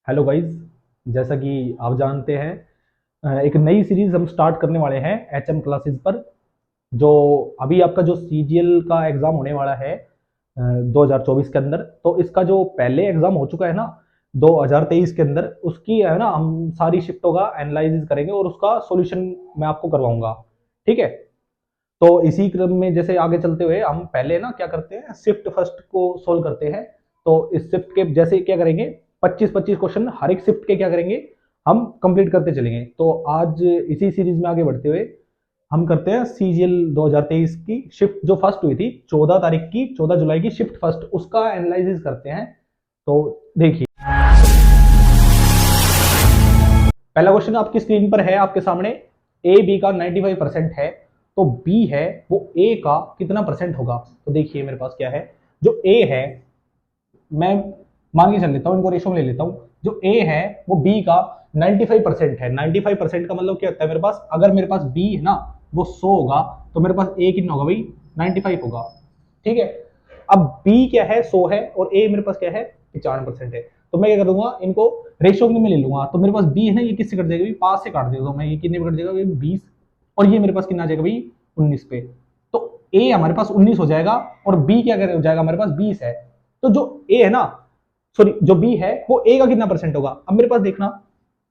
Hello guys. जैसा कि आप जानते हैं, एक नई सीरीज हम स्टार्ट करने वाले हैं एचएम क्लासेस पर। जो अभी आपका जो सीजीएल का एग्ज़ाम होने वाला है 2024 के अंदर, तो इसका जो पहले एग्ज़ाम हो चुका है ना 2023 के अंदर, उसकी है ना हम सारी शिफ्टों का एनालिसिस करेंगे और उसका सॉल्यूशन मैं आपको करवाऊंगा। ठीक है। तो इसी क्रम में जैसे आगे चलते हुए हम पहले ना क्या करते हैं, शिफ्ट फर्स्ट को सोल्व करते हैं। तो इस शिफ्ट के जैसे क्या करेंगे, 25-25 क्वेश्चन हर एक शिफ्ट के क्या करेंगे, हम कंप्लीट करते चलेंगे। तो आज इसी सीरीज में आगे बढ़ते हुए हम करते हैं सीजीएल 2023 की शिफ्ट जो फर्स्ट हुई थी 14 तारीख की, 14 जुलाई की शिफ्ट फर्स्ट, उसका एनालिसिस करते हैं। तो देखिए, पहला क्वेश्चन आपकी स्क्रीन पर है आपके सामने। ए बी का 95% है, तो बी है वो ए का कितना परसेंट होगा। तो देखिए मेरे पास क्या है, जो ए है, मैं मान के चल लेता हूँ, इनको रेशो में ले लेता हूँ। जो ए है वो बी का 95% है। 95% का मतलब क्या होता है मेरे पास, अगर मेरे पास बी है ना वो 100 होगा, तो मेरे पास ए कितना होगा भाई, 95 होगा। ठीक है। अब बी क्या है, 100 है, और ए मेरे पास क्या है, 95% है। तो मैं क्या करूंगा, इनको रेशो में ले लूंगा। तो मेरे पास बी है ना, ये किससे कट जाएगा भाई, 5 से काट देगा। तो मैं ये कितने में कट जाएगा भाई, 20। और ये मेरे पास कितना आ जाएगा भाई, 19 पे। तो ए हमारे पास 19 हो जाएगा, और बी क्या हो जाएगा हमारे पास 20 है। तो जो ए है ना, सॉरी जो बी है वो ए का कितना परसेंट होगा। अब मेरे पास देखना,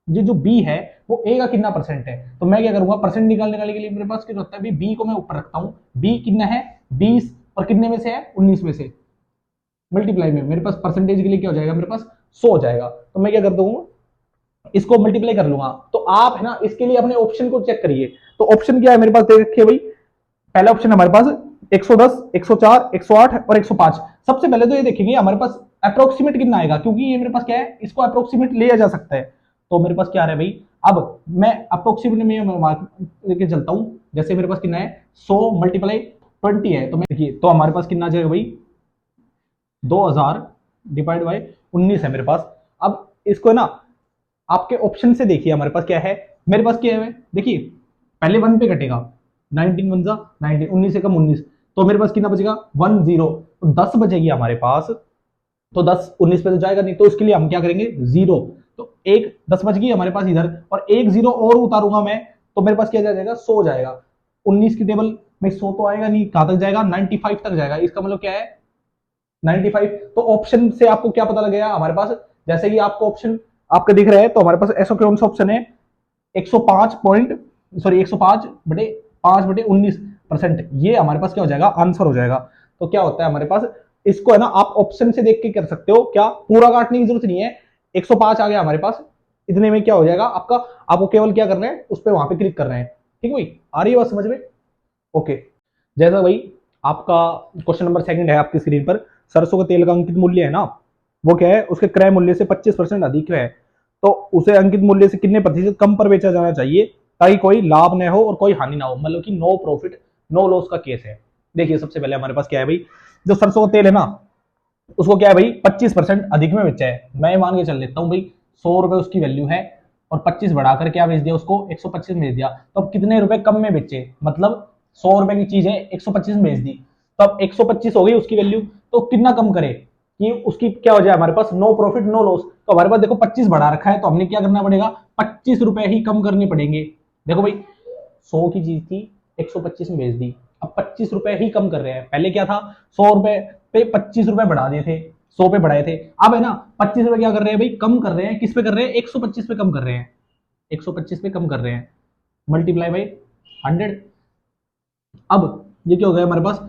ये जो बी है वो ए का कितना परसेंट है। तो मैं क्या करूंगा, परसेंट निकालने के लिए मेरे पास क्या होता है, बी को मैं ऊपर रखता हूं। बी कितना है, 20, और कितने में से है, 19 में से। मल्टीप्लाई में मेरे पास परसेंटेज के लिए क्या हो जाएगा, मेरे पास 100 हो जाएगा। तो मैं क्या कर दूंगा, इसको मल्टीप्लाई कर लूंगा। तो आप है ना इसके लिए अपने ऑप्शन को चेक करिए। तो ऑप्शन क्या है मेरे पास, देख रखिए भाई। पहला ऑप्शन हमारे पास 110, 104, 108 और 105। सबसे पहले तो ये देखेंगे हमारे पास अप्रोक्सीमेट कितना आएगा, क्योंकि ये मेरे पास क्या है, इसको अप्रोक्सीमेट लिया जा सकता है। तो मेरे पास क्या आ रहा है भाई, अब मैं अप्रोक्सीमेट में लेके चलता हूं। जैसे मेरे पास कितना है, 100 मल्टीप्लाई 20 है। तो मैं देखिए, तो हमारे पास कितना आ जाएगा भाई, 2000 डिवाइड बाई 19 है मेरे पास। अब इसको है ना आपके ऑप्शन से देखिए, हमारे पास क्या है, मेरे पास क्या है देखिए, पहले 1 पे कटेगा, 19 वन जा 19, 19 से कम 19। तो मेरे पास कितना बचेगा, 10। तो 10 बचेगी हमारे पास। तो 10 19 पे तो जाएगा नहीं, तो इसके लिए हम क्या करेंगे, जीरो। तो एक 10 बच गई हमारे पास इधर, और एक जीरो और उतारूंगा मैं, तो मेरे पास क्या जाएगा, 100 जाएगा। 19 की टेबल में 100 तो आएगा नहीं, कहां तक जाएगा, 95 तक जाएगा। इसका मतलब क्या है, 95। तो ऑप्शन से आपको क्या पता लगेगा हमारे पास, जैसे कि आपको ऑप्शन आपके दिख रहे हैं, तो हमारे पास ऐसा कौन सा ऑप्शन है, 105 पॉइंट, सॉरी 105 बटे 5/19%, ये हमारे पास क्या हो जाएगा, आंसर हो जाएगा। तो क्या होता है हमारे पास, इसको है ना आप ऑप्शन से देख के कर सकते हो, क्या पूरा काटने की जरूरत नहीं है। 105 आ गया हमारे पास, इतने में क्या हो जाएगा आपका, आपको केवल क्या करना है, उस पर वहां पे क्लिक करना है। ठीक है भाई, आ रही है बात समझ में। ओके। जैसा भाई आपका क्वेश्चन नंबर सेकंड है आपकी स्क्रीन पर, सरसों का तेल का अंकित मूल्य है ना, वो क्या है, उसके क्रय मूल्य से 25% अधिक है। तो उसे अंकित मूल्य से कितने प्रतिशत कम पर बेचा जाना चाहिए, ताकि कोई लाभ न हो और कोई हानि ना हो, मतलब कि नो प्रॉफिट नो लॉस का केस है। देखिए सबसे पहले हमारे पास क्या है भाई, जो सरसों का तेल है ना, उसको क्या है भाई, 25% अधिक में बेचा है। मैं मान के चल लेता हूँ भाई, 100 रुपए उसकी वैल्यू है, और 25 बढ़ाकर क्या बेच दिया उसको, 125 में बेच दिया। तो अब कितने रुपए कम में बेचे, मतलब 100 रुपए की चीज है 125 में बेच दी, तो अब 125 हो गई उसकी वैल्यू। तो कितना कम करे कि उसकी क्या हो जाए हमारे पास, नो प्रॉफिट नो लॉस। तो हमारे पास देखो 25 बढ़ा रखा है, तो हमने क्या करना पड़ेगा, 25 रुपए ही कम करने पड़ेंगे। देखो भाई, 100 की चीज थी, 125 में बेच दी, अब 25 रुपए ही कम कर रहे हैं। पहले क्या था, 100 रुपए पे 25 रुपए बढ़ा दिए थे, 100 पे बढ़ाए थे। अब है ना 25 रुपए क्या कर रहे हैं भाई, कम कर रहे हैं। किस पे कर रहे हैं, 125 पे कम कर रहे हैं, 125 पे कम कर रहे हैं, मल्टीप्लाई बाई 100। अब ये क्या हो गया हमारे पास,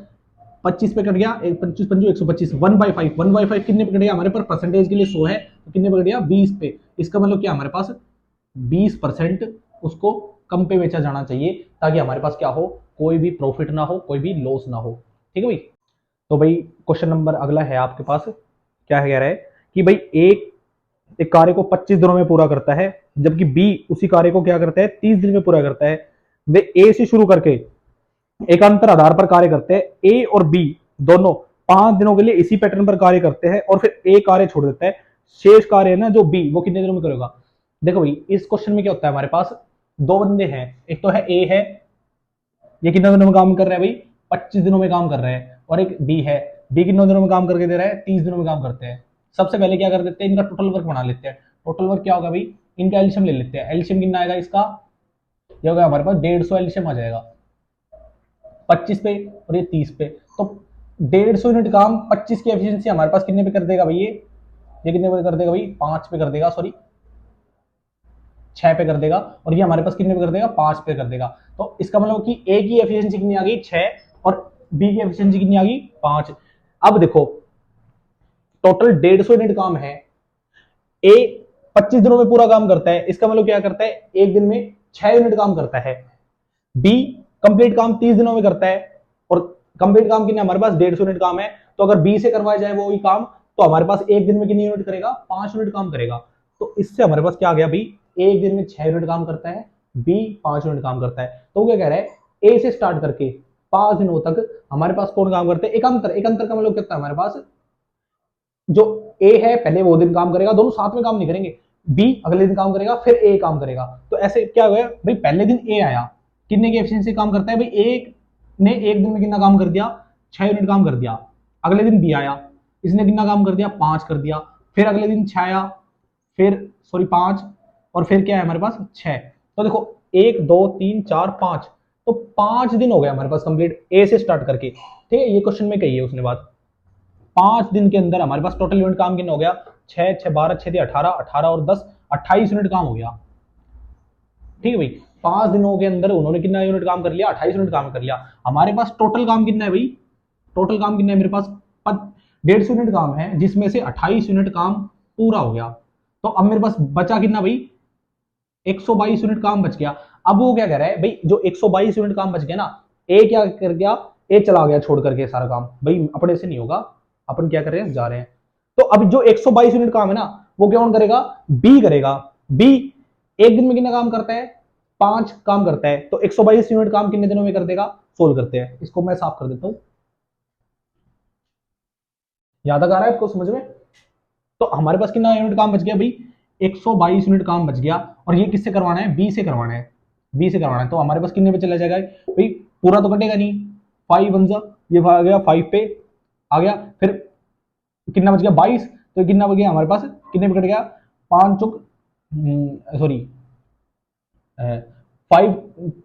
25 पे कट गया, 25 पंजू 125, 1/5, 1/5 कितने पे कट गया हमारे पास, परसेंटेज के लिए 100 है, तो कितने पे कट गया, 20 पे। इसका मतलब क्या हमारे पास 20% उसको कम पे बेचा जाना चाहिए, ताकि हमारे पास क्या हो, कोई भी प्रॉफिट ना हो, कोई भी लॉस ना हो। ठीक है भाई। तो भाई क्वेश्चन नंबर अगला है आपके पास, क्या कह रहा है कि भाई एक कार्य को 25 दिनों में पूरा करता है, जबकि बी उसी कार्य को क्या करता है, 30 दिन में पूरा करता है। वे ए से शुरू करके एकांतर आधार पर कार्य करते हैं। ए और बी दोनों 5 दिनों के लिए इसी पैटर्न पर कार्य करते हैं, और फिर ए कार्य छोड़ देता है। शेष कार्य है ना जो बी, वो कितने दिनों में करेगा। देखो भाई इस क्वेश्चन में क्या होता है, हमारे पास दो बंदे हैं, एक तो है ए है, ये कितने दिनों में काम कर रहा है भाई, 25 दिनों में काम कर रहे हैं। और एक डी है, डी कितने दिनों में काम करके दे रहा है, 30 दिनों में काम करते हैं। सबसे पहले क्या कर देते हैं, इनका टोटल वर्क बना लेते हैं। टोटल वर्क क्या होगा भाई, इनका एल्शियम ले लेते हैं। एल्शियम कितना आएगा इसका, ये होगा हमारे पास 150 एल्शियम आ जाएगा 25 पे और ये 30 पे। तो 150 यूनिट काम 25 की एफिशिएंसी हमारे पास कितने पे कर देगा भाई, ये कितने पे कर देगा भाई, 5 पे कर देगा, सॉरी 6 पे कर देगा। और ये हमारे पास कितने पे कर देगा, 5 पे कर देगा। तो इसका मतलब कि ए की एफिशिएंसी कितनी आ गई, 6, और बी की एफिशिएंसी कितनी आ गई, 5। अब देखो टोटल 150 यूनिट काम है, ए 25 दिनों में पूरा काम करता है, इसका मतलब क्या करता है, एक दिन में 6 यूनिट काम करता है। बी कंप्लीट काम 30 दिनों में करता है, और कंप्लीट काम कितना हमारे पास 150 यूनिट काम है। तो अगर बी से करवाया जाए वो ही काम, तो हमारे पास एक दिन में कितनी यूनिट करेगा, 5 यूनिट काम करेगा। तो इससे हमारे पास क्या आ गया भाई, एक दिन में 6 यूनिट काम करता है, बी 5 यूनिट काम करता है। तो क्या कह रहा है, ए से स्टार्ट करके 5 दिनों तक हमारे पास कौन काम करते हैं, एक अंतर। एक अंतर का मतलब क्या हमारे पास, जो ए है पहले वो दिन काम करेगा, दोनों साथ में काम नहीं करेंगे, बी अगले दिन काम करेगा फिर ए काम करेगा। तो ऐसे क्या हुआ भाई, पहले दिन ए आया, कितने की एफिशिएंसी काम करता है भाई, एक ने एक दिन में कितना काम कर दिया, 6 यूनिट काम कर दिया। अगले दिन बी आया, इसने कितना काम कर दिया, 5 कर दिया। फिर अगले दिन 6 आया, फिर सॉरी 5, और फिर क्या है हमारे पास 6। तो देखो 1 2 3 4 5, तो 5 दिन हो गए हमारे पास कंप्लीट ए से स्टार्ट करके। ठीक है, ये क्वेश्चन में कही है उसने बात। 5 दिन के अंदर हमारे पास टोटल यूनिट काम कितना हो गया, 6 6 12 6 18 18 और 10 28 यूनिट काम हो गया। ठीक है भाई, 5 दिनों के अंदर उन्होंने कितना यूनिट काम कर लिया, 28 यूनिट काम कर लिया। हमारे पास टोटल काम कितना है भाई, टोटल काम कितना है मेरे पास, 150 यूनिट काम है, जिसमें से 28 यूनिट काम पूरा हो गया। तो अब मेरे पास बचा कितना भाई, 122 यूनिट काम बच गया। अब वो क्या कह रहा है भाई, जो 122 यूनिट काम बच गया ना, ए क्या कर गया, ए चला गया छोड़ करके सारा काम, भाई अपने से नहीं होगा, अपन क्या कर रहे हैं, जा रहे हैं। तो अब जो 122 यूनिट काम है ना, वो कौन करेगा, बी करेगा। बी एक दिन में कितना काम करता है, 5 काम करता है। तो 122 यूनिट काम कितने दिनों में कर देगा, सोल्व करते हैं, इसको मैं साफ कर देता हूं। यहां तक आ रहा है आपको समझ में। तो हमारे पास कितना यूनिट काम बच गया भाई, 122 यूनिट काम बच गया। और ये किससे करवाना है, बी से करवाना है, बी से करवाना है। तो हमारे पास कितने पे चला जाएगा भाई, पूरा तो कटेगा नहीं, 5 वन जा, ये आ गया 5 पे आ गया, फिर कितना बच गया 22। तो कितना बच गया हमारे पास, कितने पे कट गया, 5 चुक सॉरी 5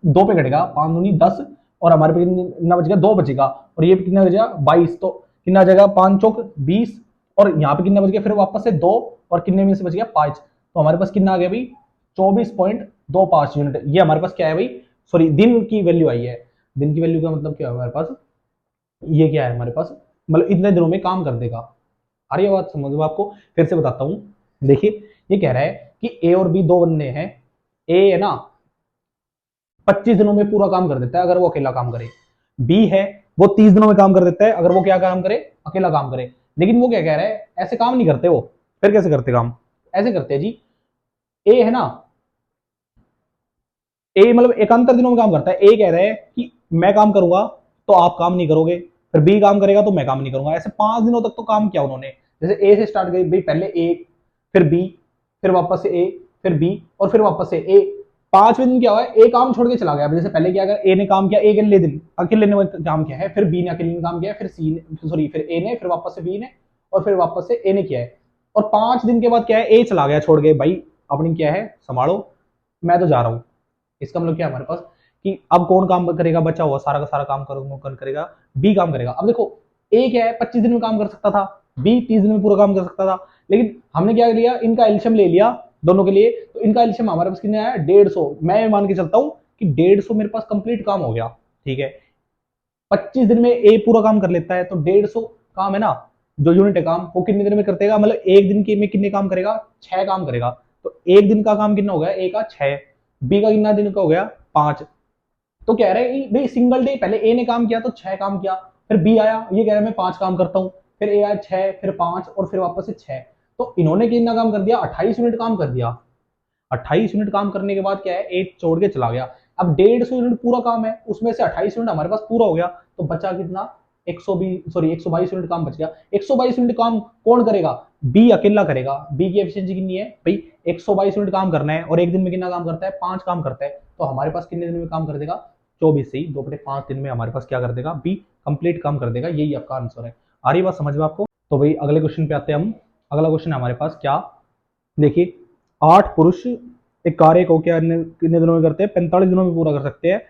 2 पे कटेगा, 5 दूनी 10, और हमारे पे कितना बच गया, 2 बचेगा, और ये कितना बचेगा 22। तो कितना आ जाएगा, 5 चौक 20, और यहाँ पे कितना बच गया फिर वापस से 2, और कितने में से बच गया 5। तो हमारे पास कितना आ गया भाई, 24.25 यूनिट। ये हमारे पास क्या है भाई, सॉरी दिन की वैल्यू आई है। दिन की वैल्यू का मतलब क्या है हमारे पास, ये क्या है हमारे पास, मतलब इतने दिनों में काम कर देगा। आ रही है बात समझ में आपको, फिर से बताता हूं। देखिए ये कह रहा है कि ए और बी दो बंदे हैं, ए है ना 25 दिनों में पूरा काम कर देता है अगर वो अकेला काम करे, बी है वो 30 दिनों में काम कर देता है अगर वो क्या काम करे, अकेला काम करे। लेकिन वो क्या कह रहा है, ऐसे काम नहीं करते वो, फिर कैसे करते काम, ऐसे करते हैं जी। ए है ना, ए मतलब एकांतर दिनों में काम करता है। ए कह रहा है कि मैं काम करूंगा तो आप काम नहीं करोगे, फिर बी काम करेगा तो मैं काम नहीं करूंगा। ऐसे 5 दिनों तक तो काम किया उन्होंने। जैसे ए से स्टार्ट करी भाई, पहले ए फिर बी फिर वापस से ए फिर बी और फिर वापस से ए। 5वें दिन क्या हुआ, ए काम छोड़ के चला गया। जैसे पहले क्या, अगर ए ने काम किया, ए अकेले दिन अकेले ने काम किया है, फिर बी ने अकेले ने काम किया है, फिर सी ने सॉरी फिर ए ने, फिर वापस से बी ने, और फिर वापस से ए ने किया है। और 5 दिन के बाद क्या है, ए चला गया छोड़ के, भाई अपनी क्या है संभालो, मैं तो जा रहा हूं। इसका मतलब क्या है हमारे पास कि अब कौन काम करेगा, बचा हुआ सारा का सारा काम कौन करेगा, बी काम करेगा। अब देखो ए क्या है 25 दिन में काम कर सकता था, बी 30 दिन में पूरा काम कर सकता था, लेकिन हमने क्या लिया, इनका एल्शियम ले लिया दोनों के लिए। तो इनका एल्शियम हमारे पास कितने आया, 150। मैं मान के चलता हूं कि 150 मेरे पास कंप्लीट काम हो गया। ठीक है, 25 दिन में ए पूरा काम कर लेता है, तो 150 काम है ना, जो यूनिट है काम, वो कितने दिन में कर देगा, मतलब एक दिन के में कितने काम करेगा, 6 काम करेगा। तो एक दिन का काम कितना हो गया, ए का 6, बी का कितना दिन का हो गया 5। तो कह रहे हैं भाई सिंगल डे पहले ए ने काम किया तो 6 काम किया, फिर बी आया ये कह रहा है मैं 5 काम करता हूं, फिर ए आया 6 फिर 5 और फिर वापस से 6। तो इन्होंने कितना काम कर दिया, 28 यूनिट काम कर दिया। 28 यूनिट काम करने के बाद क्या है, एक छोड़ के चला गया। अब 150 यूनिट पूरा काम है, उसमें से 28 यूनिट हमारे पास पूरा हो गया, तो बचा कितना, 122 यूनिट काम बच गया। 122 यूनिट काम कौन करेगा, बी अकेला करेगा। बी की एफिशिएंसी कितनी है भाई, 122 यूनिट काम करना है, और एक दिन में कितना काम करता है, 5 काम करता है। तो हमारे पास कितने दिन में काम कर देगा, 24 से ही 2/5 दिन में हमारे पास क्या कर देगा, बी कंप्लीट काम कर देगा। यही आपका आंसर है। आ रही बात समझ में आपको। तो भाई अगले क्वेश्चन पे आते हैं हम। अगला क्वेश्चन हमारे पास क्या, देखिए 8 पुरुष एक कार्य को क्या कितने दिनों में करते हैं? 45 दिनों में पूरा कर सकते हैं।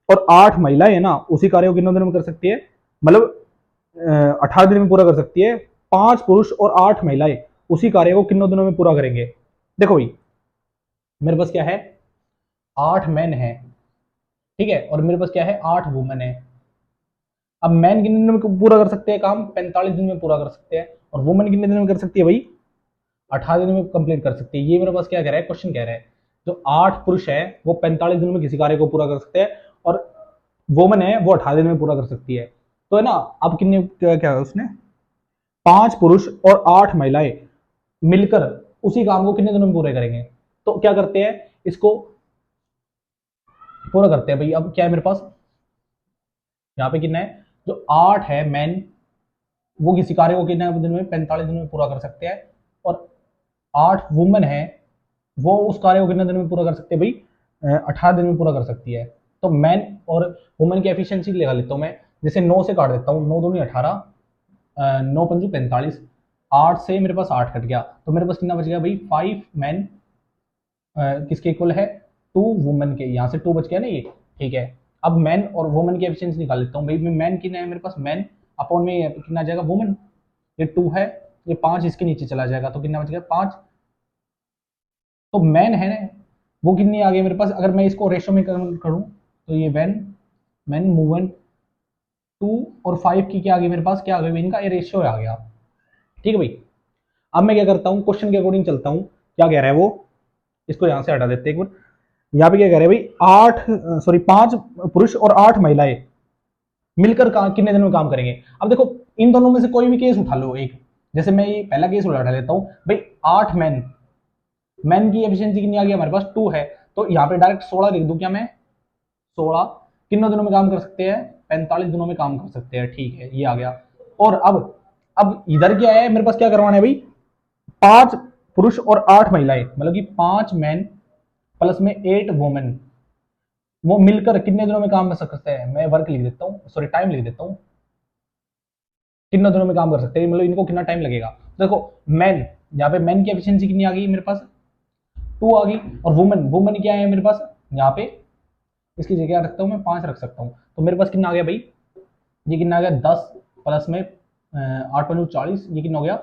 और 8 महिलाएं है ना, उसी कार्य को कितने दिनों में कर सकती है? मतलब 18 दिन में पूरा कर सकती है। 5 पुरुष और 8 महिलाएं उसी कार्य को कितने दिनों में पूरा करेंगे? देखो भाई, मेरे पास क्या है? 8 मैन है, ठीक है, और मेरे पास क्या है? 8 वुमेन है। अब मैन कितने दिन में पूरा कर सकते हैं काम? 45 दिन में पूरा कर सकते हैं। और वुमेन कितने दिन में कर सकती है भाई? 18 दिन में कंप्लीट कर सकती है। ये मेरे पास क्या कह रहा है? क्वेश्चन कह रहा है जो 8 पुरुष है वो 45 दिन में किसी कार्य को पूरा कर सकते हैं, और वुमेन है वो 18 दिन में पूरा कर सकती है। तो है ना, अब कितने क्या क्या है उसने? 5 पुरुष और 8 महिलाएं मिलकर उसी काम को कितने दिनों में पूरे करेंगे? तो क्या करते हैं, इसको पूरा करते हैं भाई। अब क्या है मेरे पास यहाँ पे? कितना है? जो 8 है मैन, वो किसी कार्य को कितने दिन में? 45 दिन में पूरा कर सकते हैं। और 8 वुमेन है, वो उस कार्य को कितने दिन में पूरा कर सकते हैं भाई? 18 दिन में पूरा कर सकती है। तो मैन और वुमेन की एफिशिएंसी लगा लेता हूँ मैं। जैसे 9 से काट देता हूँ, 9 दूनी 18, 9 पंजू 45, 8 से मेरे पास 8 कट गया, तो मेरे पास कितना बच गया भाई? 5 मैन किसके इक्वल है? 2 वुमेन के। यहाँ से 2 बच गया ना ये, ठीक है। अब मैन और वुमेन की एफिशिएंसी निकाल लेता हूँ भाई। मैन कितना है मेरे पास? मैन अपॉन में कितना आ जाएगा? वुमेन। ये 2 है, ये 5 इसके नीचे चला जाएगा, तो कितना बच गया? 5। तो मैन है ना, वो कितनी आ गई मेरे पास? अगर मैं इसको रेशो में करूं तो ये वैन मैन वुमेन 2 और 5 की क्या आ गई मेरे पास? क्या आ गई? इनका ये रेशियो आ गया, ठीक है भाई। अब मैं क्या करता हूँ, क्वेश्चन के अकॉर्डिंग चलता हूँ। क्या कह रहा है वो? इसको यहां से हटा देते हैं एक बार। यहाँ पे क्या कह रहे हैं भाई? 5 पुरुष और 8 महिलाएं मिलकर कितने दिन में काम करेंगे? अब देखो, इन दोनों में से कोई भी केस उठा लो एक। जैसे मैं ये पहला केस उठा लेता हूँ भाई। 8 मैन, मैन की एफिशिएंसी कितनी आ गई हमारे पास? 2 है, तो यहाँ पे डायरेक्ट 16 लिख दूं क्या मैं? 16 कितने दिनों में काम कर सकते हैं? 45 दिनों में काम कर सकते हैं, ठीक है, ये आ गया। और अब इधर क्या है मेरे पास? क्या करवाना है भाई? 5 पुरुष और 8 महिलाएं, मतलब कि 5 मैन प्लस में 8 वुमेन, वो मिलकर कितने दिनों में काम कर सकते हैं? मैं वर्क लिख देता हूँ, सॉरी टाइम लिख देता हूँ। कितने दिनों में काम कर सकते हैं, मतलब इनको कितना टाइम लगेगा? देखो, मैन, यहाँ पे मैन की एफिशिएंसी कितनी आ गई मेरे पास? 2 आ गई। और वुमेन, वुमेन क्या है मेरे पास? यहाँ पे इसकी जगह रखता हूँ मैं 5 रख सकता हूँ, तो मेरे पास कितना आ गया भाई? ये कितना आ गया? 10 प्लस में 8 पंचू 40, ये कितना हो गया?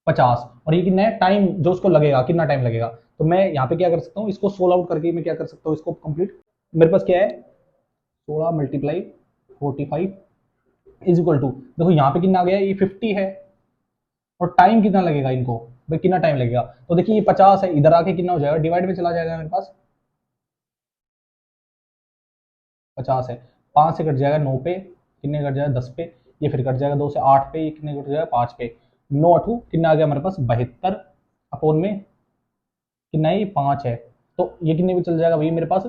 50। और ये कितना है टाइम जो उसको लगेगा? कितना टाइम लगेगा? तो मैं यहाँ पे क्या कर सकता हूँ, इसको सोल्व आउट करके मैं क्या कर सकता हूँ इसको कंप्लीट। मेरे पास क्या है? 16 मल्टीप्लाई 45 इज इक्वल टू, देखो यहाँ पे कितना आ गया? ये 50 है। और टाइम कितना लगेगा इनको भाई? कितना टाइम लगेगा? तो देखिए ये 50 है, इधर आके कितना हो जाएगा? डिवाइड में चला जाएगा मेरे पास। 50 है, 5 से कट जाएगा 9 पे, कितने कट जाएगा? 10 पे। ये फिर कट जाएगा 2 से 8 पे, ये कितने कट जाएगा? 5 पे। 9 अठू कितना आ गया हमारे पास? 72 अपोन में कितना है? 5 है, तो ये कितने भी चल जाएगा भाई मेरे पास?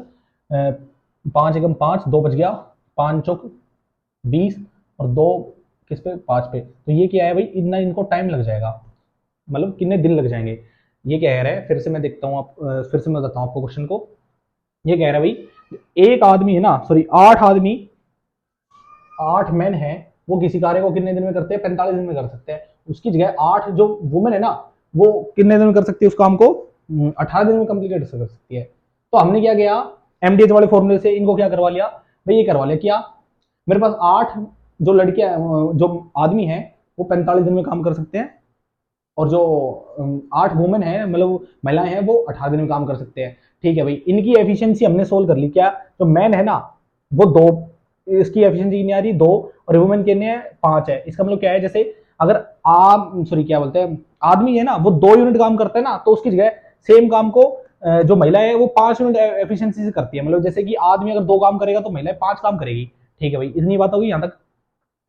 5 एकम 5, 2 बच गया, 5 चौक 20, और 2 किस पे? 5 पे। तो ये क्या है भाई? इतना इनको टाइम लग जाएगा, मतलब कितने दिन लग जाएंगे? ये कह रहा है, फिर से मैं देखता हूँ, आप फिर से मैं बताता हूँ आपको क्वेश्चन को। ये कह रहा है भाई, एक आदमी है ना, सॉरी 8 आदमी, 8 मैन है, वो किसी कार्य को कितने दिन में करते हैं? 45 दिन में कर सकते हैं। उसकी जगह 8 जो वुमेन है ना, वो कितने दिन में कर सकती है उस काम को? 18 दिन में कंप्लीट कर सकती है। तो हमने क्या किया? एमडीएच वाले फॉर्मूले से इनको क्या करवा लिया भाई? ये करवा लिया। क्या मेरे पास 8 जो लड़कियां, जो आदमी है, वो 45 दिन में काम कर सकते हैं, और जो 8 वुमेन है, मतलब महिलाएं हैं, वो 18 दिन में काम कर सकते हैं, ठीक है भाई। इनकी एफिशिएंसी हमने सोल्व कर ली। क्या जो मैन है ना, वो 2, इसकी एफिशिएंसी कितनी आ रही है? 2, और वुमेन कितने हैं? 5 है। इसका मतलब क्या है? जैसे अगर आप, सॉरी क्या बोलते हैं, आदमी है ना, वो 2 यूनिट काम करता है ना, तो उसकी जगह सेम काम को जो महिला है वो 5 यूनिट एफिशिएंसी से करती है। मतलब जैसे कि आदमी अगर 2 काम करेगा तो महिला 5 काम करेगी, ठीक है भाई। इतनी बात होगी यहाँ तक।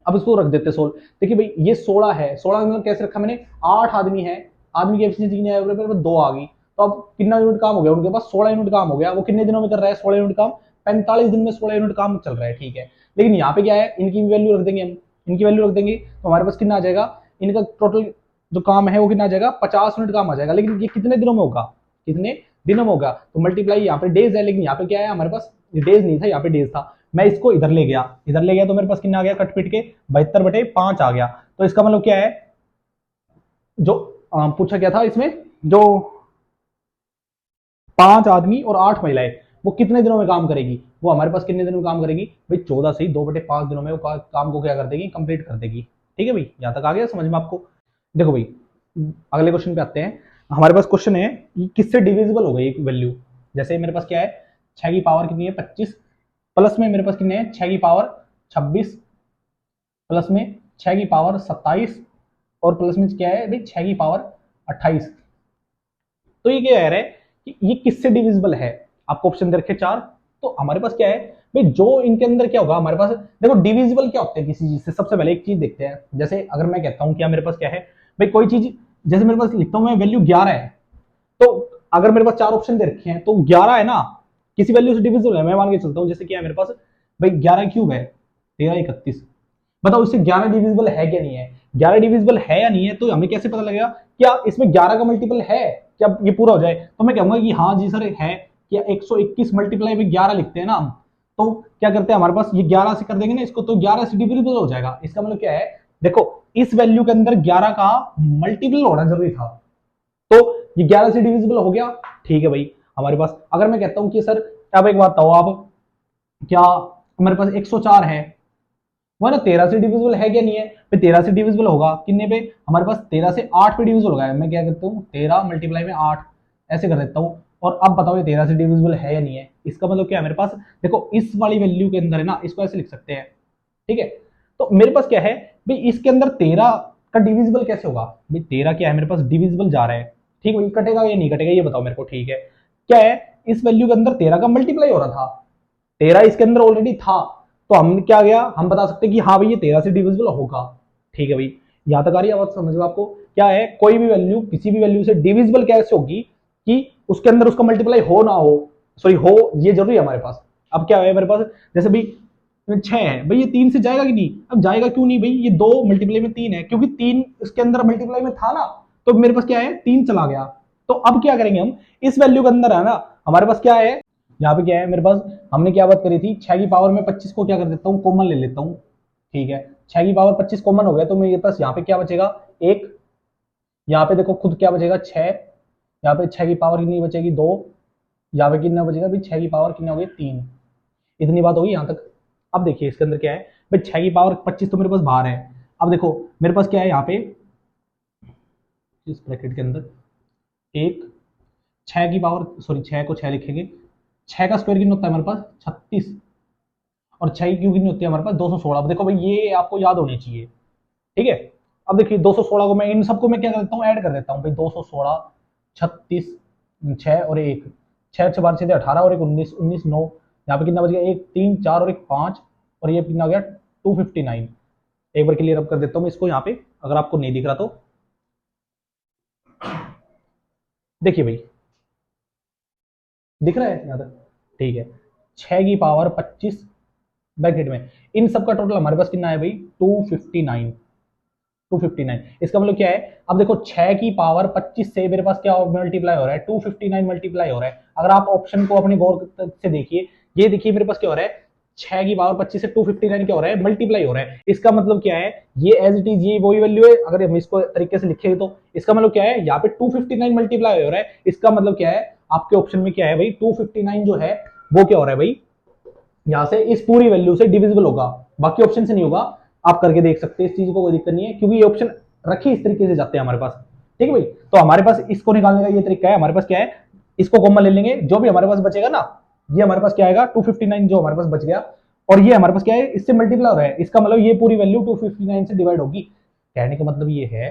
अब इसको रख देते सोल्व। देखिए भाई, ये 16 है, 16 मतलब कैसे रखा मैंने? 8 आदमी है, आदमी की एफिशिएंसी कितनी है? 2 आ गई। तो अब कितना यूनिट काम हो गया उनके पास? 16 यूनिट काम हो गया। वो कितने दिनों में कर रहा है 16 यूनिट काम? 45 दिन में 16 यूनिट काम चल रहा है, ठीक है। लेकिन यहाँ पे क्या है? इनकी वैल्यू रख देंगे हम, इनकी वैल्यू रख देंगे, तो हमारे पास कितना आ जाएगा? इनका टोटल जो काम है वो कितना आ जाएगा? 50 यूनिट काम आ जाएगा। लेकिन ये कितने दिनों में होगा? कितने दिनों में होगा? तो मल्टीप्लाई, यहाँ पे डेज है, लेकिन यहाँ पे क्या है हमारे पास? डेज नहीं था, यहाँ पे डेज था। मैं इसको इधर ले गया, इधर ले गया, तो मेरे पास कितना आ गया? कट पिट के 72/5 आ गया। तो इसका मतलब क्या है? जो पूछा क्या था इसमें? जो 5 आदमी और 8 महिलाएं, वो कितने दिनों में काम करेगी? वो हमारे पास कितने दिनों में काम करेगी भाई? 14 से ही 2/5 दिनों में वो काम को क्या कर देगी? कंप्लीट कर देगी। ठीक है भाई, यहां तक आ गया समझ में आपको? देखो भाई, अगले क्वेश्चन पे आते हैं। हमारे पास क्वेश्चन है किससे डिविजिबल हो गई एक वैल्यू। जैसे मेरे पास क्या है, 6 की पावर कितनी है? 25, प्लस में मेरे पास कितने हैं? 6 की पावर 26, प्लस में 6 की पावर 27, और प्लस में क्या है भाई? 6 की पावर 28। तो ये क्या कह रहा है कि ये किससे डिविजिबल है? आपको ऑप्शन दे रखे 4। तो हमारे पास क्या है भाई, जो इनके अंदर क्या होगा हमारे पास, देखो डिविजिबल क्या होते हैं किसी चीज से। सबसे पहले एक चीज देखते हैं, जैसे अगर मैं कहता हूं क्या मेरे पास क्या है भाई, कोई चीज, जैसे मेरे पास लिखता हूं मैं वैल्यू 11 है, तो अगर मेरे पास 4 ऑप्शन दे रखे हैं तो 11 है ना, किसी वैल्यू से डिविजिबल है। मैं मान के चलता हूं जैसे क्या है मेरे पास भाई, 11 क्यूब है 1331। बताओ इससे 11 डिविजिबल है क्या नहीं है? 11 डिविजिबल है या नहीं है, तो हमें कैसे पता लगेगा क्या इसमें 11 का मल्टीपल है? क्या ये पूरा हो जाए तो मैं कहूंगा कि हाँ जी सर है। क्या 121 मल्टीप्लाई में 11 लिखते हैं ना हम, तो क्या करते हैं हमारे पास ये 11 से कर देंगे ना इसको, तो 11 से डिविजिबल हो जाएगा। इसका मतलब क्या है, देखो इस वैल्यू के अंदर 11 का मल्टीपल होना जरूरी था, तो ये 11 से डिविजिबल हो गया। ठीक है भाई, हमारे पास अगर मैं कहता हूं कि सर अब एक बात बताओ आप, क्या हमारे पास 104 है, वो ना 13 से डिविजिबल है क्या नहीं है? फिर 13 से डिविजिबल होगा कितने पे? हमारे पास 13 से 8 पे डिविजिबल होगा। मैं क्या करता हूँ, 13 मल्टीप्लाई में 8 ऐसे कर देता हूँ। और अब बताओ ये 13 से डिविजिबल है या नहीं है? इसका मतलब क्या है मेरे पास, देखो इस वाली वैल्यू के अंदर है ना, इसको ऐसे लिख सकते हैं। ठीक है, तो मेरे पास क्या है भाई, इसके अंदर 13 का डिविजिबल कैसे होगा भाई? 13 क्या है मेरे पास डिविजिबल जा रहा है। ठीक है, कटेगा या नहीं कटेगा ये बताओ मेरे को। ठीक है, क्या है इस वैल्यू के अंदर 13 का मल्टीप्लाई हो रहा था, 13 इसके अंदर ऑलरेडी था, तो हम क्या गया, हम बता सकते हैं कि हाँ भाई ये 13 से डिविजिबल होगा। ठीक है भाई, यहां तक आ रही है बात समझ में आपको? क्या है, कोई भी वैल्यू किसी भी वैल्यू से डिविजिबल कैसे होगी कि उसके अंदर उसका मल्टीप्लाई हो ना हो, सॉरी हो, ये जरूरी है हमारे पास। अब क्या है मेरे पास, जैसे भाई 6 है भाई, ये 3 से जाएगा कि नहीं? अब जाएगा क्यों नहीं भाई, ये 2 मल्टीप्लाई में 3 है, क्योंकि 3 इसके अंदर मल्टीप्लाई में था ना, तो मेरे पास क्या है 3 चला गया। तो अब क्या करेंगे हम, इस वैल्यू के अंदर है ना हमारे पास क्या है, यहाँ पे क्या है मेरे पास, हमने क्या बात करी थी, 6 की पावर में 25 को क्या कर देता हूँ, कॉमन ले लेता हूँ। ठीक है, 6 की पावर 25 कॉमन हो गया, तो मेरे पास यहाँ पे क्या बचेगा, एक। यहाँ पे देखो खुद क्या बचेगा 6, यहाँ पे 6 की पावर कितनी बचेगी 2, यहाँ पे कितना बचेगा भाई 6 की पावर कितना हो गई 3। इतनी बात होगी यहाँ तक। अब देखिए इसके अंदर क्या है भाई, 6 की पावर 25 तो मेरे पास बाहर है। अब देखो मेरे पास क्या है यहाँ पे, इस ब्रैकेट के अंदर एक, 6 की पावर, सॉरी 6 को 6 लिखेंगे, 6 का स्क्वायर कितना होता है हमारे पास 36, और 6 क्यू कितनी होती है हमारे पास 216। अब देखो भाई ये आपको याद होनी चाहिए। ठीक है, अब देखिए 216 को मैं इन सबको मैं क्या कर देता हूँ, ऐड कर देता हूँ भाई, 216, 36, 6 और 1, 6 6 12 सीधे 18 और एक 19, 19 9, यहाँ पे कितना बच गया, एक 3 4 और एक 5, और ये कितना हो गया 259। एक बार क्लियर अप कर देता हूँ मैं इसको यहाँ पे, अगर आपको नहीं दिख रहा तो देखिए भाई, दिख रहा है यहाँ तक? ठीक है, 6 की पावर 25 ब्रैकेट में, इन सब का टोटल हमारे पास कितना है भाई 259। 259 इसका मतलब क्या है, अब देखो 6 की पावर 25 से मेरे पास क्या मल्टीप्लाई हो रहा है 259 मल्टीप्लाई हो रहा है। अगर आप ऑप्शन को अपने गौर से देखिए, ये देखिए मेरे पास क्या हो रहा है, 6 की पावर 25 से 259 क्या हो रहा है, मल्टीप्लाई हो रहा है। इसका मतलब क्या है, ये एज इट इज ये वही वैल्यू है, अगर हम इसको तरीके से लिखेंगे तो इसका मतलब क्या है, यहाँ पे 259 मल्टीप्लाई हो रहा है। इसका मतलब क्या है, आपके ऑप्शन में क्या है भाई 259 जो है वो क्या हो रहा है भाई, यहां से इस पूरी वैल्यू से डिविजिबल होगा, बाकी ऑप्शन से नहीं होगा। आप करके देख सकते हैं, इस चीज को कोई दिक्कत नहीं है, क्योंकि ये ऑप्शन रखे इस तरीके से जाते हैं हमारे पास। ठीक है भाई, तो हमारे पास इसको निकालने का ये तरीका है, हमारे पास क्या है, इसको कॉमन ले लेंगे, जो भी हमारे पास बचेगा ना, ये हमारे पास क्या आएगा 259 जो हमारे पास बच गया, और ये हमारे पास क्या है इससे मल्टीप्लाई हो रहा है, इसका मतलब ये पूरी वैल्यू 259 से डिवाइड होगी। कहने का मतलब ये है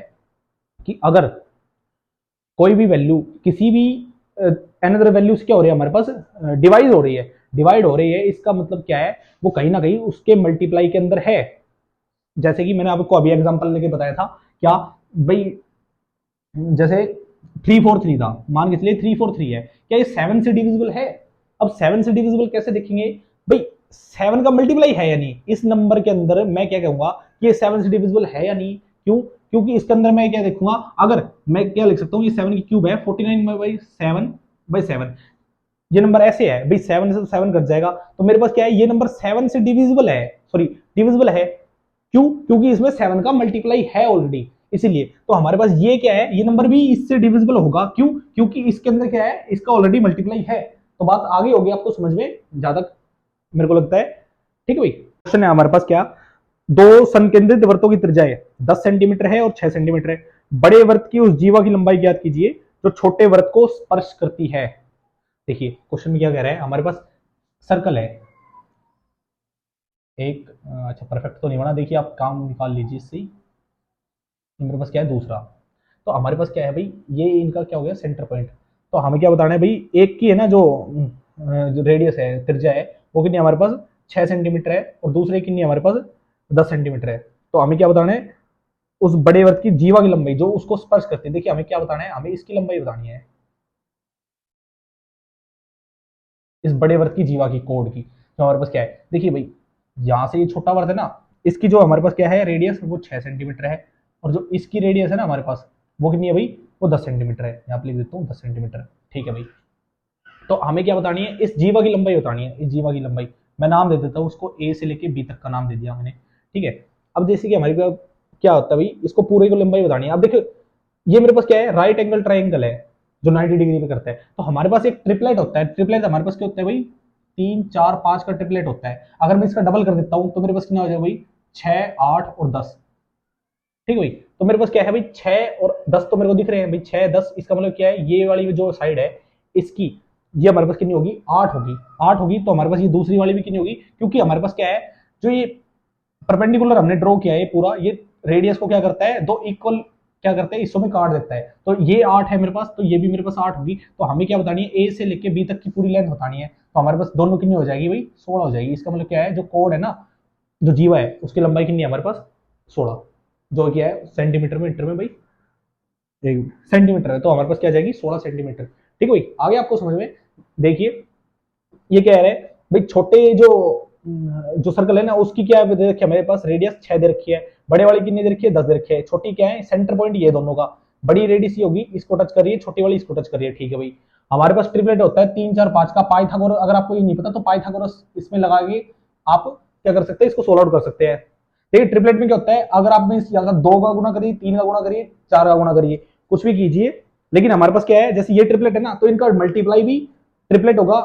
कि अगर कोई भी वैल्यू किसी भी अनदर वैल्यू से क्या हो रही है हमारे पास, डिवाइड हो रही है, डिवाइड हो रही है, इसका मतलब क्या है, वो कहीं ना कहीं उसके मल्टीप्लाई के अंदर है। जैसे कि मैंने आपको अभी एग्जांपल लेके बताया था, क्या भाई, जैसे 343 था, मान के चलिए 343 है, क्या ये 7 से डिविजिबल है? अब 7 से डिविजिबल कैसे देखेंगे भाई, 7 का मल्टीप्लाई है या नहीं इस नंबर के अंदर, मैं क्या कहूंगा कि ये 7 से डिविजिबल है या नहीं। क्यों? क्योंकि इसके अंदर मैं क्या देखूंगा, अगर मैं क्या लिख सकता हूँ, ये 7 की क्यूब है 49 बाई 7 ये नंबर ऐसे है भाई, 7 से तो 7 कट जाएगा, तो मेरे पास क्या है, ये नंबर 7 से डिविजिबल है, सॉरी डिविजिबल है। क्यों? क्योंकि इसमें 7 का मल्टीप्लाई है ऑलरेडी। इसीलिए तो हमारे पास ये क्या है, ये नंबर भी इससे डिविजिबल होगा। क्यों? क्योंकि इसके अंदर क्या है, इसका ऑलरेडी मल्टीप्लाई है। तो बात आगे होगी आपको समझ में, ज्यादा मेरे को लगता है। ठीक है भाई, क्वेश्चन है हमारे पास क्या, दो संकेंद्रित वृत्तों की त्रिज्याएं 10 सेंटीमीटर है और 6 सेंटीमीटर है। बड़े वृत्त की उस जीवा की लंबाई ज्ञात कीजिए जो छोटे वृत्त को स्पर्श करती है। देखिए क्वेश्चन में क्या कह रहा है, हमारे पास सर्कल है एक, अच्छा परफेक्ट तो नहीं बना, देखिए आप काम निकाल लीजिए इससे ही। मेरे पास क्या है दूसरा, तो हमारे पास क्या है भाई, ये इनका क्या हो गया सेंटर पॉइंट। तो हमें क्या बताना है भाई, एक की है ना जो रेडियस है, त्रिज्या है, वो कितनी हमारे पास 6 सेंटीमीटर है और दूसरे की कितनी हमारे पास 10 सेंटीमीटर है। तो हमें क्या बताना है, उस बड़े वृत्त की जीवा की लंबाई जो उसको स्पर्श करती है। देखिए हमें क्या बताना है, हमें इसकी लंबाई बतानी है, इस बड़े वृत्त की जीवा की कोड की। तो हमारे पास क्या है, देखिए भाई यहां से ये छोटा वृत्त है ना, इसकी जो हमारे पास क्या है रेडियस, वो 6 सेंटीमीटर है, और जो इसकी रेडियस है ना हमारे पास, वो कितनी है भाई, वो 10 सेंटीमीटर है। यहाँ पे लिख देता हूँ 10 सेंटीमीटर। ठीक है भाई, तो हमें क्या बतानी है, इस जीवा की लंबाई बतानी है, इस जीवा की लंबाई। मैं नाम दे देता हूँ उसको, ए से लेके बी तक का नाम दे दिया मैंने। ठीक है, अब जैसे कि हमारे पास क्या होता है भाई, इसको पूरे को लंबाई बतानी है। अब देखो ये मेरे पास क्या है, राइट एंगल ट्राइंगल है जो 90 डिग्री पे करता है। तो हमारे पास एक ट्रिपलेट होता है, ट्रिपलेट हमारे पास क्या होता है भाई, 3 4 5 का ट्रिपलेट होता है। अगर मैं इसका डबल कर देता हूँ तो मेरे पास कितना हो जाएगा भाई, 6 8 और 10। ठीक है भाई, तो मेरे पास क्या है भाई, 6 और 10 तो मेरे को दिख रहे हैं भाई, 6 10, इसका मतलब क्या है, ये वाली जो साइड है इसकी, ये हमारे पास कितनी होगी, 8 होगी। 8 होगी तो हमारे पास ये दूसरी वाली भी कितनी होगी, क्योंकि हमारे पास क्या है, जो ये परपेंडिकुलर हमने ड्रॉ किया है पूरा, ये रेडियस को क्या करता है, दो इक्वल क्या करता है, हिस्सों में काट देता है। तो ये 8 है मेरे पास, तो ये भी मेरे पास 8 होगी। तो हमें क्या बतानी है, ए से लेके बी तक की पूरी लेंथ बतानी है। तो हमारे पास दोनों कितनी हो जाएगी भाई, 16 हो जाएगी। इसका मतलब क्या है, जो कोड है ना, जो जीवा है उसकी लंबाई कितनी है हमारे पास, 16, जो क्या है सेंटीमीटर में, मीटर में भाई, एक सेंटीमीटर है, तो हमारे पास क्या आ जाएगी 16 सेंटीमीटर। ठीक है भाई, आगे आपको समझ में, देखिए ये क्या है भाई, छोटे जो सर्कल है ना उसकी क्या दे रखी है, मेरे पास रेडियस 6 दे रखी है, बड़े वाली कितनी दे रखी है, 10 दे रखी है। छोटी क्या है, सेंटर पॉइंट ये दोनों का, बड़ी रेडियस ये होगी, इसको टच कर रही है, छोटी वाली इसको टच कर रही है। ठीक है भाई, हमारे पास ट्रिपलेट होता है 3 4 5 का। पाइथागोरस, अगर आपको ये नहीं पता तो पाइथागोरस इसमें लगा के आप क्या कर सकते हैं, इसको सोल्व आउट कर सकते हैं। देखिए ट्रिपलेट में क्या होता है, अगर आप में अगर 2 का गुना करिए, 3 का गुना करिए, 4 का गुना करिए, कुछ भी कीजिए, लेकिन हमारे पास क्या है, जैसे ये ट्रिपलेट है ना, तो इनका मल्टीप्लाई भी ट्रिपलेट होगा,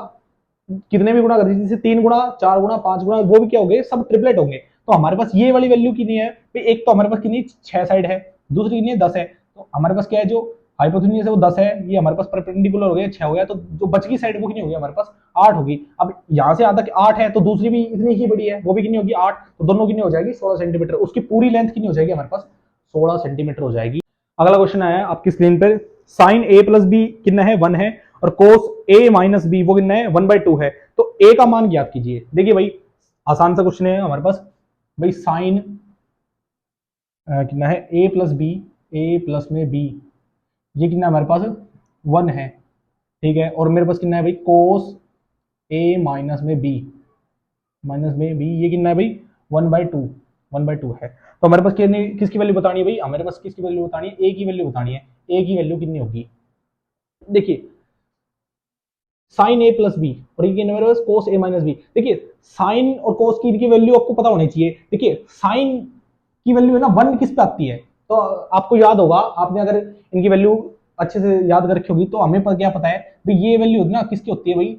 कितने भी गुना कर दीजिए, जैसे 3 गुना, 4 गुना, 5 गुना, वो भी क्या होंगे, सब ट्रिपलेट होंगे। तो हमारे पास ये वाली वैल्यू कितनी है, एक तो हमारे पास कितनी 6 साइड है, दूसरी कितनी है 10 है। तो हमारे पास क्या है, जो हाइपोथेन्यूज है वो 10 है, ये हमारे पास परपेंडिकुलर हो गया 6 हो गया, तो जो बच गई साइड वो कितनी होगी हमारे पास, 8 होगी। अब यहाँ से आता 8 है, तो दूसरी भी इतनी ही बड़ी है, वो भी कितनी होगी 8, तो दोनों कितनी हो जाएगी 16 सेंटीमीटर। उसकी पूरी लेंथ कितनी हो जाएगी हमारे पास, 16 सेंटीमीटर हो जाएगी। अगला क्वेश्चन आया आपकी स्क्रीन पर, साइन ए प्लस बी कितना है, 1 है, और कोस ए माइनस बी वो कितना है, 1/2 है। तो ए का मान ज्ञात कीजिए। देखिए भाई आसान सा क्वेश्चन है हमारे पास भाई, साइन कितना है, ए प्लस बी, ए प्लस में बी, ये कितना हमारे पास 1 है। ठीक है, और मेरे पास कितना है भाई, कोस ए माइनस में बी, माइनस में बी, ये कितना है भाई 1/2, 1/2 है। तो हमारे पास किसकी वैल्यू बतानी है भाई, हमारे पास किसकी वैल्यू बतानी है, ए की वैल्यू बतानी है। ए की वैल्यू कितनी होगी, देखिए साइन ए प्लस बी, और ये मेरे पास कोस ए माइनस बी। देखिए साइन और कोस की इनकी वैल्यू आपको पता होनी चाहिए। देखिए साइन की वैल्यू है ना 1 किस पे आती है, तो आपको याद होगा, आपने अगर इनकी वैल्यू अच्छे से याद कर रखी होगी, तो हमें क्या पता है भाई, ये वैल्यू ना किसकी होती है भाई,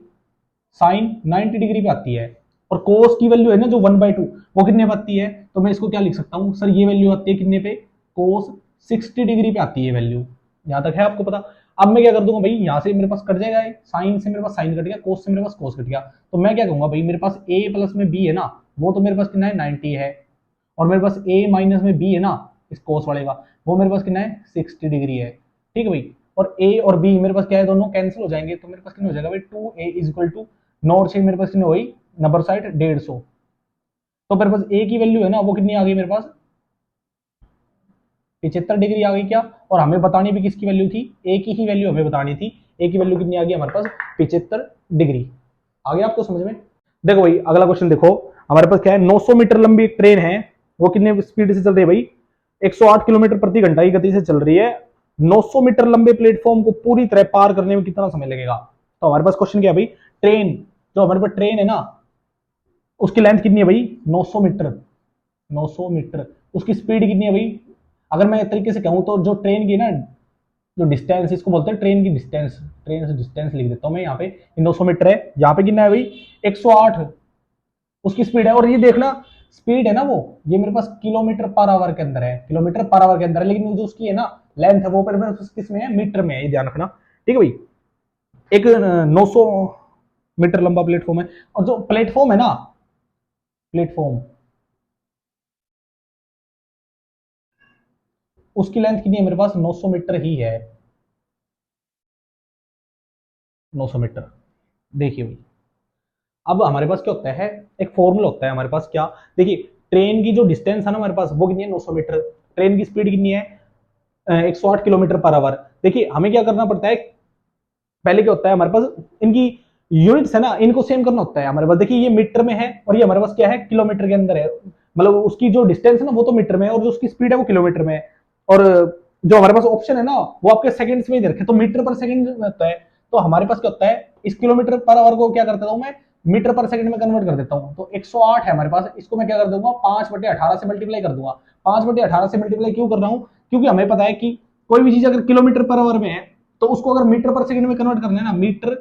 साइन 90 डिग्री पे आती है। और कोस की वैल्यू है ना जो 1/2, वो कितने पे आती है, तो मैं इसको क्या लिख सकता हूँ सर, ये वैल्यू आती है कितने पे, कोस 60 डिग्री पे आती है वैल्यू। यहां तक है आपको पता। अब मैं क्या कर दूंगा भाई, यहां से मेरे पास कट जाएगा, साइन से मेरे पास साइन कट गया, कोस से मेरे पास कोस कट गया। तो मैं क्या कहूंगा भाई, मेरे पास ए प्लस में बी है ना, वो तो मेरे पास कितना है 90 है, और मेरे पास ए माइनस में बी है ना, इस कोस वाले का, वो मेरे पास कितना है 60 डिग्री है। ठीक है भाई, और ए और बी मेरे पास क्या है, दोनों कैंसिल हो जाएंगे, तो मेरे पास कितना हो जाएगा भाई, 2a is equal to, not से मेरे पास कितनी हो गई, नंबर साइड 150। तो मेरे पास ए की वैल्यू है ना, वो कितनी आ गई मेरे पास, 75 डिग्री आ गई क्या। और हमें बतानी भी किसकी वैल्यू थी, ए की ही वैल्यू हमें बतानी थी। ए की वैल्यू कितनी आ गई हमारे पास, 75 डिग्री। आ गया आपको समझ में। देखो भाई अगला क्वेश्चन देखो, हमारे पास क्या है, 900 मीटर लंबी एक ट्रेन है, वो कितने स्पीड से चल रही है भाई, 108 किलोमीटर प्रति घंटा की गति से चल रही है। 900 मीटर लंबे प्लेटफॉर्म को पूरी तरह पार करने में कितना समय लगेगा। तो हमारे पास क्वेश्चन क्या है भाई, ट्रेन, जो हमारे पास ट्रेन है ना, उसकी लेंथ कितनी है भाई, 900 मीटर, 900 मीटर, उसकी स्पीड कितनी है भाई, अगर मैं एक तरीके से कहूँ तो जो ट्रेन की ना जो डिस्टेंस, इसको बोलते हैं ट्रेन की डिस्टेंस, ट्रेन से डिस्टेंस लिख देता हूँ मैं यहाँ पे। 900 मीटर है, यहाँ पे कितना है भाई 108 उसकी स्पीड है। और ये देखना स्पीड है ना वो, ये मेरे पास किलोमीटर पर आवर के अंदर है, किलोमीटर पर आवर के अंदर है, लेकिन जो उसकी है ना लेंथ है वो पर किस में है, मीटर में है, ये ध्यान रखना। ठीक है भाई, एक 900 मीटर लंबा प्लेटफॉर्म है। और जो प्लेटफॉर्म है ना, प्लेटफॉर्म उसकी लेंथ कितनी है मेरे पास, 900 मीटर ही है, 900 मीटर। देखिए भाई, अब हमारे पास क्या होता है, एक फॉर्मूला होता है हमारे पास क्या, देखिए ट्रेन की जो डिस्टेंस है ना हमारे पास वो कितनी है, 900 मीटर। ट्रेन की स्पीड कितनी है, 108 किलोमीटर पर आवर। देखिए हमें क्या करना पड़ता है, पहले क्या होता है हमारे पास, इनकी यूनिट्स है ना, इनको सेम करना होता है हमारे पास। देखिए ये मीटर में है और ये हमारे पास क्या है, किलोमीटर के अंदर है। मतलब उसकी जो डिस्टेंस है ना वो तो मीटर में है और जो उसकी स्पीड है वो किलोमीटर में है। और जो हमारे पास ऑप्शन है ना वो आपके सेकंड्स में ही रखे, तो मीटर पर सेकंड में होता है। तो हमारे पास क्या होता है, इस किलोमीटर पर आवर को क्या करता हूँ मैं, मीटर पर सेकंड में कन्वर्ट कर देता हूँ। तो 108 है हमारे पास, इसको मैं क्या कर दूंगा, 5/18 से मल्टीप्लाई कर दूंगा। 5/18 से मल्टीप्लाई क्यों कर रहा हूँ, क्योंकि हमें पता है कि कोई भी चीज अगर किलोमीटर पर आवर में है तो उसको अगर मीटर पर सेकंड में कन्वर्ट करना है ना, मीटर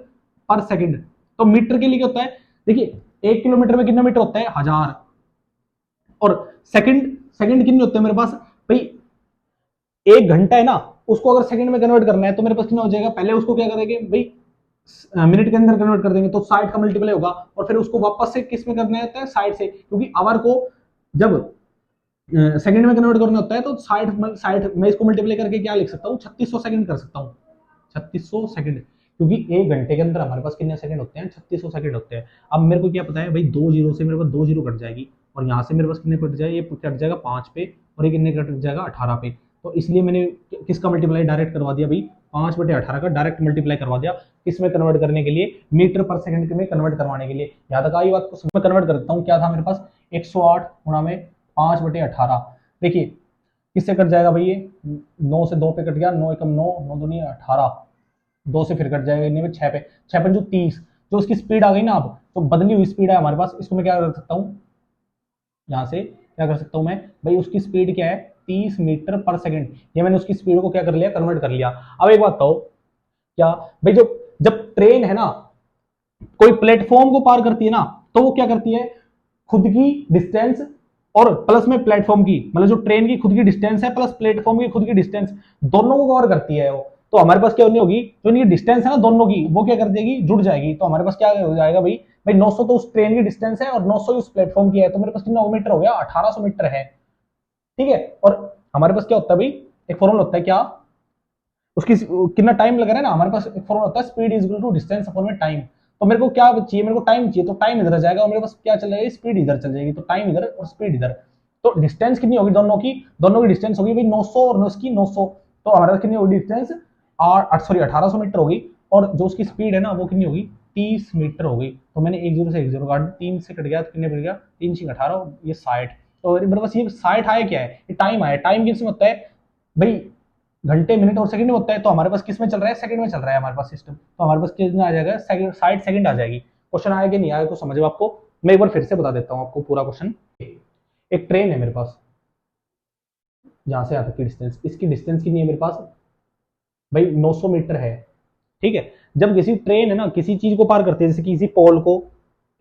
पर सेकंड, तो मीटर के लिए क्या होता है, देखिए 1 किलोमीटर में कितना मीटर होता है, 1000। और सेकंड, सेकंड कितने होते हैं मेरे पास भाई, 1 घंटा है ना, उसको अगर सेकंड में कन्वर्ट करना है तो मेरे पास कितना हो जाएगा, पहले उसको क्या करेंगे भाई मिनट के अंदर कन्वर्ट कर देंगे तो 60 का मल्टीप्लाई होगा, और फिर उसको वापस से किस में करना है, 60 से, क्योंकि आवर को जब सेकंड में कन्वर्ट करना होता है तो 60 मैं इसको मल्टीप्लाई करके क्या लिख सकता हूँ, 3600 सेकंड कर सकता हूँ, 3600 सेकंड। क्योंकि 1 घंटे के अंदर हमारे पास कितने सेकंड होते हैं, 3600 सेकंड होते हैं। अब मेरे को क्या पता है भाई, 2 जीरो से मेरे पास 2 जीरो कट जाएगी, और यहाँ से मेरे पास कितने कट जाएगा, ये कट जाएगा 5 पे, और ये कितने कट जाएगा 18 पे। तो इसलिए मैंने किसका मल्टीप्लाई डायरेक्ट करवा दिया भाई, 5/18 का डायरेक्ट मल्टीप्लाई करवा दिया, किसमें कन्वर्ट करने के लिए, मीटर पर सेकंड में कन्वर्ट करवाने के लिए। यहाँ तक आई बात को, मैं कन्वर्ट करता हूँ, क्या था मेरे पास 108 गुणा में 5/18। देखिए किससे कट जाएगा भाई, ये 9 से 2 पे कट गया, 9 एकम 9, 9 दूनी 18, 2 से फिर कट जाएगा इन्हीं में 6 पे, 6 पंजू 30। जो उसकी स्पीड आ गई ना, अब तो बदली हुई स्पीड है हमारे पास, इसको मैं क्या कर सकता हूँ, यहाँ से क्या कर सकता हूँ मैं भाई, उसकी स्पीड क्या है 30 मीटर पर सेकंड। ये मैंने उसकी स्पीड को क्या कर लिया, कन्वर्ट कर लिया। अब एक बात बताओ, क्या भाई, जो जब ट्रेन है ना कोई प्लेटफॉर्म को पार करती है ना, तो वो क्या करती है, खुद की डिस्टेंस और प्लस में प्लेटफॉर्म की, मतलब जो ट्रेन की खुद की डिस्टेंस है प्लस प्लेटफॉर्म की खुद की डिस्टेंस, दोनों को कवर करती है वो। तो हमारे पास क्या होनी होगी, जो इनकी डिस्टेंस है ना दोनों की, वो क्या कर देगी, जुड़ जाएगी। तो हमारे पास क्या हो जाएगा भाई, 900 तो उस ट्रेन की डिस्टेंस है और 900 उस प्लेटफॉर्म की है, तो मेरे पास कितना मीटर हो गया, 1800 मीटर है। ठीक है, और हमारे पास क्या होता है भाई, एक फॉर्मूला होता है क्या, उसकी कितना टाइम लग रहा है ना, हमारे पास एक फॉर्मूला होता है speed is equal to distance upon में टाइम। तो मेरे को क्या चाहिए, मेरे को टाइम चाहिए, तो टाइम इधर आ जाएगा और मेरे पास क्या चल जाएगा, स्पीड इधर चल जाएगी, तो टाइम इधर और स्पीड इधर। तो डिस्टेंस कितनी होगी दोनों की, दोनों की डिस्टेंस होगी भाई 900 और उसकी 900, तो हमारे पास कितनी होगी डिस्टेंस, 1800 मीटर होगी। और जो उसकी स्पीड है ना वो कितनी होगी, 30 मीटर होगी। तो मैंने 1 जीरो से 1 जीरो काट, 3 से कट गया तो कितने बच गया, 3×18, ये 60। तो मेरे पास ये 60 आया, क्या है, ये टाइम आया। टाइम किस में होता है भाई, घंटे मिनट और सेकंड में होता है, तो हमारे पास किस में चल रहा है, सेकंड में चल रहा है हमारे पास सिस्टम। तो हमारे पास कितना आ जाएगा, 60 सेकंड आ जाएगी। क्वेश्चन आया कि नहीं आया तो समझो आपको, मैं एक बार फिर से बता देता हूँ आपको पूरा क्वेश्चन। एक ट्रेन है मेरे पास, जहां से यहाँ तक की डिस्टेंस, इसकी डिस्टेंस कितनी है मेरे पास भाई, 900 मीटर है। ठीक है, जब किसी ट्रेन है ना किसी चीज को पार करती है, जैसे किसी पोल को,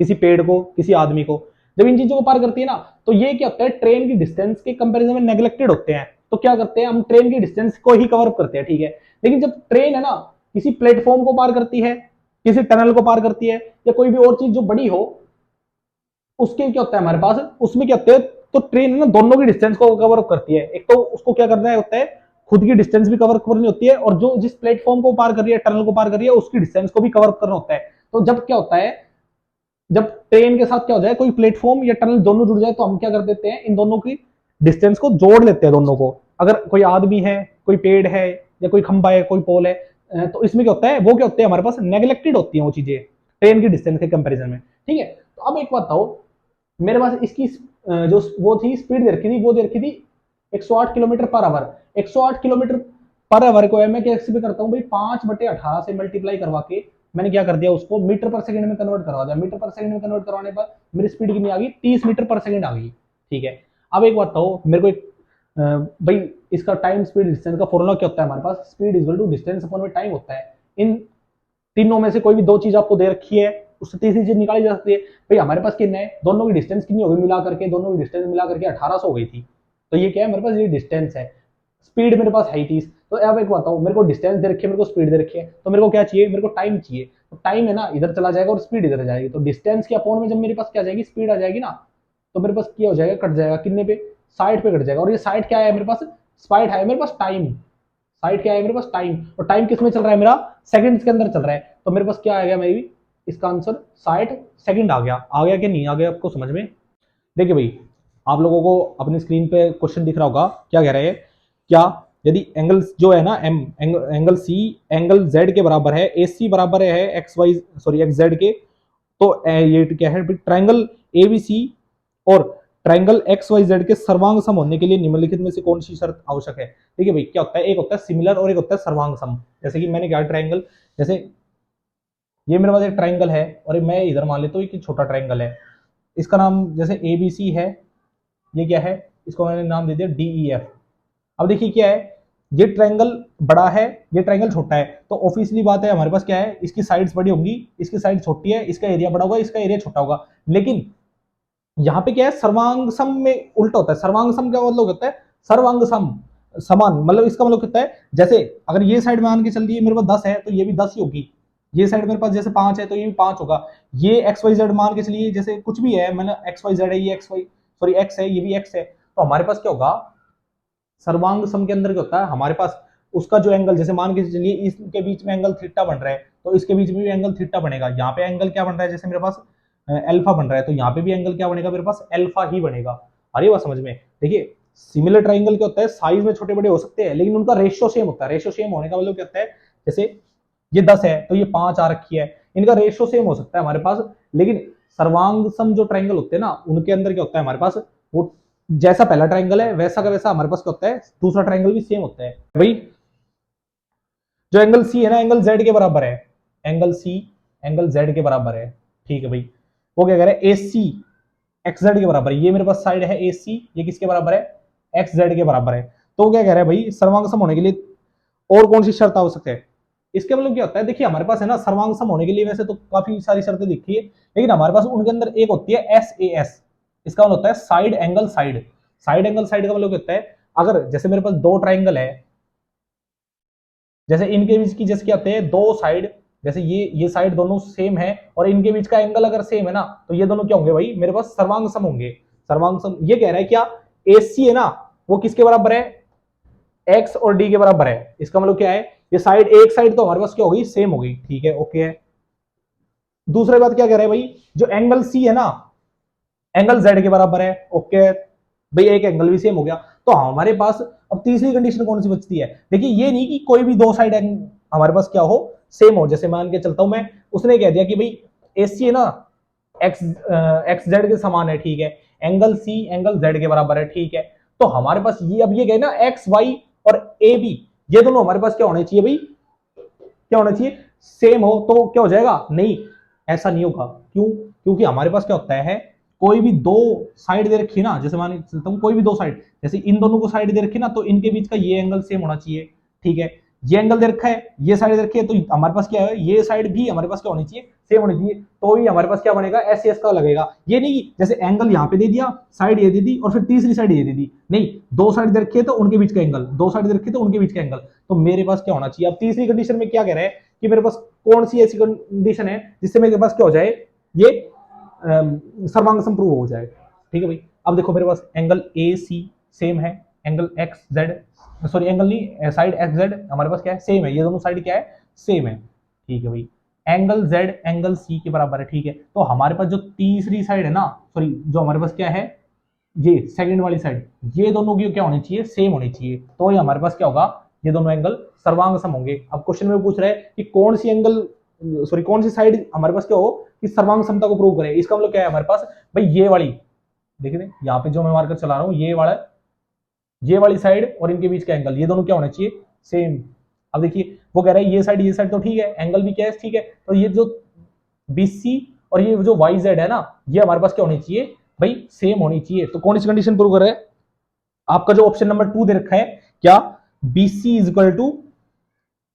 किसी पेड़ को, किसी आदमी को, जब इन चीजों को पार करती है ना, तो ये क्या होता है, ट्रेन की डिस्टेंस के कंपैरिजन में नेग्लेक्टेड होते हैं। तो क्या करते हैं हम, ट्रेन की डिस्टेंस को ही कवर करते हैं। ठीक है, लेकिन जब ट्रेन है ना किसी प्लेटफॉर्म को पार करती है, किसी टनल को पार करती है, या कोई भी और चीज जो बड़ी हो, उसके क्या होता है हमारे पास, उसमें क्या होता है, तो ट्रेन है ना दोनों की डिस्टेंस को कवर अप करती है। एक तो उसको क्या करना है होता है, खुद की डिस्टेंस भी कवर करनी होती है, और जो जिस प्लेटफॉर्म को पार कर रही है, टनल को पार कर रही है, उसकी डिस्टेंस को भी कवर करना होता है। तो जब क्या होता है, जब ट्रेन के साथ क्या हो जाए, कोई प्लेटफॉर्म या टनल दोनों जुड़ जाए, तो हम क्या कर देते हैं, इन दोनों की डिस्टेंस को जोड़ लेते हैं दोनों को। अगर कोई आदमी है, कोई पेड़ है, या कोई खंबा है, कोई पोल है, तो इसमें क्या होता है, वो क्या होते हैं हमारे पास नेग्लेक्टेड होती है वो चीजें ट्रेन की डिस्टेंस के कंपेरिजन में। ठीक है, तो अब एक बात बताओ, मेरे पास इसकी जो वो थी स्पीड दे रखी थी, वो दे रखी थी 108 kilometre per hour. 108 kilometre per hour को है मैं कैसे भी करता हूँ भाई, 5/18 से मल्टीप्लाई करवा के मैंने क्या कर दिया, उसको मीटर पर सेकंड में कन्वर्ट करवा दिया। मीटर पर सेकंड में कन्वर्ट करवाने पर मेरी स्पीड कितनी आ गई, 30 मीटर पर सेकंड आ गई। ठीक है, अब एक बात बताओ मेरे को, भाई इसका टाइम स्पीड डिस्टेंस का फॉर्मूला क्या होता है हमारे पास, speed equal to distance upon में टाइम होता है। इन तीनों में से कोई भी दो चीज आपको दे रखी है, उससे तीसरी चीज निकाली जा सकती है। भाई हमारे पास कितने है, दोनों की डिस्टेंस कितनी होगी मिला करके, दोनों की डिस्टेंस मिला करके 1800 हो गई थी। तो ये क्या है मेरे पास, ये डिस्टेंस है। स्पीड मेरे पास है 30। तो अब एक बताओ, मेरे को डिस्टेंस दे रखी है, मेरे को स्पीड दे रखी है, तो मेरे को क्या चाहिए, मेरे को टाइम चाहिए। तो टाइम है ना इधर चला जाएगा और स्पीड इधर जाएगी, तो डिस्टेंस के अपॉन में जब मेरे पास क्या जाएगी, स्पीड आ जाएगी ना, तो मेरे पास क्या हो जाएगा, कट जाएगा कितने पे, 60 पे कट जाएगा। और ये 60 क्या है मेरे पास, स्पाइट है मेरे पास टाइम। साइड क्या है मेरे पास, टाइम। और टाइम किस में चल रहा है मेरा, सेकंड्स के अंदर चल रहा है। तो मेरे पास क्या आ गया, मेरी इसका आंसर 60 सेकंड आ गया कि नहीं आ गया आपको समझ में। देखिए भाई, आप लोगों को अपनी स्क्रीन पे क्वेश्चन दिख रहा होगा, क्या कह रहे हैं, क्या यदि एंगल जो है ना M, angle C angle Z के बराबर है, ए सी बराबर है X Y sorry X Z के, तो ये क्या है ट्राइंगल ए बी सी और ट्राइंगल एक्स वाई जेड के सर्वांग सम होने के लिए निम्नलिखित में से कौन सी शर्त आवश्यक है। देखिए भाई क्या होता है, एक होता है सिमिलर और एक होता है सर्वांग सम। जैसे कि मैंने क्या ट्राइंगल, जैसे ये मेरे पास एक ट्राइंगल है और मैं इधर मान लेता हूँ कि छोटा ट्राइंगल है, इसका नाम जैसे ए बी सी है, ये क्या है, इसको मैंने नाम दे दिया डी ई एफ। अब देखिए क्या है, ये ट्रायंगल बड़ा है, ये ट्रायंगल छोटा है, तो ऑब्वियसली बात है हमारे पास क्या है, इसकी साइड्स बड़ी होंगी, इसकी साइड छोटी है, इसका एरिया बड़ा होगा, इसका एरिया छोटा होगा। लेकिन यहाँ पे क्या है, सर्वांग सम में उल्टा होता है। सर्वांग सम क्या मतलब होता है, सर्वांग सम समान, मतलब इसका मतलब कितना है, जैसे अगर ये साइड मान के चल रही है मेरे पास 10 है तो ये भी 10 ही होगी, ये साइड मेरे पास जैसे 5 है तो ये भी 5 होगा, ये एक्स वाई जेड मान के चलिए जैसे कुछ भी है, मैंने एक्स वाई जेड है, ये एक्स वाई सॉरी एक्स है, ये भी एक्स है, तो हमारे पास क्या होगा, सर्वांग सम के अंदर क्या होता है हमारे पास, उसका जो एंगल जैसे मान के चलिए इसके बीच में एंगल थीटा बन रहा है, तो इसके बीच में भी एंगल थीटा बनेगा। यहाँ पे एंगल क्या बन रहा है, जैसे मेरे पास अल्फा बन रहा है, तो यहाँ पे भी एंगल क्या बनेगा, मेरे पास अल्फा ही बनेगा। अरे बात समझ में। देखिए सिमिलर ट्राइंगल क्या होता है, साइज में छोटे बड़े हो सकते हैं लेकिन उनका रेशियो सेम होता है। रेशियो सेम होने का मतलब क्या होता है, जैसे ये 10 है तो ये 5 आ रखी है, इनका रेशियो सेम हो सकता है हमारे पास, लेकिन सर्वांग सम जो ट्राइंगल होते हैं ना उनके अंदर क्या होता है हमारे पास, वो जैसा पहला ट्राइंगल है वैसा का वैसा हमारे पास क्या होता है, दूसरा ट्राइंगल भी सेम होता है। भाई जो एंगल सी है ना एंगल जेड के बराबर है, एंगल सी एंगल जेड के बराबर है, ठीक है भाई। वो क्या कह रहा है, ए सी एक्स जेड के बराबर है, ये मेरे पास साइड है ए सी, ये किसके बराबर है, एक्स जेड के बराबर है। तो वो क्या कह रहा है भाई, सर्वांग सम होने के लिए और कौन सी शर्त आवश्यक है। इसके मतलब क्या होता है, देखिए हमारे पास है ना सर्वांग सम होने के लिए वैसे तो काफी सारी शर्तें दिखी है, लेकिन हमारे पास उनके अंदर एक होती है एस ए एस। इसका मतलब होता है side angle side. Side angle side का मतलब क्या होता है, अगर जैसे मेरे पास दो ट्राइंगल है, जैसे इनके बीच की जैसे क्या होते हैं दो साइड, जैसे ये साइड दोनों सेम है और इनके बीच का एंगल अगर सेम है ना, तो ये दोनों क्या होंगे भाई, मेरे पास सर्वांग सम होंगे। सर्वांग सम ये कह रहा है क्या, एसी है ना वो किसके बराबर है, एक्स और डी के बराबर है। इसका मतलब क्या है, ये साइड एक साइड तो हमारे पास क्या होगी, सेम होगी, ठीक है ओके है। दूसरी बात क्या कह रहे हैं भाई, जो एंगल सी है ना एंगल जेड के बराबर है, ओके भाई एक एंगल भी सेम हो गया। तो हमारे पास अब तीसरी कंडीशन कौन सी बचती है, देखिए ये नहीं कि कोई भी दो साइड हमारे पास क्या हो, सेम हो। जैसे मान के चलता हूं मैं, उसने कह दिया कि भाई एसी है ना एक्स एक्स जेड के समान है, ठीक है, एंगल सी एंगल जेड के बराबर है, ठीक है। तो हमारे पास ये अब ये कहे ना एक्स वाई और ए बी, ये दोनों हमारे पास क्या होने चाहिए भाई, क्या होना चाहिए, सेम हो, तो क्या हो जाएगा, नहीं ऐसा नहीं होगा। क्यों, क्योंकि हमारे पास क्या होता है, कोई भी दो साइड दे रखी ना, जैसे मान चलता हूं कोई भी दो साइड, जैसे इन दोनों को साइड दे रखी ना, तो इनके बीच का ये एंगल सेम होना चाहिए, ठीक है। ये एंगल दे रखा है, ये साइड दे रखी है, तो हमारे पास क्या है, ये साइड भी हमारे पास क्या होनी चाहिए, सेम होनी चाहिए, तो ही हमारे पास क्या बनेगा, एस एस का लगेगा। ये नहीं कि जैसे एंगल यहाँ पे दे दिया, साइड ये दे दी और फिर तीसरी साइड ये दे दी, नहीं, दो साइड दे रखी है तो उनके बीच का एंगल, दो साइड दे रखी है तो उनके बीच का एंगल, तो मेरे पास क्या होना चाहिए। अब तीसरी कंडीशन में क्या कह रहा है कि मेरे पास कौन सी ऐसी कंडीशन है जिससे मेरे पास क्या हो जाए, ये सर्वांग सम प्रूव हो जाए, ठीक है भाई। अब देखो मेरे पास एंगल ए सी सेम है, angle x Z sorry angle नहीं साइड एक्स जेड हमारे पास क्या है, सेम है, ये दोनों साइड क्या है, सेम है, ठीक है भाई। एंगल जेड एंगल सी के बराबर है, ठीक है। तो हमारे पास जो तीसरी साइड है ना, सॉरी जो हमारे पास क्या है, ये सेकंड वाली साइड, ये दोनों की क्या होनी चाहिए, सेम होनी चाहिए, तो ये हमारे पास क्या होगा, ये दोनों एंगल सर्वांग सम होंगे। अब क्वेश्चन में पूछ रहे हैं कि कौन सी एंगल सॉरी कौन सी साइड हमारे पास क्या हो कि सर्वांग समता को प्रूव करे। इसका मतलब क्या है हमारे पास भाई, ये वाली देखिए यहाँ पे जो मैं मार्कर चला रहा हूँ, ये वाली साइड और इनके बीच का एंगल, ये दोनों क्या होने चाहिए, सेम। अब देखिए वो कह रहा है ये साइड तो ठीक है, एंगल भी क्या है, ठीक है, तो ये जो बीसी और ये जो वाई जेड है ना, ये हमारे पास क्या होनी चाहिए भाई, सेम होनी चाहिए। तो कौन सी कंडीशन प्रूव कर रहा है, आपका जो ऑप्शन नंबर 2 दे रखा है क्या, BC is equal to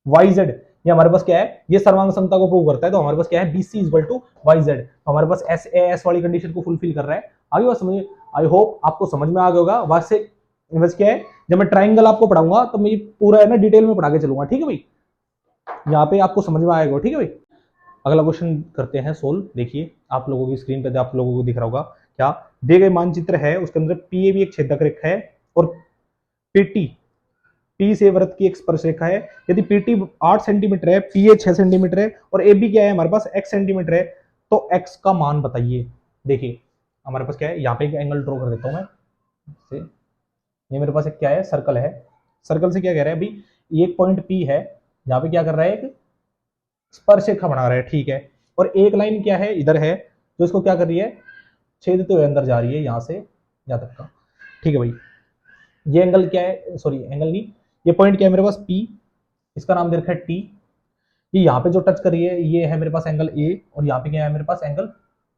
YZ, ये हमारे पास क्या है, ये सर्वांग समता को प्रूव करता है। तो हमारे पास क्या है, BC is equal to YZ, तो हमारे पास SAS वाली कंडीशन को फुलफिल कर रहा है। आगे बात समझ, आई होप आपको समझ में आ गया होगा। वैसे बस क्या है, जब मैं ट्राइंगल आपको पढ़ाऊंगा तो मैं पूरा है ना डिटेल में पढ़ा के चलूंगा, ठीक है भाई, यहाँ पे आपको समझ में आएगा, ठीक है भाई। अगला क्वेश्चन करते हैं सोल्व। देखिए आप लोगों की स्क्रीन पे आप लोगों को दिख रहा होगा क्या, दिए गए मानचित्र है उसके अंदर PA भी एक छेदक रेखा है और PT P से वृत्त की एक स्पर्श रेखा है। यदि PT 8 सेंटीमीटर है, PA 6 सेंटीमीटर है और AB क्या है हमारे पास x सेंटीमीटर है, तो x का मान बताइए। देखिए हमारे पास क्या है, यहाँ पे एक एंगल ड्रॉ कर देता हूं मैं से, ये मेरे पास एक क्या है, सर्कल है। सर्कल से क्या कह रहा है अभी, एक पॉइंट P है, यहाँ पे क्या कर रहा है, एक स्पर्श रेखा बना रहा है, ठीक है। और एक लाइन क्या है इधर है, जो इसको क्या कर रही है, छेदते हुए अंदर जा रही है, यहां से यहां तक का, ठीक है भाई। ये एंगल क्या है, सॉरी एंगल नहीं, ये पॉइंट क्या है मेरे पास P, इसका नाम दे रखा है T। ये यहाँ पे जो टच कर रही है ये है मेरे पास एंगल A, और यहाँ पे क्या है मेरे पास एंगल,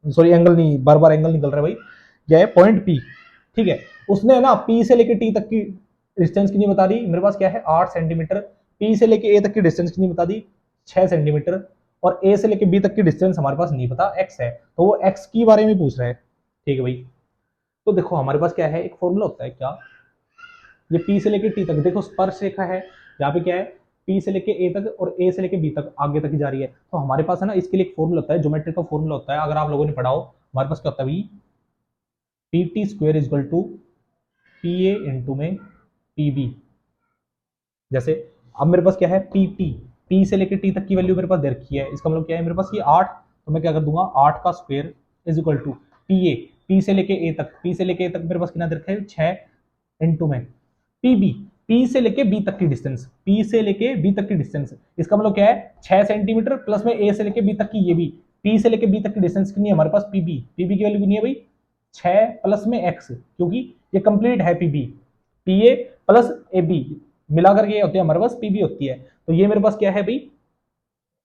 सॉरी एंगल नहीं, बार बार एंगल निकल रहा है भाई, यह है पॉइंट P, ठीक है। उसने ना P से लेके T तक की डिस्टेंस कितनी बता दी, मेरे पास क्या है 8 सेंटीमीटर। P से लेके A तक की डिस्टेंस कितनी बता दी, 6 सेंटीमीटर। और A से लेके B तक की डिस्टेंस हमारे पास नहीं पता, x है, तो वो x के बारे में पूछ रहा है, ठीक है भाई। तो देखो हमारे पास क्या है, एक फॉर्मूला होता है क्या, ये P से लेके T तक, देखो स्पर्श रेखा है, यहाँ पे क्या है P से लेके A तक और A से लेके B तक आगे तक जा रही है। तो हमारे पास है ना इसके लिए एक फॉर्मूला होता है, ज्योमेट्री का फॉर्मूला होता है, अगर आप लोगों ने पढ़ा हो, हमारे पास क्या होता है, PT square is equal to PA into में PB। जैसे अब मेरे पास क्या है, PT, P से लेके T तक की वैल्यू मेरे पास दे रखी है, इसका मतलब क्या है मेरे पास ये 8, तो मैं क्या कर दूंगा 8 का square is equal to PA, P से लेके A तक, P से लेके A तक मेरे पास कितना दे रखा है 6 इंटू में PB, P से लेके B तक की डिस्टेंस, P से लेके B तक की डिस्टेंस, इसका मतलब क्या है 6 सेंटीमीटर प्लस में A से लेके B तक की, ये भी P से लेके B तक की डिस्टेंस कितनी है हमारे पास PB, PB की वैल्यू कितनी है भाई 6 प्लस में x, क्योंकि ये कंप्लीट है PB, PA प्लस AB मिलाकर के होती है हमारे पास PB होती है। तो ये मेरे पास क्या है भाई,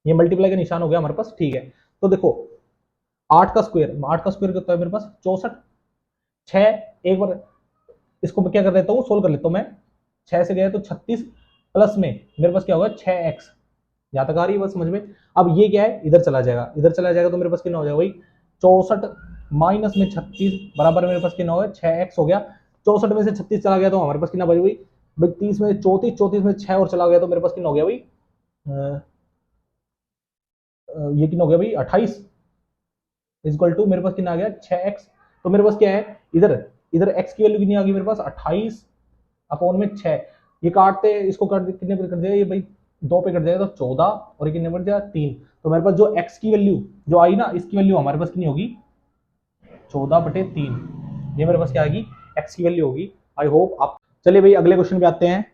ये मल्टीप्लाई का निशान हो गया हमारे पास, ठीक है। तो देखो 8 का स्क्वायर, 8 का स्क्वायर कितना है मेरे पास 64, 6, एक बार इसको मैं क्या कर देता हूँ, सोल्व कर लेता हूँ मैं, 6 से गया तो 36 प्लस में मेरे पास क्या होगा 6x, यहां तक आ रही है बस समझ में। अब ये क्या है, इधर चला जाएगा, इधर चला जाएगा तो मेरे पास कितना हो जाएगा भाई 64 माइनस में 36 बराबर मेरे पास कितना होगा 6x हो गया। 64 में से 36 चला गया तो हमारे पास कितना बच भाई, 30 में 34, 34 में 6 और चला गया तो मेरे पास कितना हो गया भाई, ये कितना हो गया भाई 28 इक्वल टू मेरे पास कितना आ गया 6x। तो मेरे पास क्या है, इधर इधर x की वैल्यू कितनी आ गई मेरे पास 28 अपॉन में 6, ये काटते इसको काट कितने पे कट जाएगा ये भाई 2 पे कट जाएगा तो 14, और ये कितने पर जाएगा 3। तो मेरे पास जो x की वैल्यू जो आई ना, इसकी वैल्यू हमारे पास कितनी होगी 14/3, ये मेरे पास क्या आएगी x की वैल्यू होगी। आई होप आप, चलिए भाई अगले क्वेश्चन पे आते हैं।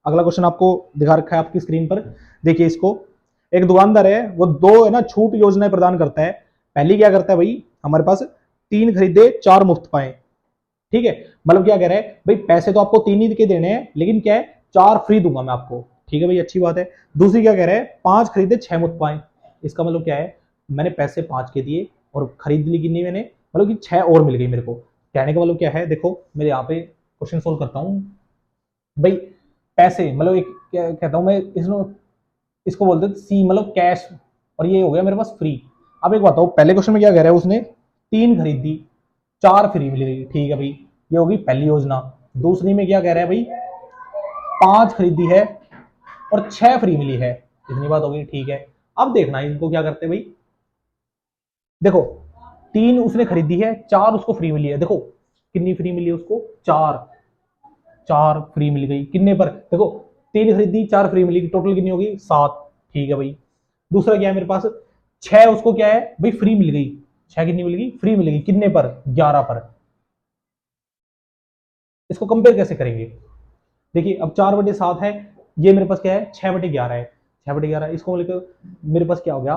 अगला क्वेश्चन आपको दिखा रखा है आपकी स्क्रीन पर, देखिए इसको। एक दुकानदार है, वो दो है ना छूट योजनाएं प्रदान करता है। पहली क्या करता है भाई, हमारे पास 3 खरीदे 4 मुफ्त पाए, ठीक है। मतलब क्या कह रहा है भाई, पैसे तो आपको 3 ही के देने हैं, लेकिन क्या है 4 फ्री दूंगा मैं आपको, ठीक है भाई अच्छी बात है। दूसरी क्या कह रहा है, 5 खरीदे 6 मुफ्त पाए, इसका मतलब क्या है, मैंने पैसे 5 के दिए और खरीद ली कितनी मैंने, मतलब कि 6 और मिल गई मेरे को। कहने का मतलब क्या है, देखो मेरे यहाँ पे क्वेश्चन सोल्व करता हूँ भाई, पैसे मतलब एक क्या कहता हूँ मैं, इसको बोलते हैं सी मतलब कैश, और ये हो गया मेरे पास फ्री। अब एक बताओ पहले क्वेश्चन में क्या कह रहा है, उसने 3 खरीदी 4 फ्री मिल गई, ठीक है भाई, ये होगी पहली योजना। दूसरी में क्या कह रहा है भाई, 5 खरीदी है और 6 फ्री मिली है, इतनी बात होगी, ठीक है। अब देखना इनको क्या करते हैं भाई, देखो 3 उसने खरीदी है, 4 उसको फ्री मिली है, देखो कितनी फ्री मिली है उसको 4, 4 फ्री मिल गई कितने पर, देखो 3 खरीदी 4 फ्री मिली, टोटल कितनी होगी 7, ठीक है भाई। दूसरा क्या है मेरे पास 6 उसको क्या है भाई फ्री मिल गई, 6 कितनी मिल गई फ्री मिल गई कितने पर 11 पर। इसको कंपेयर कैसे करेंगे, देखिए अब 4/7 है, ये मेरे पास क्या है 6/11 है, 6/11 इसको लेकर मेरे पास क्या हो गया,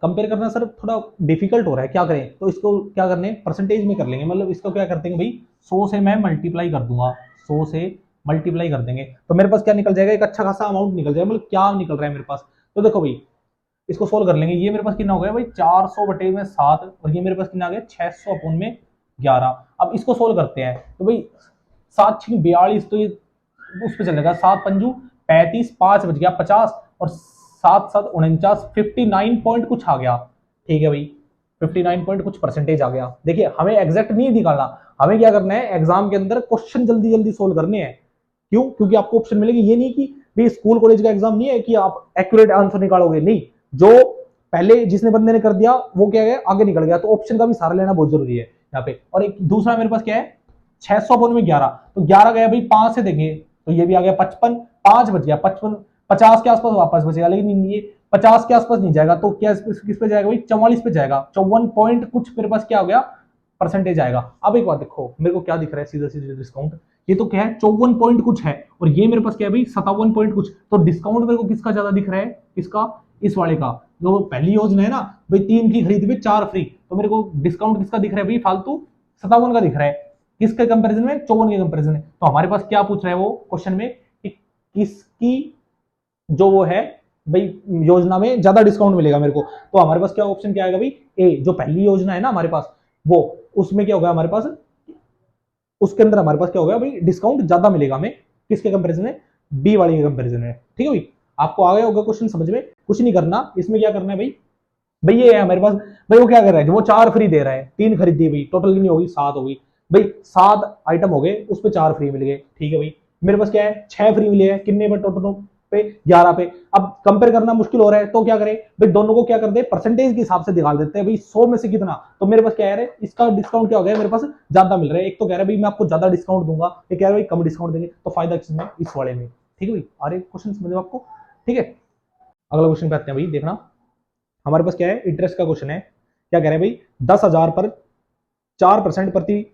कंपेयर करना सर थोड़ा डिफिकल्ट हो रहा है, क्या करें, तो इसको क्या करने परसेंटेज में कर लेंगे, मतलब इसको क्या कर देंगे भाई 100 से मैं मल्टीप्लाई कर दूंगा, 100 से मल्टीप्लाई कर देंगे तो मेरे पास क्या निकल जाएगा, एक अच्छा खासा अमाउंट निकल जाएगा, मतलब क्या निकल रहा है मेरे पास। तो देखो भाई इसको सोल्व कर लेंगे, ये मेरे पास कितना हो गया भाई 400/7, और ये मेरे पास कितना आ गया 600/11। अब इसको सोल्व करते हैं तो भाई 7 6 42, तो ये उस पर चलेगा, 7 पंजू 35, 5 बच गया 50, और 7 7 49, 59 पॉइंट कुछ आ गया। ठीक है भाई, 59 पॉइंट कुछ परसेंटेज आ गया। देखिए हमें एग्जैक्ट नहीं निकालना, हमें क्या करना है, एग्जाम के अंदर क्वेश्चन जल्दी जल्दी सोल्व करने हैं। क्यों? क्योंकि आपको ऑप्शन मिलेगी, ये नहीं कि भाई स्कूल कॉलेज का एग्जाम नहीं है कि आप एक्यूरेट आंसर निकालोगे, नहीं। जो पहले जिसने बंदे ने कर दिया वो क्या है, आगे निकल गया। तो ऑप्शन का भी सहारा लेना बहुत जरूरी है यहाँ पे। और एक दूसरा मेरे पास क्या है, 600 अपॉन में 11, तो 11 गया भाई 5 से देंगे तो ये भी आ गया 55, 5 बच गया 55, 50 के आसपास वापस बचेगा, लेकिन ये 50 के आसपास नहीं जाएगा, तो क्या किस पे जाएगा भाई, 44 पे जाएगा। 54 पॉइंट कुछ मेरे पास क्या हो गया, परसेंटेज आएगा। अब एक बात देखो, मेरे को क्या दिख रहा है, सीधा सीधा डिस्काउंट, ये तो क्या है 54 पॉइंट कुछ है, और ये मेरे पास क्या है भाई 57 पॉइंट कुछ। तो डिस्काउंट मेरे को किसका ज्यादा दिख रहा है, किसका, इस वाले का। जो पहली योजना है ना भाई, 3 की खरीद पे 4 फ्री, तो मेरे को डिस्काउंट किसका दिख रहा है भाई, फालतू 57 का दिख रहा है। किसके कंपैरिजन में, 54 के कंपैरिजन में। तो हमारे पास क्या पूछ रहा है वो क्वेश्चन में, कि किसकी जो वो है भाई योजना में ज्यादा डिस्काउंट मिलेगा मेरे को। तो हमारे पास क्या ऑप्शन क्या आएगा भाई, ए, जो पहली योजना है ना हमारे पास, वो उसमें क्या होगा हमारे पास, उसके अंदर हमारे पास क्या होगा भाई, डिस्काउंट ज्यादा मिलेगा हमें, किसके कंपैरिजन में, बी वाले के कंपैरिजन में। ठीक है भाई, आपको आ गया होगा क्वेश्चन समझ में, कुछ नहीं करना इसमें, क्या करना है भाई, भाई ये है हमारे पास, भाई वो क्या कर रहा है, वो 4 फ्री दे रहा है, 3 खरीदी भाई, टोटल कितनी होगी, 7 होगी भाई, 7 आइटम हो गए, उस पर 4 फ्री मिल गए। ठीक है भाई, मेरे पास क्या है, 6 फ्री मिले हैं, कितने पर, टोटल पे 11 पे। अब कंपेयर करना मुश्किल हो रहा है, तो क्या करें भाई, दोनों को क्या करते हैं, परसेंटेज के हिसाब से निकाल देते हैं भाई, 100 में से कितना। तो मेरे पास क्या है, इसका डिस्काउंट क्या हो गया, मेरे पास ज्यादा मिल रहा है। एक तो कह रहा है भाई मैं आपको ज्यादा डिस्काउंट दूंगा, एक कह रहा है भाई कम डिस्काउंट देंगे, तो फायदा किसमें, इस वाले में। ठीक है भाई, आ रहे क्वेश्चन समझ में आपको। ठीक है, अगला क्वेश्चन पे आते हैं भाई, देखना हमारे पास क्या है, इंटरेस्ट का क्वेश्चन है। क्या कह रहे हैं भाई, 10,000 पर 4% प्रति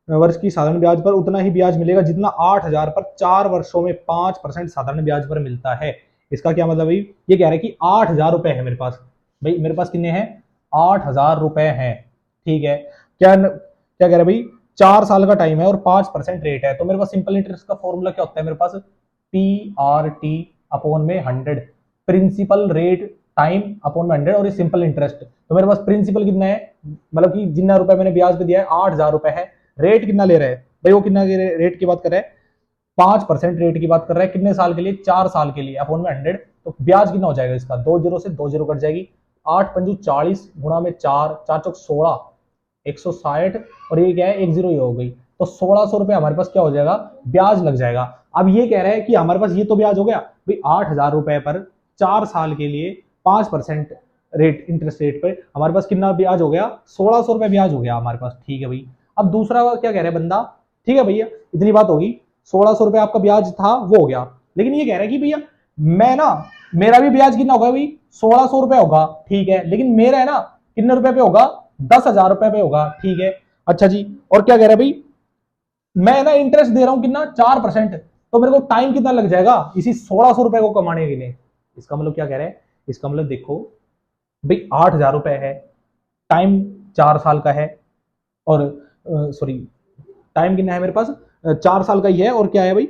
वर्ष की साधारण ब्याज पर उतना ही ब्याज मिलेगा जितना 8,000 पर 4 वर्षों में 5% साधारण ब्याज पर मिलता है। इसका क्या मतलब भाई, ये कह रहे हैं कि 8,000 रुपए है मेरे पास, भाई मेरे पास कितने हैं, 8,000 रुपए हैं। ठीक है, क्या क्या कह रहे हैं भाई, 4 साल का टाइम है और 5% रेट है। तो मेरे पास सिंपल इंटरेस्ट का फॉर्मूला क्या होता है मेरे पास, पी आर टी अपॉन में 100, प्रिंसिपल रेट टाइम अपॉन में 100, और ये सिंपल इंटरेस्ट। तो मेरे पास प्रिंसिपल कितना है, मतलब कि जितना रुपए मैंने ब्याज पे दिया है 8,000 रुपए है, रेट कितना ले रहा है भाई, वो कितना रेट की बात कर रहा है, 5% रेट की बात कर रहा है, कितने साल के लिए, 4 साल के लिए, अपॉन में 100। तो ब्याज कितना हो जाएगा इसका, 2 जीरो से 2 जीरो कट जाएगी, 8 पंजू 40 गुणा में 4, 4 चौक 16, 160, और ये क्या है, 1 जीरो, ये हो गई। तो 1,600 रुपए हमारे पास क्या हो जाएगा, ब्याज लग जाएगा। अब ये कह रहा है कि हमारे पास ये तो ब्याज हो गया भाई, 8,000 रुपए पर 4 साल के लिए 5% रेट, इंटरेस्ट रेट पर हमारे पास कितना ब्याज हो गया, 1,600 रुपए ब्याज हो गया हमारे पास। ठीक है भाई, अब दूसरा क्या कह रहा है बंदा, ठीक है भैया इतनी बात होगी, 1,600 रुपए आपका ब्याज था वो हो गया, लेकिन ये कह रहा है कि भैया मैं ना, मेरा भी ब्याज कितना होगा भाई, 1,600 रुपए होगा। ठीक है, लेकिन मेरा है ना कितने रुपए पे होगा, 10,000 रुपए पे होगा। ठीक है, अच्छा जी, और क्या कह रहा है भाई, मैं ना इंटरेस्ट दे रहा हूं कितना, 4%, तो मेरे को टाइम कितना लग जाएगा इसी 1,600 रुपए को कमाने के लिए। इसका मतलब क्या कह रहा है, इसका मतलब देखो भाई 8,000 रुपए है, टाइम 4 साल का है, और सॉरी टाइम कितना है मेरे पास, 4 साल का ही है, और क्या है भाई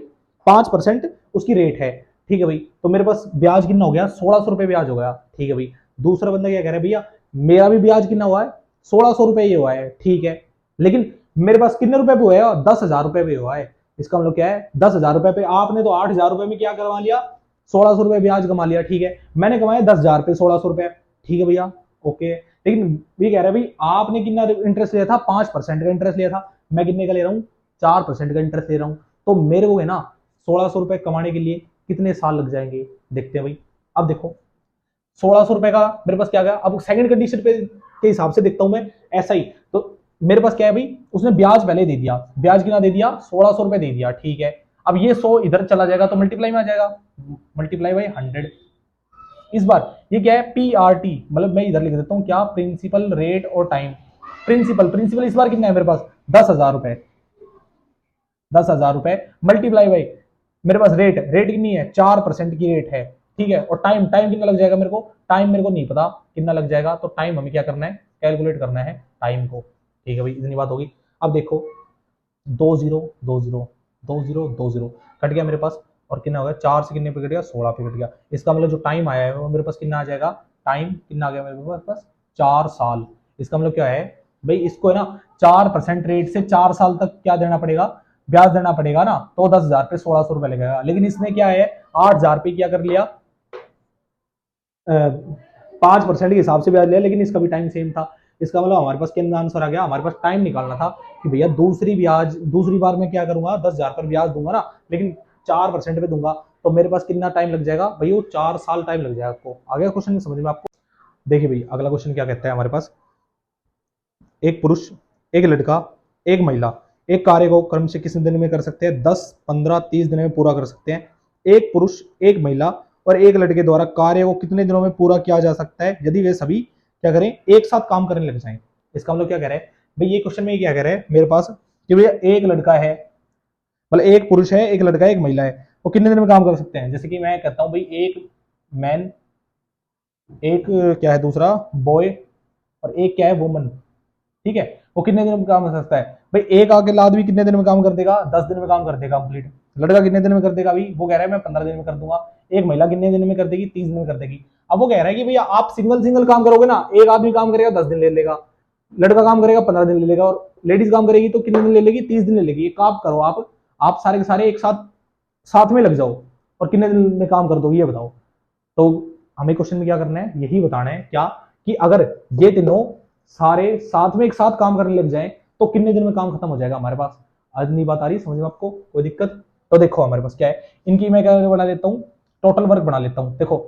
5% उसकी रेट है। ठीक है भाई, तो मेरे पास ब्याज कितना हो गया, 1,600 रुपए ब्याज हो गया। ठीक है भाई, दूसरा बंदा क्या कह रहा है, भैया मेरा भी ब्याज कितना हुआ है, 1,600 रुपए ही हुआ है। ठीक है, लेकिन मेरे पास कितने रुपए पे हुआ है, 10,000 रुपए पे हुआ है। इसका मतलब क्या है, 10,000 रुपए पे आपने तो 8,000 रुपए में क्या करवा लिया, 1,600 रुपए ब्याज कमा लिया। ठीक है, मैंने कमाया 10,000 पे 1,600 रुपए। ठीक है भैया, ओके, लेकिन ये कह रहा है भाई आपने कितना इंटरेस्ट लिया था, 5% का इंटरेस्ट लिया था, मैं कितने का ले रहा हूँ, 4% का इंटरेस्ट ले रहा हूँ। तो मेरे को है ना 1,600 रुपए कमाने के लिए कितने साल लग जाएंगे, देखते हैं भाई। अब देखो 1,600 रुपए का मेरे पास क्या गया, अब सेकंड कंडीशन पे के हिसाब से देखता हूं मैं, ऐसा ही। तो मेरे पास क्या है भाई, उसने ब्याज पहले दे दिया, ब्याज कितना दे दिया, 1,600 रुपए दे दिया। ठीक है, अब ये 100 इधर चला जाएगा तो मल्टीप्लाई में आ जाएगा, मल्टीप्लाई बाई 100। इस बार ये क्या है, पी आर टी, मतलब मैं इधर लिख देता हूँ क्या, प्रिंसिपल रेट और टाइम। प्रिंसिपल प्रिंसिपल इस बार कितना है मेरे पास, 10,000 रुपए, 10,000 रुपए मल्टीप्लाई बाई मेरे पास रेट, रेट कितनी है, 4% की रेट है। ठीक है, और टाइम, टाइम कितना लग जाएगा मेरे को, टाइम मेरे को नहीं पता कितना लग जाएगा, तो टाइम हमें क्या करना है, कैलकुलेट करना है टाइम को। ठीक है भाई, इतनी बात होगी। अब देखो 2 zero 2 zero 2 zero 2 zero cut गया मेरे पास, और कितना हो गया, 4 से कितने पे कट गया, 16 पे कट गया। इसका मतलब जो टाइम आया है वो मेरे पास कितना आ जाएगा, टाइम कितना आ गया मेरे पास, 4 साल। इसका मतलब क्या है भाई, इसको है ना 4% रेट से 4 साल तक क्या देना पड़ेगा, ब्याज देना पड़ेगा ना, तो 10,000 पे 1600 रुपए लगेगा। लेकिन इसने क्या है 8,000 पे क्या कर लिया, 5% के हिसाब से ब्याज लिया, लेकिन इसका भी टाइम सेम था। इसका मतलब हमारे पास कितना आंसर आ गया, हमारे पास टाइम निकालना था कि भैया दूसरी बार मैं क्या करूंगा 10,000 पर ब्याज दूंगा ना, लेकिन 4% पे दूंगा, तो मेरे पास कितना टाइम लग जाएगा भैया, वो 4 साल टाइम लग जाएगा आपको। आ गया क्वेश्चन समझ में आपको? देखिए भाई अगला क्वेश्चन क्या कहता है हमारे पास, एक पुरुष, एक लड़का, एक महिला एक कार्य को क्रम से कितने दिन में कर सकते हैं, 10, 15, 30 दिन में पूरा कर सकते हैं। एक पुरुष, एक महिला और एक लड़के द्वारा कार्य को कितने दिनों में पूरा किया जा सकता है यदि वे सभी क्या करें, एक साथ काम करने लग जाएं। इसका मतलब क्या कह रहे हैं भाई, ये क्वेश्चन में क्या कह रहे हैं मेरे पास कि भैया एक लड़का है, मतलब एक पुरुष है, एक लड़का है, एक महिला है, वो कितने दिन में काम कर सकते हैं। जैसे कि मैं कहता हूं भाई एक मैन, एक क्या है दूसरा बॉय, और एक क्या है वुमन, ठीक है, वो कितने दिन में काम कर सकता है भाई। एक अकेला आदमी कितने दिन में काम कर देगा, 10 दिन में काम कर देगा कंप्लीट। लड़का कितने दिन में कर देगा अभी, वो कह रहा है मैं 15 दिन में कर दूंगा। एक महिला कितने दिन में कर देगी, 30 दिन में कर देगी। अब वो कह रहा है कि भैया आप सिंगल सिंगल काम करोगे ना, एक आदमी काम करेगा 10 दिन ले लेगा, लड़का काम करेगा 15 दिन ले लेगा, और लेडीज काम करेगी तो कितने दिन ले लेगी, 30 दिन ले लेगी। एक काम करो आप सारे के सारे एक साथ साथ में लग जाओ और कितने दिन में काम कर दोगे ये बताओ। तो हमें क्वेश्चन में क्या करना है, यही बताना है क्या कि अगर ये तीनों सारे साथ में एक साथ काम करने लग जाएं तो कितने दिन में काम खत्म हो जाएगा हमारे पास। आज नहीं बात आ रही समझ में आपको, कोई दिक्कत? तो देखो हमारे पास क्या है, इनकी मैं क्या बना लेता हूं, टोटल वर्क बना लेता हूं। देखो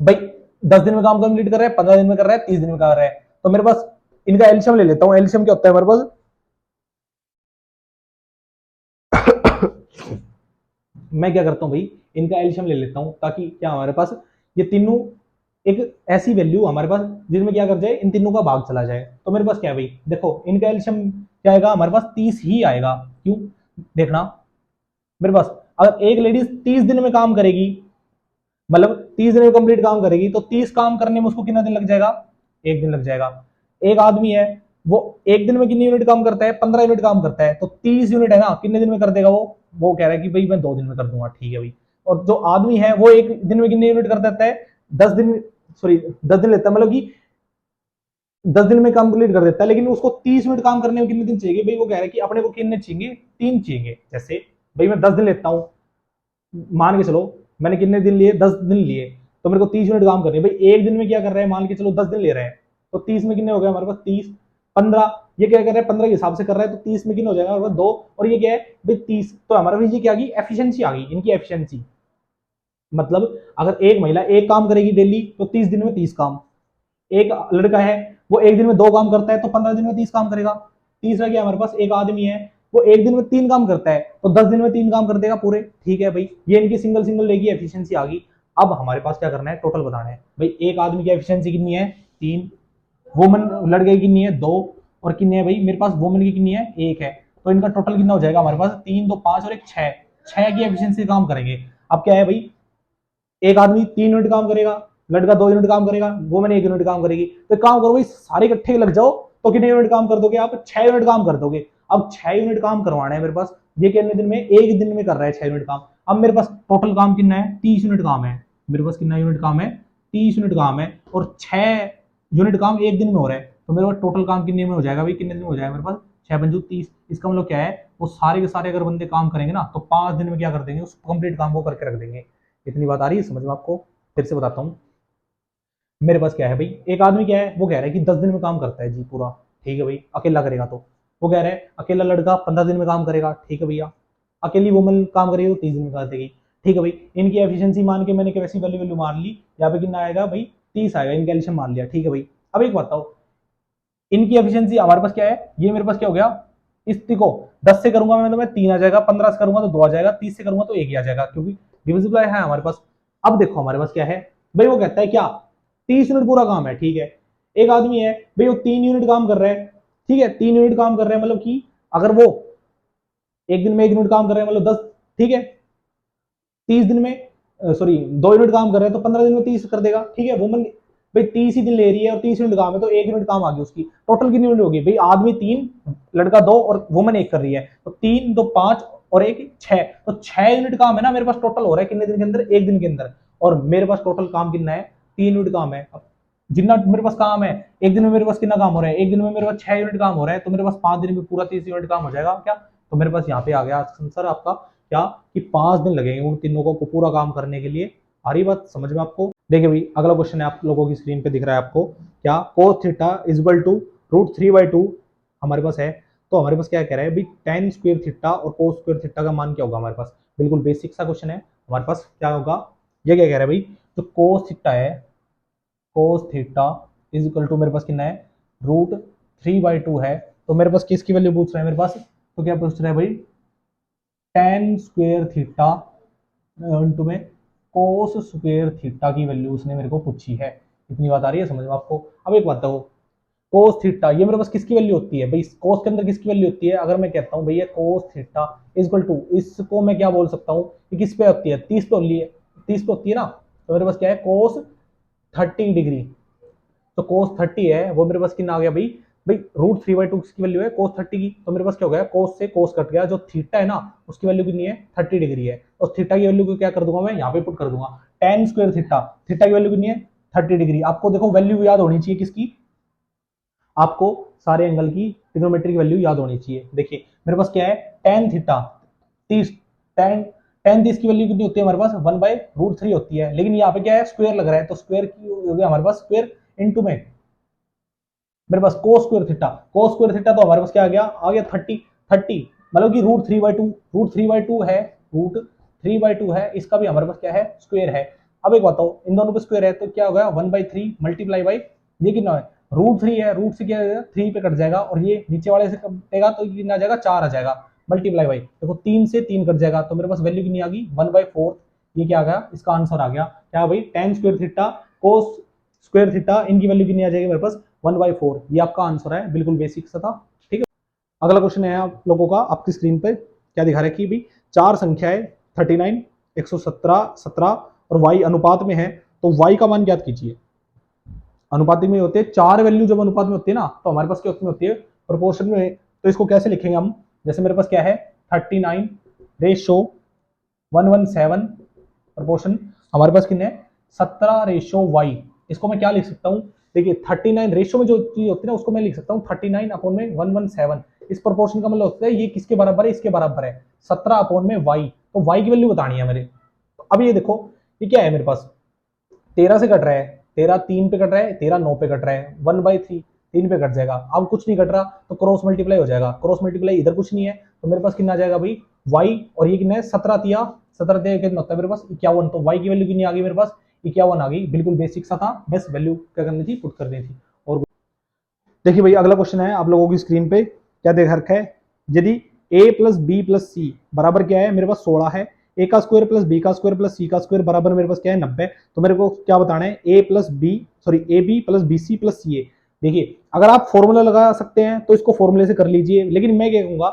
भाई 10 दिन में काम कंप्लीट कर रहा है, 15 दिन में कर रहा है, 30 दिन में कर रहा है, तो मेरे पास इनका एल्शियम ले लेता हूं। एल्शियम क्या होता है हमारे पास मैं क्या करता हूं भाई, इनका एल्शियम ले लेता हूं ताकि क्या हमारे पास ये तीनों एक ऐसी वैल्यू हमारे पास जिनमें क्या कर जाए, इन तीनों का भाग चला जाए। तो मेरे पास क्या है भाई, देखो इनका एल्शियम क्या आएगा हमारे पास, 30 ही आएगा। क्यों देखना, मेरे पास अगर एक लेडीज 30 दिन में काम करेगी, मतलब 30 दिन में कंप्लीट काम करेगी, तो 30 काम करने में उसको कितना दिन लग जाएगा, एक दिन लग जाएगा। एक आदमी है वो एक दिन में कितनी यूनिट काम करता है, 15 यूनिट काम करता है, तो 30 यूनिट है ना, कितने दिन में कर देगा वो कह रहा है कि भाई मैं 2 दिन में कर दूंगा, ठीक है भाई। और जो आदमी है वो एक दिन में कितनी यूनिट कर देता है, 10 दिन, सॉरी 10 दिन लेता है, मतलब कि 10 दिन में कंप्लीट कर देता है, लेकिन उसको 30 मिनट काम करने में कितने दिन चाहिए भाई, वो कह रहा है कि अपने को कितने चाहिए, 3 चाहिए। जैसे भाई मैं 10 दिन लेता हूं, मान के चलो मैंने कितने दिन लिए, 10 दिन लिए, तो मेरे को 30 मिनट काम करने भाई। एक दिन में क्या कर रहे हैं, मान के चलो 10 दिन ले रहे हैं, तो 30 में कितने हो गए हमारे पास, 30, 15, ये क्या कर रहे हैं 15 के हिसाब से कर रहा है, तो 30 में कितने हो जाएगा हमारे पास 2, और ये क्या है भाई 30, तो हमारा भाई ये क्या आ गई, एफिशिएंसी आ गई इनकी एफिशिएंसी। मतलब अगर एक महिला एक काम करेगी डेली तो 30 दिन में 30 काम, एक लड़का है वो एक दिन में 2 काम करता है तो 15 दिन में 30 काम करेगा। तीसरा क्या हमारे पास, एक आदमी है वो एक दिन में 3 काम करता है तो 10 दिन में 3 काम कर देगा पूरे, ठीक है भाई। ये इनकी सिंगल सिंगल लेगी एफिशिएंसी आ गई। अब हमारे पास क्या करना है, टोटल बताना है भाई। एक आदमी की एफिशिएंसी कितनी है, 3, वुमन लड़के की कितनी है, 2, और कितनी है भाई मेरे पास वुमन की कितनी है, 1 है। तो इनका टोटल कितना हो जाएगा हमारे पास, 3, 2, 5 और 1, 6, 6 की एफिशिएंसी काम करेंगे। अब क्या है भाई, एक आदमी 3 यूनिट काम करेगा, लड़का 2 यूनिट काम करेगा, वुमन 1 यूनिट काम करेगी। तो काम करो भाई सारे इकट्ठे लग जाओ, तो कितने यूनिट काम कर दोगे आप, 6 यूनिट काम कर दोगे। अब 6 यूनिट काम करवाना है मेरे पास, ये कितने दिन में, एक दिन में कर रहा है 6 यूनिट काम। अब मेरे पास टोटल काम कितना है, 30 यूनिट काम है मेरे पास। कितना यूनिट काम है, 30 यूनिट काम है, और 6 यूनिट काम एक दिन में हो रहा है। तो मेरे पास टोटल काम कितने में हो जाएगा भाई, कितने दिन में हो जाएगा मेरे पास, 6×5 = 30। इसका मतलब क्या है, वो सारे के सारे अगर बंदे काम करेंगे ना तो 5 दिन में क्या कर देंगे, उस कंप्लीट काम को करके रख देंगे। इतनी बात आ रही है समझ में आपको? फिर से बताता हूँ, मेरे पास क्या है भाई, एक आदमी क्या है वो कह रहा है कि 10 दिन में काम करता है जी पूरा, ठीक है भाई, अकेला करेगा तो। वो कह रहा है अकेला लड़का 15 दिन में काम करेगा, ठीक है भैया। अकेली वुमन काम करेगी तो 30 दिन में कर देगी, ठीक है भाई। इनकी एफिशिएंसी मान के मैंने कैसी वैल्यू वैल्यू मान ली, यहाँ पे कितना आएगा भाई, 30 आएगा, इनका एल्शियम मान लिया, ठीक है भाई। अब एक बताओ, इनकी एफिशिएंसी हमारे पास क्या है, ये मेरे पास क्या हो गया, इस को 10 से करूंगा मैं तो मैं 3 आ जाएगा, 15 से करूंगा तो 2 आ जाएगा, 30 से करूंगा तो 1 ही आ जाएगा, क्योंकि डिविजिबल है हमारे पास। अब देखो हमारे पास क्या है भाई, वो कहता है क्या, 30 यूनिट पूरा काम है, ठीक है। एक आदमी है भाई वो 3 यूनिट काम कर रहा है, ठीक है, 3 यूनिट काम कर रहे हैं, मतलब कि अगर वो एक दिन में 1 यूनिट काम कर रहे हैं मतलब 10, ठीक है। 30 दिन में, सॉरी 2 यूनिट काम कर रहे हैं तो 15 दिन में 30 कर देगा, ठीक है। वुमन भाई 30 ही दिन ले रही है और 30 यूनिट काम है तो 1 यूनिट काम आ गई उसकी। टोटल कितनी यूनिट होगी भाई, आदमी 3, लड़का 2 और वुमन 1 कर रही है, तो 3, 2, 5 और 1, 6, तो 6 यूनिट काम है ना मेरे पास टोटल हो रहा है कितने दिन के अंदर, एक दिन के अंदर। और मेरे पास टोटल काम कितना है, 3 यूनिट काम है। जितना मेरे पास काम है, एक दिन में मेरे पास कितना काम हो रहा है, एक दिन में मेरे पास 6 यूनिट काम हो रहा है, तो मेरे पास 5 दिन में पूरा 30 यूनिट काम हो जाएगा क्या। तो मेरे पास यहाँ पे आ गया आंसर आपका क्या कि 5 दिन लगेंगे उन तीनों को पूरा काम करने के लिए। आ रही बात समझ में आपको? देखिए भाई अगला क्वेश्चन है आप लोगों की स्क्रीन पे दिख रहा है आपको क्या cos theta is equal to √3/2 हमारे पास है। तो हमारे पास क्या कह रहा है भाई tan स्क्वायर थीटा और cos स्क्वायर थीटा का मान क्या होगा हमारे पास? बिल्कुल बेसिक सा क्वेश्चन है। हमारे पास क्या होगा, ये क्या कह रहा है भाई, जो cos थीटा है, cos theta is equal to मेरे पास कितना है √3/2 है। तो मेरे पास किसकी वैल्यू पूछ रहा है मेरे पास? तो क्या पूछ रहा है भाई, tan स्क्वायर थीटा इंटू में cos स्क्वायर थीटा की वैल्यू उसने मेरे को पूछी है। इतनी बात आ रही है समझ में आपको? अब एक बात बताओ, cos थीटा ये मेरे पास किसकी वैल्यू होती है भाई, cos के अंदर किसकी वैल्यू होती है? अगर मैं कहता हूँ भैया cos theta is equal to, इसको मैं क्या बोल सकता हूँ कि किस पे होती है? 30 पे होती है, 30 पे होती है ना। तो मेरे पास क्या है cos 30 डिग्री। तो cos 30 है वो मेरे पास कितना आ गया भाई, भाई √3/2 की वैल्यू है cos 30 की। तो मेरे पास क्या हो गया, cos से cos कट गया, जो थीटा है ना उसकी वैल्यू कितनी है 30 डिग्री है। और थीटा की वैल्यू को क्या कर दूंगा मैं यहाँ पे पुट कर दूंगा, tan स्क्वायर थीटा, थीटा की वैल्यू कितनी है 30 डिग्री। आपको देखो वैल्यू याद होनी चाहिए किसकी, आपको सारे एंगल की ट्रिग्नोमेट्री की वैल्यू याद होनी चाहिए। देखिए मेरे पास क्या है tan थीटा 30, tan 30 की वैल्यू कितनी होती है हमारे पास 1/√3 होती है। लेकिन यहाँ पे क्या है स्क्वायर लग रहा है, तो स्क्वायर की हो गया हमारे पास स्क्वायर इनटू में मेरे पास cos स्क्वायर थीटा तो हमारे पास क्या आ गया 30 मतलब कि √3/2 है, √3/2 है, इसका भी हमारे पास क्या है स्क्वायर है। अब एक बताओ इन दोनों पे स्क्वायर है तो क्या होगा 1/3 मल्टीप्लाई बाई ये कितना है √3 है, रूट से क्या हो जाएगा 3 पे कट जाएगा और ये नीचे वाले से कटेगा तो ये कितना आ जाएगा 4 आ जाएगा मल्टीप्लाई बाई, देखो 3 से 3 कट जाएगा तो मेरे पास वैल्यू कितनी आ गई 1/4। ये क्या आ गया, इसका आंसर आ गया क्या भाई tan square theta cos square theta, इनकी वैल्यू कितनी आ जाएगी मेरे पास 1/4। ये आपका आंसर है, बिल्कुल बेसिक सा था। ठीक है, अगला क्वेश्चन है आप लोगों का आपकी स्क्रीन पे क्या दिखा रहा है कि भाई चार संख्याएं 39, 117, 17 और y अनुपात में है, तो y का मान ज्ञात कीजिए। अनुपात में होते हैं चार वैल्यू, जब अनुपात में होती है ना तो हमारे पास क्या होती है प्रोपोर्शन में। तो इसको कैसे लिखेंगे हम, जैसे मेरे पास क्या है 39:117 प्रोपोर्शन, हमारे पास कितने 17:y। इसको मैं क्या लिख सकता हूँ, देखिए 39 रेशियो में जो चीज होती है ना उसको मैं लिख सकता हूँ 39/117। इस प्रोपोर्शन का मतलब होता है ये किसके बराबर है, इसके बराबर है 17/y। तो y की वैल्यू बतानी है मेरे। तो अब ये देखो ये क्या है मेरे पास 13 से कट रहा है, 13 3 पे कट रहा है, 13 9 पे कट रहा है, 1/3 3 पे कट जाएगा। अब कुछ नहीं कट रहा तो क्रॉस मल्टीप्लाई हो जाएगा, क्रॉस मल्टीप्लाई इधर कुछ नहीं है तो मेरे पास कितना आ जाएगा भाई y, और ये कितना है 17 कितना होता है मेरे पास 51। तो y की वैल्यू कितनी आ गई मेरे पास 51 आ गई, बिल्कुल बेसिक सा था, बस वैल्यू क्या करनी थी पुट करनी थी। और देखिए भाई अगला क्वेश्चन है आप लोगों की स्क्रीन पे क्या देख रखा है, यदि a प्लस बी प्लस सी बराबर क्या है मेरे पास 16 है, a का स्क्वायर प्लस b का स्क्वायर प्लस c का स्क्वायर बराबर मेरे पास क्या है 90। तो मेरे को क्या बताना है a plus b sorry a b plus b c plus c a. देखिए अगर आप फॉर्मूला लगा सकते हैं तो इसको फॉर्मूले से कर लीजिए, लेकिन मैं क्या कहूंगा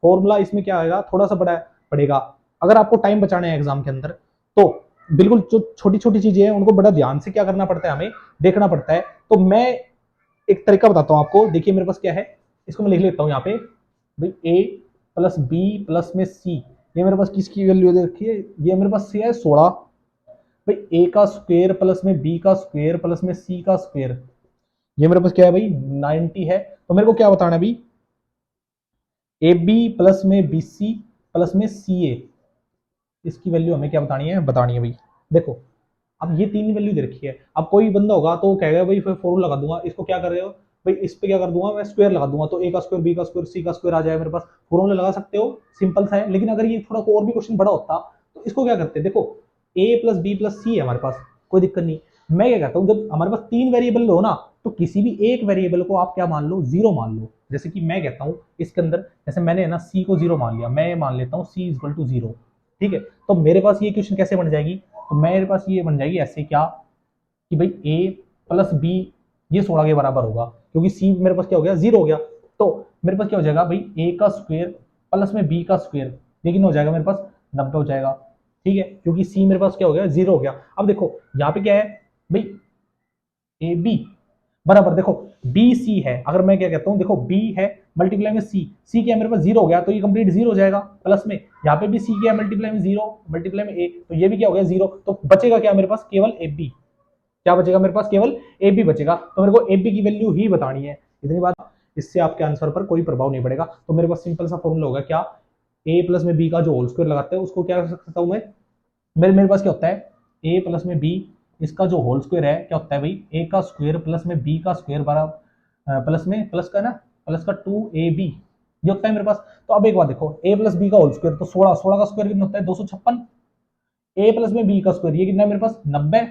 फॉर्मूला इसमें क्या आएगा थोड़ा सा बड़ा पड़ेगा। अगर आपको टाइम बचाना है एग्जाम के अंदर तो बिल्कुल जो छोटी छोटी चीजें हैं उनको बड़ा ध्यान से क्या करना पड़ता है, हमें देखना पड़ता है। तो मैं एक तरीका बताता हूं आपको, देखिए मेरे पास क्या है, इसको मैं लिख लेता हूं यहाँ पे भाई a प्लस बी प्लस में c, ये मेरे पास किसकी वैल्यू दे रखी है, ये मेरे पास c है 16, भाई a का स्क्वायर प्लस में b का स्क्वायर प्लस में c का स्क्वायर, ये मेरे पास क्या है भाई 90 है। तो मेरे को क्या बताना है भाई ए बी प्लस में बी सी प्लस में सी ए, इसकी वैल्यू हमें क्या बतानी है भाई। देखो अब ये तीन वैल्यू दे रखी है, अब कोई बंदा होगा तो वो कहेगा भाई फिर फॉर्मूला लगा दूंगा, इसको क्या कर रहे हो भाई इस पे क्या कर दूंगा मैं स्क्वायर लगा दूंगा, तो ए का स्क्वायर बी का स्क्वायर सी का स्क्वायर आ जाएगा मेरे पास, फॉर्मूला लगा सकते हो सिंपल सा है। लेकिन अगर ये थोड़ा और भी क्वेश्चन बड़ा होता तो इसको क्या करते, देखो ए प्लस बी प्लस सी है हमारे पास, कोई दिक्कत नहीं। मैं क्या कहता हूँ जब हमारे पास तीन वेरिएबल हो ना तो किसी भी एक वेरिएबल को आप क्या मान लो जीरो मान लो। जैसे कि मैं कहता हूँ इसके अंदर जैसे मैंने है ना सी को जीरो मान लिया, मैं मान लेता हूँ सी इक्वल टू जीरो, ठीक है। तो मेरे पास ये क्वेश्चन कैसे बन जाएगी, तो मेरे पास ये बन जाएगी ऐसे क्या कि भाई a प्लस बी ये 16 के बराबर होगा, क्योंकि c मेरे पास क्या हो गया जीरो हो गया। तो मेरे पास क्या हो जाएगा भाई a का स्क्वायर प्लस में b का स्क्वायर, लेकिन हो जाएगा मेरे पास 90 हो जाएगा, ठीक है, क्योंकि c मेरे पास क्या हो गया जीरो हो गया। अब देखो यहाँ पे क्या है भाई ए बी बराबर, देखो बी सी है, अगर मैं क्या कहता हूँ देखो बी है मल्टीप्लाई में सी क्या है मेरे पास जीरो हो गया तो ये कंप्लीट जीरो हो जाएगा, प्लस में यहाँ पे भी सी क्या है मल्टीप्लाई में जीरो मल्टीप्लाई में ए, तो ये भी क्या हो गया जीरो, तो बचेगा क्या मेरे पास केवल ए बी, क्या बचेगा मेरे पास केवल ए बी बचेगा। तो मेरे को ए बी की वैल्यू ही बतानी है, इतनी बात, इससे आपके आंसर पर कोई प्रभाव नहीं पड़ेगा। तो मेरे पास सिंपल सा फॉर्मूला होगा क्या ए प्लस में बी का जो होल स्क्वायर लगाते हैं उसको क्या कर सकता हूँ मैं, मेरे पास क्या होता है, ए प्लस में बी, इसका जो होल स्क्वायर है क्या होता है भाई, ए का स्क्वायर प्लस में बी का स्क्वायर बराबर प्लस में प्लस का ना प्लस का 2ab, ये होता है मेरे पास। तो अब एक बात देखो, ए प्लस बी का होल स्क्वायर तो 16, 16 का स्क्वायर कितना होता है 256, ए प्लस में बी का स्क्वायर ये कितना है मेरे पास 90,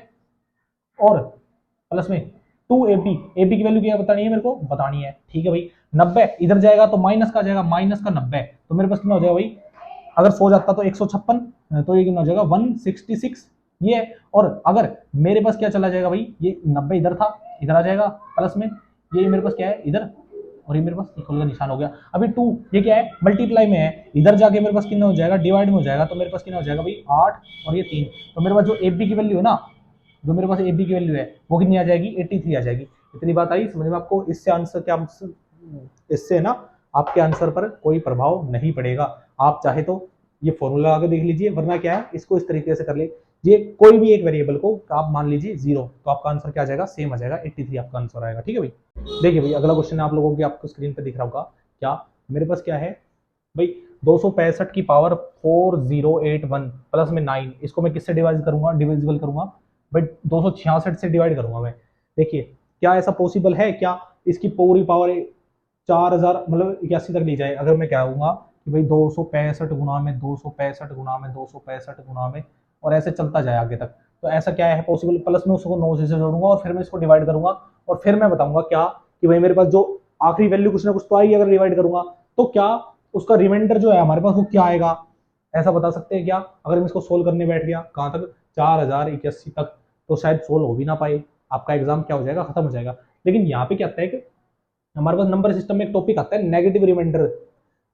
और प्लस में 2ab, ab की वैल्यू क्या बतानी है मेरे को, बतानी है, ठीक है भाई। 90 इधर जाएगा तो माइनस का जाएगा, माइनस का 90, तो मेरे पास कितना हो जाएगा भाई, अगर सो जाता तो 156, तो ये कितना हो जाएगा 166 ये है। और अगर मेरे पास क्या चला जाएगा भाई, ये 90 इधर था, इधर आ जाएगा प्लस में, ये मेरे पास क्या है इधर, और ये मेरे पास इक्वल का निशान हो गया। अभी 2 ये क्या है मल्टीप्लाई में है, इधर जाके मेरे पास कितना हो जाएगा डिवाइड में हो जाएगा, तो मेरे पास कितना हो जाएगा भाई 8 और ये 3, तो मेरे पास जो ए बी की वैल्यू है ना, जो मेरे पास ए बी की वैल्यू है वो कितनी आ जाएगी 83 आ जाएगी। इतनी बात आई समझ में आपको, इससे आंसर क्या, इससे ना आपके आंसर पर कोई प्रभाव नहीं पड़ेगा। आप चाहे तो ये फॉर्मूला आगे देख लीजिए, वरना क्या है इसको इस तरीके से कर लीजिए, कोई भी एक वेरिएबल को आप मान लीजिए 0, तो आपका आंसर क्या आ जाएगा, सेम आ जाएगा 83 आपका आंसर आएगा, ठीक है भाई। देखिए भाई अगला क्वेश्चन आप लोगों की आपको स्क्रीन पे दिख रहा होगा, क्या मेरे पास क्या है भाई, 265 की पावर 4081 प्लस में 9, इसको मैं किससे डिवाइड करूंगा, डिविजिबल करूंगा भाई 266 से डिवाइड करूंगा मैं। देखिए क्या ऐसा पॉसिबल है क्या, इसकी पूरी पावर 4000 मतलब 81 तक ली जाए, अगर मैं क्या कहूँगा कि भाई 265 गुना में 265 गुना में 265 गुना में, और ऐसे चलता जाए आगे तक, तो ऐसा क्या है पॉसिबल, प्लस में उसको 9 से जोड़ूंगा और फिर मैं इसको डिवाइड करूंगा, और फिर मैं बताऊंगा क्या कि भाई मेरे पास जो आखिरी वैल्यू कुछ ना कुछ तो आएगी अगर डिवाइड करूंगा, तो क्या उसका रिमाइंडर जो है हमारे पास वो क्या आएगा, ऐसा बता सकते हैं क्या। अगर मैं इसको सोल्व करने बैठ गया कहाँ तक 4081 तक, तो शायद सोल्व हो भी ना पाए, आपका एग्जाम क्या हो जाएगा, खत्म हो जाएगा। लेकिन यहाँ पे क्या आता है कि हमारे पास नंबर सिस्टम में एक टॉपिक आता है नेगेटिव रिमाइंडर,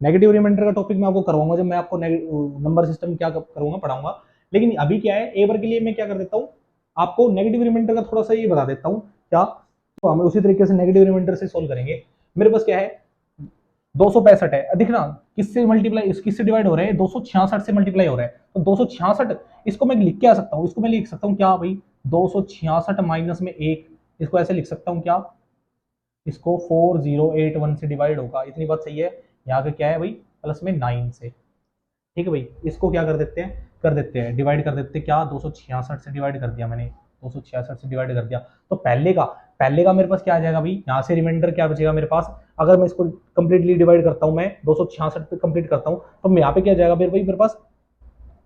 नेगेटिव रिमाइंडर का टॉपिक मैं आपको करवाऊंगा जब मैं आपको नंबर सिस्टम क्या करूंगा पढ़ाऊंगा। लेकिन अभी क्या है ए बार के लिए मैं क्या कर देता हूँ, आपको नेगेटिव रिमाइंडर का थोड़ा सा ये बता देता हूँ क्या, तो हमें उसी तरीके से नेगेटिव रिमाइंडर से सोल्व करेंगे। मेरे पास क्या है 265 है, दिखना किससे मल्टीप्लाई, किससे डिवाइड हो रहा है 266 से मल्टीप्लाई हो रहा है, तो 266 इसको मैं लिख के आ सकता हूँ, इसको मैं लिख सकता हूँ क्या भाई 266 माइनस में 1, इसको ऐसे लिख सकता हूँ क्या, इसको 4081 से डिवाइड होगा, इतनी बात सही है। यहाँ पे क्या है भाई प्लस में 9 से, ठीक है भाई, इसको क्या कर देते हैं डिवाइड कर देते हैं क्या 266 से डिवाइड कर दिया मैंने, 266 से डिवाइड कर दिया, तो पहले का मेरे पास क्या आ जाएगा भाई, यहाँ से रिमाइंडर क्या बचेगा मेरे पास, अगर मैं इसको कंप्लीटली डिवाइड करता हूँ, मैं 266 पे कंप्लीट करता हूँ, तो यहाँ पे क्या जाएगा मेरे भाई मेरे पास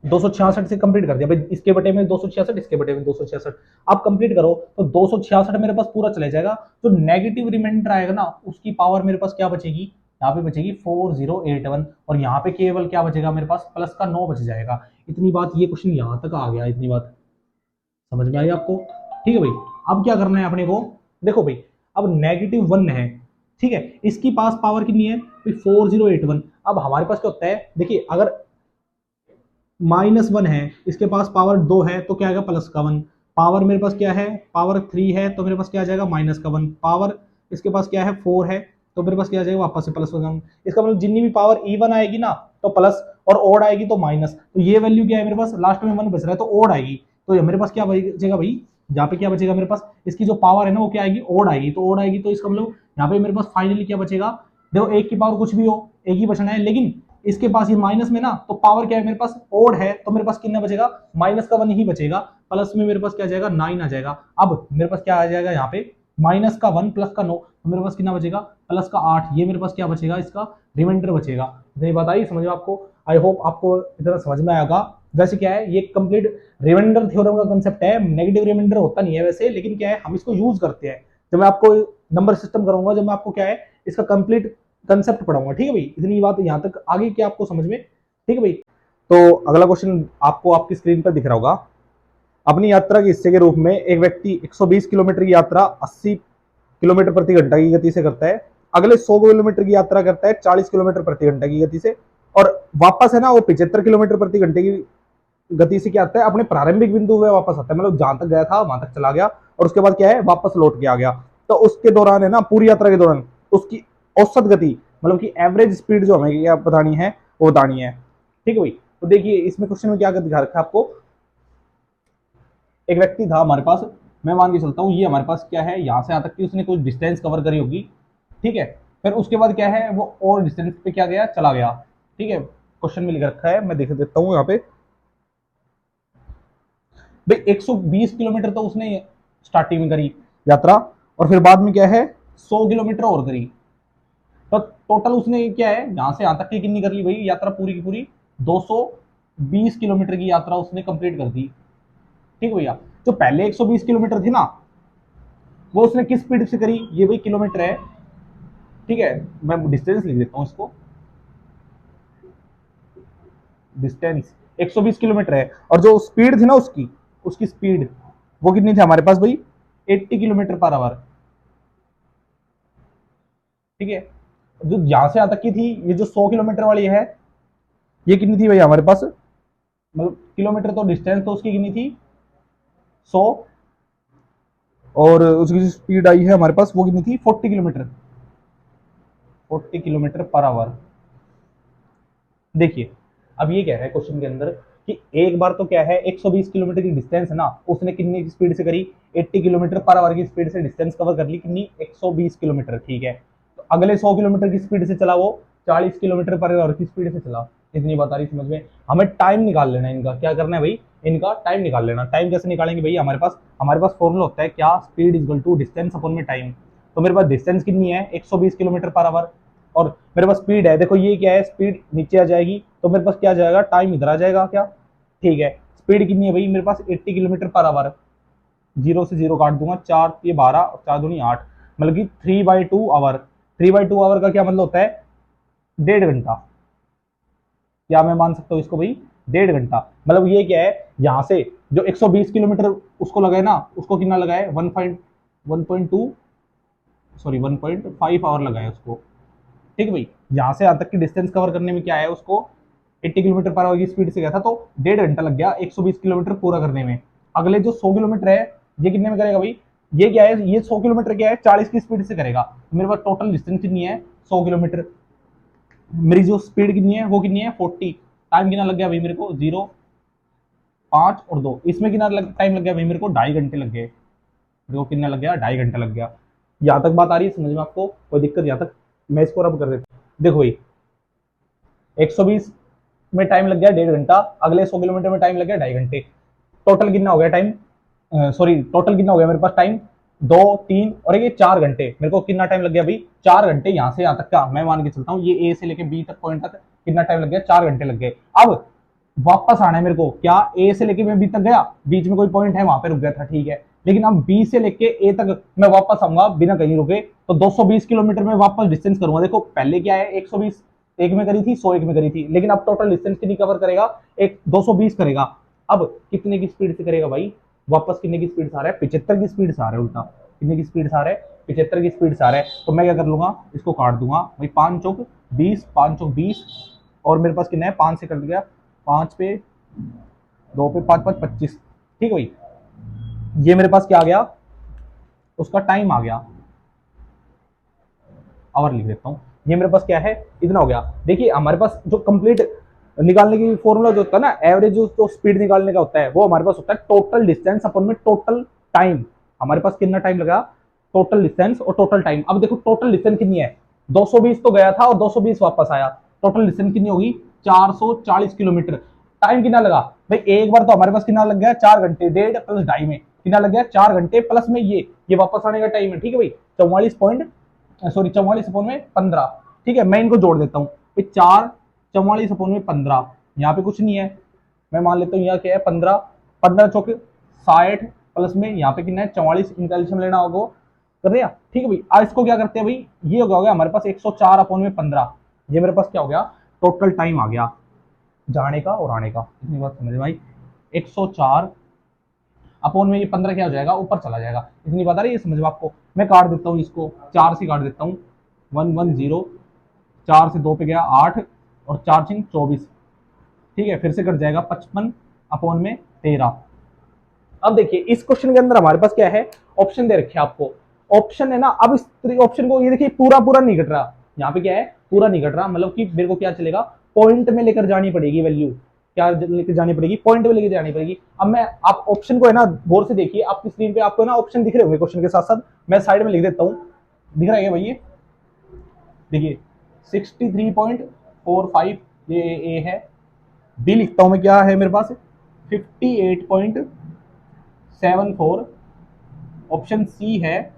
266 से कंप्लीट कर दिया भाई, इसके बटे में 266, इसके बटे में 266, आप कंप्लीट करो तो 266 मेरे पास पूरा चले जाएगा, तो नेगेटिव रिमाइंडर आएगा ना उसकी पावर मेरे पास क्या बचेगी, यहाँ पे बचेगी 4081, और यहाँ पे केवल क्या बचेगा मेरे पास प्लस का 9 बच जाएगा। इतनी बात, ये क्वेश्चन यहाँ तक आ गया, इतनी बात समझ में आई आपको, ठीक है भाई। अब क्या करना है अपने को, देखो भाई अब -1 है, ठीक है, इसकी पास पावर कितनी है 4081, अब हमारे पास क्या होता है देखिए, अगर -1 है, इसके पास पावर 2 है तो क्या आएगा प्लस का 1, पावर मेरे पास क्या है पावर 3 है तो मेरे पास क्या आ जाएगा माइनस का 1, पावर इसके पास क्या है 4 है तो मेरे पास क्या आ जाएगा वापस से प्लस 1, इसका मतलब जितनी भी पावर इवन आएगी ना तो प्लस, और ओड आएगी तो माइनस, तो ये वैल्यू क्या है मेरे पास लास्ट में 1 बच रहा है तो ओड आएगी, तो मेरे पास क्या बचेगा भाई, यहाँ पे क्या बचेगा मेरे पास, इसकी जो पावर है ना वो क्या आएगी ओड आएगी, तो ओड आएगी तो इसका मतलब यहाँ पे मेरे पास फाइनली क्या बचेगा, देखो एक की पावर कुछ भी हो एक ही बचना है, लेकिन इसके पास ये माइनस में ना तो पावर क्या है मेरे पास ओड है, तो मेरे पास कितना बचेगा माइनस का 1 ही बचेगा, प्लस में मेरे पास क्या आ जाएगा 9 आ जाएगा। अब मेरे पास क्या आ जाएगा यहाँ पे माइनस का 1 प्लस का 9, तो मेरे पास कितना बचेगा प्लस का 8, ये मेरे पास क्या बचेगा इसका रिमाइंडर बचेगा। इतनी बात आई समझ में आपको, आई होप आपको इतना समझ में आएगा। वैसे क्या है ये कंप्लीट रिमाइंडर थ्योरम का कंसेप्ट है, नेगेटिव रिमाइंडर होता नहीं है वैसे, लेकिन क्या है हम इसको यूज करते हैं जब मैं आपको नंबर सिस्टम कराऊंगा, जब मैं आपको क्या है इसका कंप्लीट कंसेप्ट पढ़ाऊंगा, ठीक है भाई। इतनी बात यहाँ तक आगे क्या आपको समझ में, ठीक है भाई। तो अगला क्वेश्चन आपको आपकी स्क्रीन पर दिख रहा होगा, अपनी यात्रा के हिस्से के रूप में एक व्यक्ति 120 किलोमीटर की यात्रा 80 किलोमीटर प्रति घंटा की गति से करता है, अगले 100 किलोमीटर की यात्रा करता है 40 किलोमीटर प्रति घंटा की गति से, और वापस है ना वो 75 किलोमीटर प्रति घंटे की गति से क्या आता है अपने प्रारंभिक बिंदु पे वापस आता है, मतलब जहां तक गया था वहां तक चला गया, और उसके बाद क्या है वापस लौट के आ गया, तो उसके दौरान है ना पूरी यात्रा के दौरान उसकी औसत गति मतलब कि एवरेज स्पीड जो हमें क्या बतानी है वो बतानी है, ठीक है भाई। तो देखिए इसमें क्वेश्चन में क्या दिखा रखा है आपको, एक व्यक्ति था हमारे पास, मैं मान के चलता हूँ ये हमारे पास क्या है यहाँ से यहाँ तक कि उसने कुछ डिस्टेंस कवर करी होगी, ठीक है, फिर उसके बाद क्या है वो और डिस्टेंस पे क्या गया चला गया, ठीक है, क्वेश्चन में लिख रखा है, मैं देख देता हूं यहाँ पे भाई। 120 किलोमीटर तो उसने स्टार्टिंग में करी यात्रा, और फिर बाद में क्या है 100 किलोमीटर और करी। तो टोटल उसने क्या है यहां से यहां तक की कितनी कर ली भाई यात्रा, पूरी की पूरी 220 किलोमीटर की यात्रा उसने कंप्लीट कर दी। ठीक भैया। जो पहले 120 किलोमीटर थी ना, वो उसने किस स्पीड से करी, ये भाई किलोमीटर है, ठीक है। मैं डिस्टेंस लिख देता हूं इसको, डिस्टेंस 120 किलोमीटर है, और जो स्पीड थी ना उसकी उसकी स्पीड वो कितनी थी हमारे पास भाई, 80 किलोमीटर पर आवर। ठीक है। जो यहां से यहां तक की थी, ये जो 100 किलोमीटर वाली है, ये कितनी थी भाई हमारे पास, मतलब किलोमीटर तो डिस्टेंस तो उसकी कितनी थी 100, और उसकी जो स्पीड आई है हमारे पास वो कितनी थी 40 किलोमीटर, 40 किलोमीटर पर आवर। देखिए अब ये कह रहा है क्वेश्चन के अंदर कि एक बार तो क्या है 120 किलोमीटर की डिस्टेंस है ना, उसने कितनी की स्पीड से करी, 80 किलोमीटर पर आवर की स्पीड से डिस्टेंस कवर कर ली, कितनी 120 किलोमीटर। ठीक है। तो अगले 100 किलोमीटर की स्पीड से चला वो 40 किलोमीटर पर आवर की स्पीड से चला। इतनी बात आ रही समझ में। हमें टाइम निकाल लेना है इनका, क्या करना है भाई, इनका टाइम निकाल लेना। टाइम कैसे निकालेंगे भाई, हमारे पास फॉर्मूला होता है क्या, speed equal to distance upon में टाइम। तो मेरे पास डिस्टेंस कितनी है 120 किलोमीटर पर आवर, और मेरे पास स्पीड है, देखो ये क्या है, स्पीड नीचे आ जाएगी तो मेरे पास क्या आ जाएगा, टाइम इधर आ जाएगा क्या। ठीक है। स्पीड कितनी है भाई मेरे पास 80 किलोमीटर पर आवर, जीरो से जीरो काट दूंगा, चार ये 12 और चार दूनी 8, मतलब कि 3/2 आवर। 3/2 आवर का क्या मतलब होता है, 1.5 घंटा। क्या मैं मान सकता हूँ इसको भाई, 1.5 घंटा। मतलब ये क्या है, यहाँ से जो 120 किलोमीटर उसको लगाए ना, उसको कितना लगाए 1.2 सॉरी 1.5 आवर लगाए उसको। ठीक है भाई। यहाँ से यहाँ तक की डिस्टेंस कवर करने में क्या है उसको, 80 किलोमीटर पर आवर की स्पीड से गया था, तो 1.5 घंटा लग गया 120 किलोमीटर पूरा करने में। अगले जो 100 किलोमीटर है, ये कितने में करेगा भाई, ये क्या है, ये 100 किलोमीटर क्या है 40 की स्पीड से करेगा। मेरे पास टोटल डिस्टेंस कितनी है 100 किलोमीटर, मेरी जो स्पीड कितनी है वो कितनी है 40। टाइम कितना लग गया भाई मेरे को, 0, 5 और 2, इसमें कितना टाइम लग गया भाई मेरे को, 2.5 घंटे लग गए। मेरे को कितना लग गया, 2.5 घंटा लग गया। यहाँ तक बात आ रही है समझ में आपको, कोई दिक्कत यहाँ तक। मैं इसको रब कर देता हूँ, देखो भाई 120 में टाइम लग गया 1.5 घंटा, अगले 100 किलोमीटर में टाइम लग गया 2.5 घंटे। टोटल कितना हो गया टाइम, सॉरी टोटल कितना हो गया मेरे पास टाइम, 2, 3 और ये 4 घंटे। मेरे को कितना टाइम लग गया भाई, 4 घंटे यहाँ से यहाँ तक का मैं मान के चलता हूँ, ये ए से लेके बी तक पॉइंट तक कितना टाइम लग गया, 4 घंटे लग गए। अब वापस आना है मेरे को, क्या ए से लेके मैं बी तक गया, बीच में कोई पॉइंट है वहां पे रुक गया था, ठीक है। लेकिन अब बी से लेके ए तक मैं वापस आऊंगा बिना कहीं रुके, तो 220 किलोमीटर में वापस डिस्टेंस करूंगा। देखो पहले क्या है 120 एक में करी थी, 100 एक में करी थी, लेकिन अब टोटल डिस्टेंस कितनी कवर करेगा, एक 220 करेगा। अब कितने की स्पीड से करेगा भाई, वापस कितने की स्पीड से आ रहा है, 75 की स्पीड से आ रहा है, उल्टा कितने की स्पीड से आ रहा है, 75 की स्पीड से आ रहा है। तो मैं क्या कर लूंगा, इसको काट दूंगा भाई, 5 चौक 20, 5 चौक 20, और मेरे पास कितना है 5 से कट गया, 5 पे 2 पे 5 5 25। ठीक है भाई। ये मेरे पास क्या आ गया, उसका टाइम आ गया, आवर लिख देता हूँ। ये मेरे पास क्या है, इतना हो गया। देखिए हमारे पास जो कंप्लीट निकालने की फॉर्मूला जो होता है ना, एवरेज जो स्पीड निकालने का होता है, वो हमारे पास होता है टोटल डिस्टेंस अपन में टोटल टाइम। हमारे पास कितना टाइम लगा, टोटल डिस्टेंस और टोटल टाइम। अब देखो टोटल डिस्टेंस कितनी है, 220 तो गया था और 220 वापस आया, टोटल डिस्टेंस कितनी होगी 440 किलोमीटर। टाइम कितना लगा भाई, एक बार तो हमारे पास कितना लग गया 4 घंटे, 1.5 प्लस 2.5 में कितना लग गया 4 घंटे, प्लस में ये वापस आने का टाइम है। ठीक है भाई, 44.15। ठीक है, मैं इनको जोड़ देता हूँ, 4 44/15, यहाँ पे कुछ नहीं है, मैं मान लेता हूँ यहाँ क्या है 15, 15 चौके 60, प्लस में यहाँ पे कितना है 44, इनका एल्सियम लेना होगा, कर दिया। ठीक है भाई, अब इसको क्या करते हैं भाई, ये हो गया हमारे पास 104/15। ये मेरे पास क्या हो गया, टोटल टाइम आ गया जाने का और आने का। इतनी बात समझ में भाई, 104 अपॉन में ये 15 क्या हो जाएगा, ऊपर चला जाएगा। इतनी बात आ रही है समझ में आपको। मैं काट देता हूँ इसको, 4 से काट देता हूँ, 110, 4 से 2 पे गया 8, और 4×4 = 24। ठीक है, फिर से कट जाएगा 55/13। अब देखिए इस क्वेश्चन के अंदर हमारे पास क्या है, ऑप्शन दे रखे आपको। ऑप्शन है ना, अब इस ऑप्शन को ये देखिए पूरा पूरा नहीं घट रहा, यहाँ पे क्या है पूरा नहीं घट रहा, मतलब कि मेरे को क्या चलेगा, पॉइंट में लेकर जानी पड़ेगी वैल्यू, क्या लेकर जानी पड़ेगी, पॉइंट में लेकर जानी पड़ेगी। अब मैं आप ऑप्शन को है ना गौर से देखिए, आपकी स्क्रीन पे आपको है ना ऑप्शन दिख रहे होंगे क्वेश्चन के साथ साथ, मैं साइड में लिख देता हूँ, दिख रहा है क्या भाई, ये देखिए 63.45 ये ए है। बी लिखता हूं मैं, क्या है मेरे पास 58.74। ऑप्शन सी है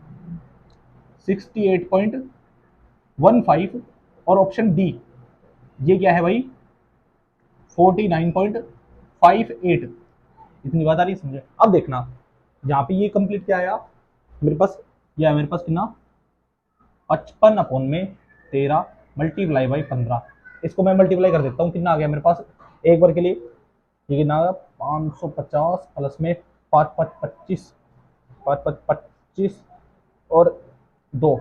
68.15। और ऑप्शन डी ये क्या है भाई 49.58। इतनी बात आ रही है समझे। अब देखना यहाँ पे ये कंप्लीट क्या आया मेरे पास, ये आया मेरे पास कितना 55/13 मल्टीप्लाई बाई 15। इसको मैं मल्टीप्लाई कर देता हूँ, कितना आ गया मेरे पास एक बार के लिए, ये कितना आ गया 550 प्लस में 5 5 25, 5 5 25 और 2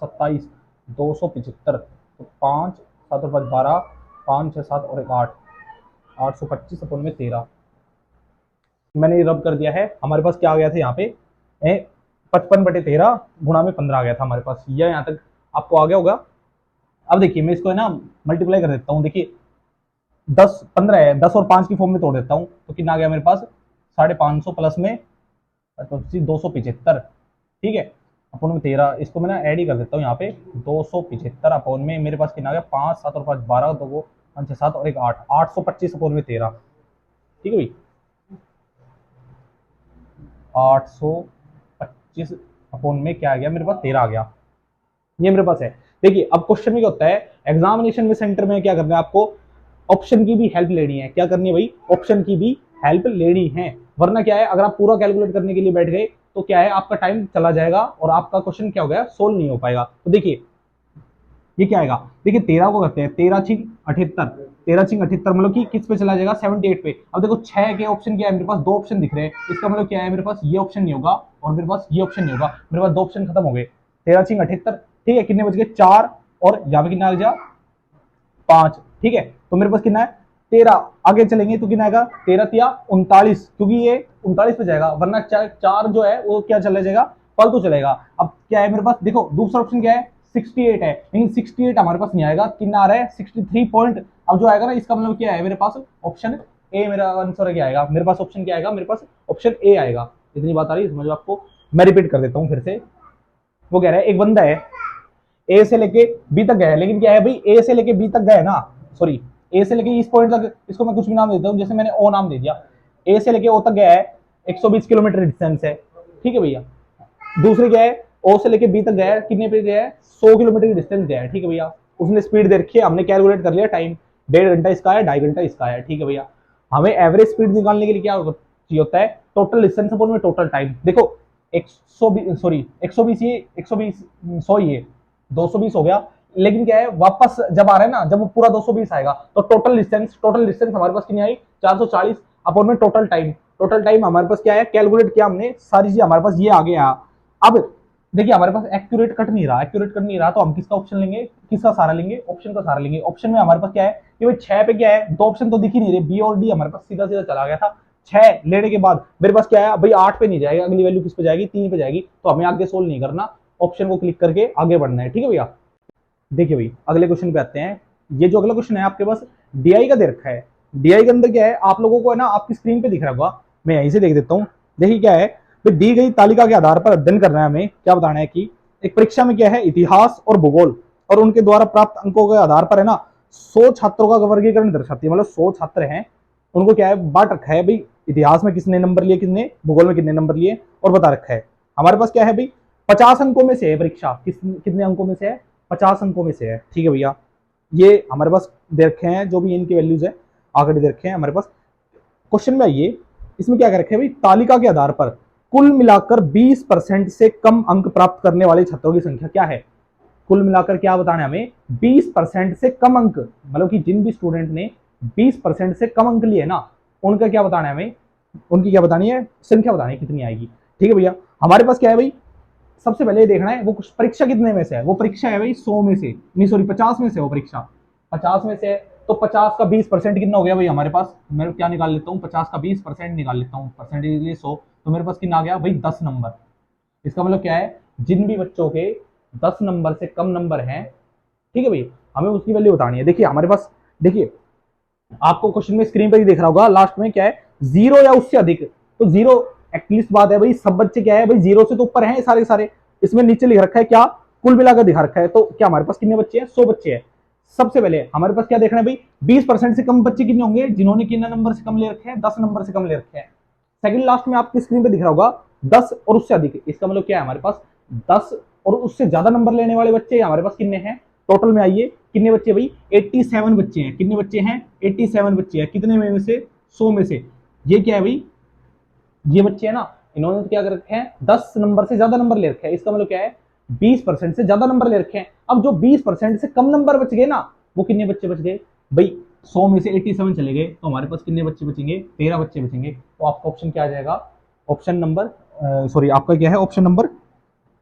27, 275। तो 5 7 और 5 12, 5 6 7 और 1 8, 825/13। मैंने रब कर दिया है, हमारे पास क्या आ गया था यहाँ पे 55/13 गुणा में 15 आ गया था हमारे पास, यह यहाँ तक आपको आ गया होगा। अब देखिए मैं इसको है ना मल्टीप्लाई कर देता हूँ, देखिए 10 15 है, 10 और 5 की फॉर्म में तोड़ देता हूँ तो कितना आ गया मेरे पास 550 प्लस में 275। ठीक है अपोन में 13, इसको मैं ना ऐड ही कर देता हूँ यहाँ पे 275 अपोन में मेरे पास कितना आ गया 5 7 और 5 12, 2 5 6 7 और 1 8, 825 अपोन में 13। ठीक है भाई 825 अपोन में क्या आ गया मेरे पास 13 आ गया, ये मेरे पास है। देखिए अब क्वेश्चन में क्या होता है, एग्जामिनेशन में सेंटर में क्या करना है आपको, ऑप्शन की भी हेल्प लेनी है। क्या करनी है भाई, ऑप्शन की भी हेल्प लेनी है, वरना क्या है अगर आप पूरा कैलकुलेट करने के लिए बैठ गए तो क्या है आपका टाइम चला जाएगा और आपका क्वेश्चन क्या हो गया सोल्व नहीं हो पाएगा। तो देखिए ये क्या आएगा, देखिए 13 को करते हैं 13 छिंग 78, 13 छिंग 78 मतलब कि किस पे चला जाएगा 78 पे। अब देखो 6 के ऑप्शन क्या है मेरे पास, 2 ऑप्शन दिख रहे हैं, इसका मतलब क्या है मेरे पास ये ऑप्शन नहीं होगा और मेरे पास ये ऑप्शन नहीं होगा, मेरे पास 2 ऑप्शन खत्म हो गए। 13 छिंग 78, ठीक है कितने बच गए 4 और यहाँ पे कितना आ गया 5। ठीक है तो मेरे पास कितना है 13, आगे चलेंगे तो कितना आएगा 13 तिया 39, क्योंकि ये 39 पे जाएगा, वरना 4 जो है वो क्या चला जाएगा फालतू चलेगा। अब क्या है मेरे पास देखो दूसरा ऑप्शन क्या है 68 है, लेकिन 68 हमारे पास नहीं आएगा, कितना आ रहा है 63 पॉइंट। अब जो आएगा ना इसका मतलब क्या है मेरे पास ऑप्शन ए, मेरा आंसर क्या आएगा मेरे पास ऑप्शन क्या आएगा मेरे पास ऑप्शन ए आएगा। इतनी बात आ रही है समझो आपको, मैं रिपीट कर देता हूँ फिर से। वो कह रहा है एक बंदा है ए से लेके बी तक गया है, लेकिन क्या है भाई ए से लेके बी तक गए ना, सॉरी ए से लेके इस पॉइंट तक, इसको मैं कुछ भी नाम देता हूँ, जैसे मैंने ओ नाम दे दिया, ए से लेके ओ तक गया है 120 किलोमीटर डिस्टेंस है। ठीक है भैया दूसरी क्या है ओ से लेके बी तक गया है, कितने पे गया है 100 किलोमीटर की डिस्टेंस गया है। ठीक है भैया उसने स्पीड दे रखी है, हमने कैलकुलेट कर लिया टाइम 1.5 घंटा इसका है 2.5 घंटा इसका है। ठीक है भैया हमें एवरेज स्पीड निकालने के लिए क्या चाहिए होता है टोटल डिस्टेंस अपॉन में टोटल टाइम। देखो 120 सॉरी 120 ये 120 100 ये 220 हो गया, लेकिन क्या है वापस जब आ रहा है ना, जब वो पूरा 220 आएगा तो टोटल डिस्टेंस हमारे पास कितनी आई 440 अपॉन में टोटल टाइम हमारे पास क्या है कैलकुलेट किया हमने सारी चीज हमारे पास ये आ गया। अब देखिए हमारे पास एक्यूरेट कट नहीं रहा तो हम किसका ऑप्शन लेंगे, किसका सहारा लेंगे ऑप्शन का सहारा लेंगे। ऑप्शन में हमारे पास क्या है कि भाई 6 पे क्या है 2 ऑप्शन तो दिख ही नहीं रहे, बी और डी हमारे पास सीधा सीधा चला गया था। 6 लेने के बाद मेरे पास क्या है भाई 8 पे नहीं जाएगा, अगली वैल्यू किस पे जाएगी 3 पे जाएगी, तो हमें आगे सोल्व नहीं करना, ऑप्शन को क्लिक करके आगे बढ़ना है। ठीक है भैया देखिए भाई अगले क्वेश्चन पे आते हैं। ये जो अगला क्वेश्चन है आपके पास डीआई का दे रखा है, डीआई के अंदर क्या है आप लोगों को है ना आपकी स्क्रीन पे दिख रहा होगा, मैं यहीं से देख देता हूँ। देखिए क्या है दी गई तालिका के आधार पर अध्ययन करना है, हमें क्या बताना है कि एक परीक्षा में क्या है इतिहास और भूगोल और उनके द्वारा प्राप्त अंकों के आधार पर है ना 100 छात्रों का वर्गीकरण दर्शाती है, मतलब 100 छात्र हैं उनको क्या है बांट रखा है भाई इतिहास में किसने नंबर लिए, किसने भूगोल में कितने नंबर लिए और बता रखा है। हमारे पास क्या है भाई 50 अंकों में से है परीक्षा, कितने अंकों में से है 50 अंकों में से है। ठीक है भैया ये हमारे पास दे रखे हैं जो भी इनकी वैल्यूज है आगे दे रखे हैं हमारे पास। क्वेश्चन में आइए इसमें क्या कर रखे हैं भाई तालिका के आधार पर कुल मिलाकर 20% से कम अंक प्राप्त करने वाले छात्रों की संख्या क्या है। कुल मिलाकर क्या बताना है हमें 20% से कम अंक, मतलब कि जिन भी स्टूडेंट ने 20% से कम अंक लिए ना उनका क्या बताना है हमें, उनकी क्या बतानी है संख्या बतानी है कितनी आएगी। ठीक है भैया हमारे पास क्या है भाई सबसे पहले देखना है वो कुछ परीक्षा कितने में से है, वो परीक्षा है भाई 100 में से, नहीं सॉरी 50 में से, वो परीक्षा 50 में से है तो 50 का 20% कितना हो गया भाई हमारे पास, मैं क्या निकाल लेता हूँ 50 का 20% निकाल लेता हूँ, परसेंटेज के लिए 100, तो मेरे पास कितना आ गया भाई 10 नंबर। इसका मतलब क्या है जिन भी बच्चों के 10 नंबर से कम नंबर हैं, ठीक है भाई हमें उसकी वैल्यू बतानी है। देखिए हमारे पास देखिए आपको क्वेश्चन में स्क्रीन पर ही देख रहा होगा लास्ट में क्या है 0 या उससे अधिक, तो 0 एटलीस्ट बात है भाई सब बच्चे क्या है भाई 0 से तो ऊपर हैं सारे सारे, इसमें नीचे लिख रखा है क्या कुल मिलाकर दिखा रखा है, तो क्या हमारे पास कितने बच्चे हैं 100 बच्चे हैं, सबसे पहले हमारे पास क्या देखना है भाई, 20% से कम बच्चे कितने होंगे जिन्होंने कितना नंबर से कम ले रखे हैं, 10 नंबर से कम ले रखे हैं। सेकंड लास्ट में आपकी स्क्रीन पे दिख रहा होगा 10 और उससे अधिक, इसका मतलब क्या है, हमारे पास 10 और उससे ज्यादा नंबर लेने वाले बच्चे हमारे पास कितने हैं टोटल में, आइए कितने बच्चे भाई, 87 बच्चे हैं। कितने बच्चे हैं, 87 बच्चे हैं। कितने में से, 100 में से। ये क्या है भाई, ये बच्चे हैं ना, इन्होंने तो क्या कर रखे हैं, 10 नंबर से ज्यादा नंबर ले रखे हैं। इसका मतलब क्या है, 20% से ज्यादा नंबर ले रखे हैं। अब जो 20% से कम नंबर बच गए ना, वो कितने बच्चे बच गए भाई, 100 में से 87 चले गए, तो हमारे पास कितने बच्चे बचेंगे, 13 बच्चे बचेंगे। तो आपका ऑप्शन क्या आ जाएगा, ऑप्शन नंबर सॉरी आपका क्या है, ऑप्शन नंबर